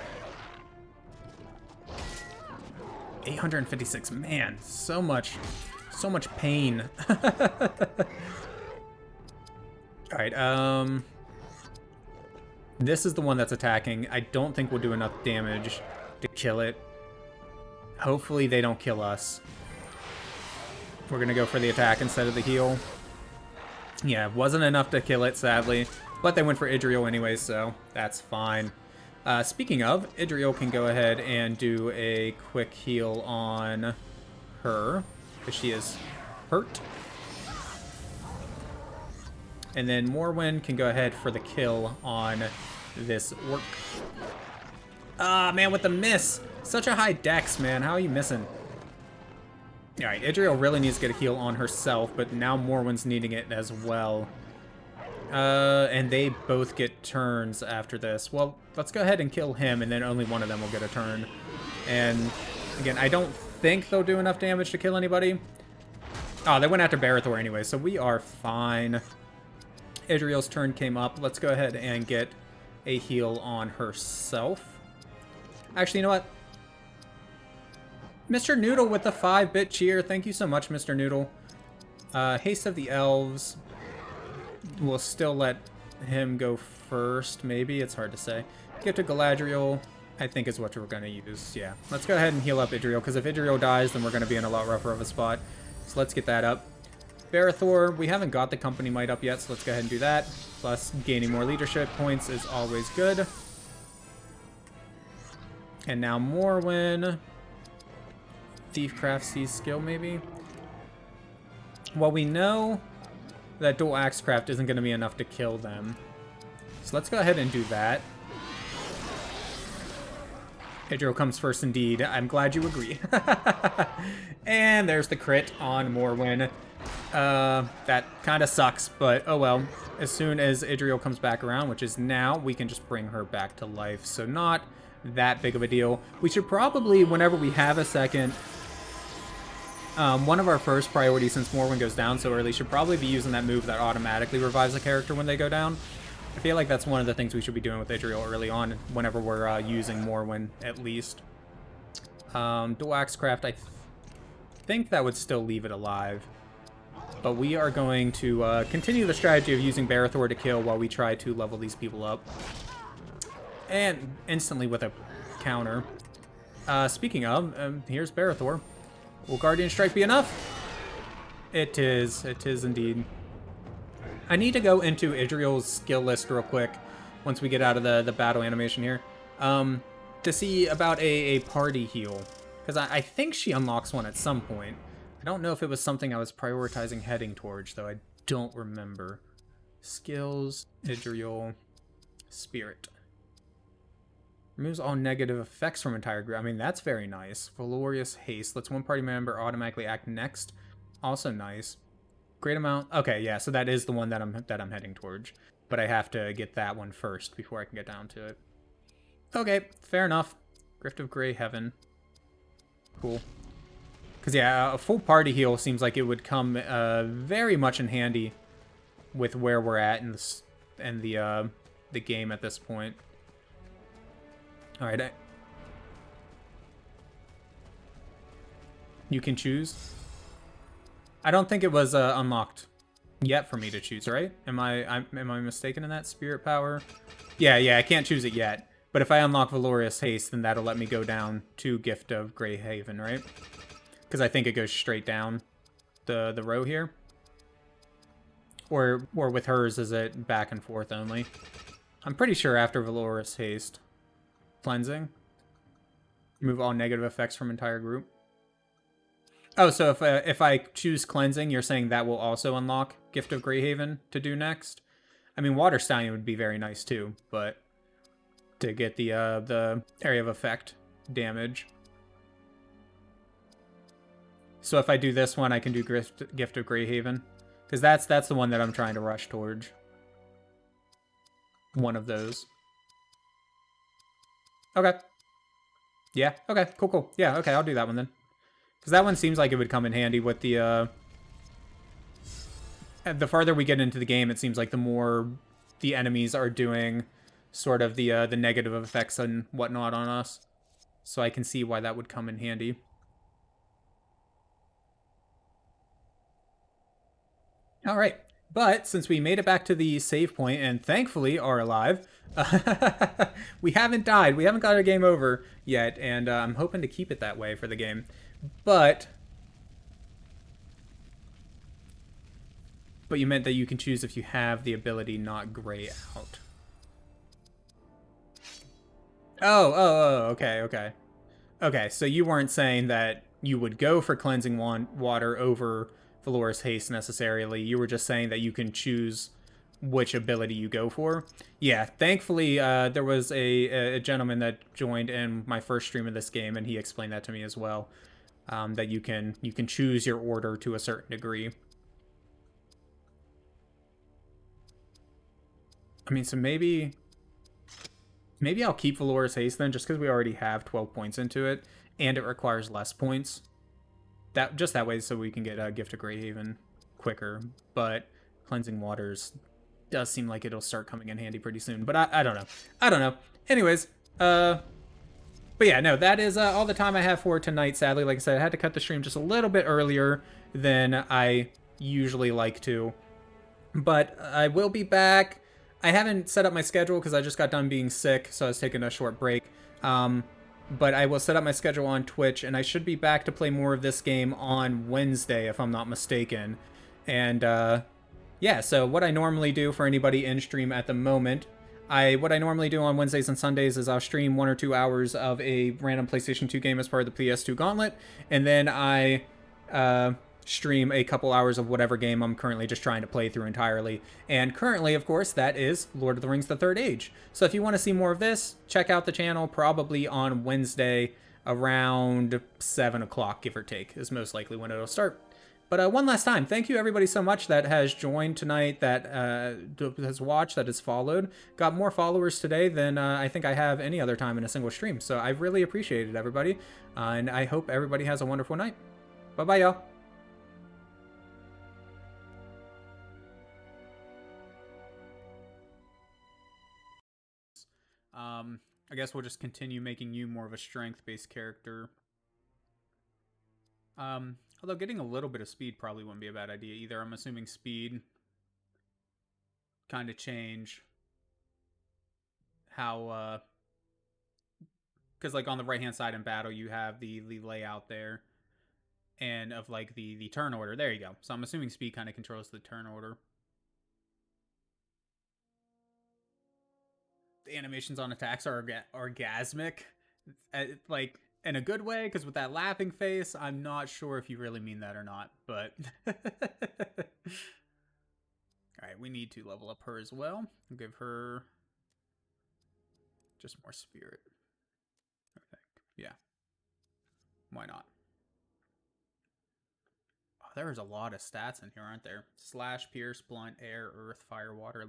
Speaker 1: 856, man, so much pain. Alright, this is the one that's attacking. I don't think we'll do enough damage to kill it. Hopefully they don't kill us. We're gonna go for the attack instead of the heal. Yeah, wasn't enough to kill it, sadly. But they went for Idriel anyway, so that's fine. Speaking of, Idriel can go ahead and do a quick heal on her, because she is hurt. And then Morrowind can go ahead for the kill on this orc. Ah, man, with the miss! Such a high dex, man. How are you missing? Alright, Idriel really needs to get a heal on herself, but now Morwind's needing it as well. And they both get turns after this. Well, let's go ahead and kill him, and then only one of them will get a turn. And, again, I don't think they'll do enough damage to kill anybody. Oh, they went after Barathor anyway, so we are fine. Idriel's turn came up. Let's go ahead and get a heal on herself. Actually, you know what? Mr. Noodle with the 5-bit cheer. Thank you so much, Mr. Noodle. Haste of the Elves. We'll still let him go first, maybe. It's hard to say. Gift of Galadriel, I think is what we're going to use. Yeah, let's go ahead and heal up Idriel, because if Idriel dies, then we're going to be in a lot rougher of a spot. So let's get that up. Barathor, we haven't got the Company Might up yet, so let's go ahead and do that. Plus, gaining more leadership points is always good. And now Morrowind. Thiefcraft Sees skill, maybe? Well, we know that Dual Axecraft isn't going to be enough to kill them. So let's go ahead and do that. Idriel comes first indeed. I'm glad you agree. And there's the crit on Morrowind. That kind of sucks, but oh well. As soon as Idriel comes back around, which is now, we can just bring her back to life. So not that big of a deal. We should probably, whenever we have a second, one of our first priorities, since Morrowind goes down so early, should probably be using that move that automatically revives a character when they go down. I feel like that's one of the things we should be doing with Idriel early on, whenever we're using Morrowind, at least. Dual Axecraft, I think that would still leave it alive. But we are going to continue the strategy of using Barathor to kill while we try to level these people up. And instantly with a counter. Speaking of, here's Barathor. Will Guardian Strike be enough? It is. It is indeed. I need to go into Idriel's skill list real quick once we get out of the battle animation here. To see about a party heal. Because I think she unlocks one at some point. I don't know if it was something I was prioritizing heading towards, though. I don't remember. Skills, Idriel, Spirit. Removes all negative effects from entire group. I mean, that's very nice. Valorious Haste. Lets one party member automatically act next. Also nice. Great amount. Okay, yeah, so that is the one that I'm heading towards. But I have to get that one first before I can get down to it. Okay, fair enough. Grift of Grey Heaven. Cool. Because, yeah, a full party heal seems like it would come very much in handy with where we're at in the game at this point. Alright, you can choose. I don't think it was unlocked yet for me to choose, right? Am I mistaken in that? Spirit power? Yeah, I can't choose it yet. But if I unlock Valorious Haste, then that'll let me go down to Gift of Grey Haven, right? Because I think it goes straight down the row here. Or with hers, is it back and forth only? I'm pretty sure after Valorous Haste. Cleansing. Remove all negative effects from entire group. Oh, so if I choose Cleansing, you're saying that will also unlock Gift of Greyhaven to do next? I mean, Water Stallion would be very nice too, but to get the area of effect damage. So if I do this one, I can do Gift of Greyhaven, because that's the one that I'm trying to rush towards. One of those. Okay. Yeah. Okay. Cool. Cool. Yeah. Okay. I'll do that one then, because that one seems like it would come in handy with the. The farther we get into the game, it seems like the more the enemies are doing sort of the negative effects and whatnot on us. So I can see why that would come in handy. All right. But since we made it back to the save point and thankfully are alive, we haven't died. We haven't got our game over yet, and I'm hoping to keep it that way for the game. But you meant that you can choose if you have the ability not gray out. Oh, okay. Okay, so you weren't saying that you would go for Cleansing Water over Valorous Haste necessarily. You were just saying that you can choose which ability you go for. Yeah, thankfully, there was a gentleman that joined in my first stream of this game, and he explained that to me as well, that you can choose your order to a certain degree. I mean, so maybe I'll keep Valorous Haste then, just because we already have 12 points into it, and it requires less points. Just that way, so we can get a Gift of Greyhaven quicker. But Cleansing Waters does seem like it'll start coming in handy pretty soon. But I don't know. I don't know. Anyways, but yeah, no, that is all the time I have for tonight, sadly. Like I said, I had to cut the stream just a little bit earlier than I usually like to. But I will be back. I haven't set up my schedule because I just got done being sick, so I was taking a short break. But I will set up my schedule on Twitch, and I should be back to play more of this game on Wednesday, if I'm not mistaken. And, yeah, so what I normally do for anybody in stream at the moment, what I normally do on Wednesdays and Sundays is I'll stream 1 or 2 hours of a random PlayStation 2 game as part of the PS2 Gauntlet, and then I, stream a couple hours of whatever game I'm currently just trying to play through entirely. And currently, of course, that is Lord of the Rings: The Third Age. So if you want to see more of this, check out the channel probably on Wednesday around 7 o'clock, give or take, is most likely when it'll start. But one last time, thank you everybody so much that has joined tonight, that has watched, that has followed. Got more followers today than I think I have any other time in a single stream. So I really appreciate it, everybody. And I hope everybody has a wonderful night. Bye-bye, y'all. I guess we'll just continue making you more of a strength-based character. Although getting a little bit of speed probably wouldn't be a bad idea either. I'm assuming speed kind of change how, because like on the right-hand side in battle, you have the layout there, and of like the turn order. There you go. So I'm assuming speed kind of controls the turn order. The animations on attacks are orgasmic, like in a good way, because with that laughing face, I'm not sure if you really mean that or not, but all right, we need to level up her as well. I'll give her just more spirit, I think. Yeah, why not? Oh, there's a lot of stats in here, aren't there? Slash, pierce, blunt, air, earth, fire, water.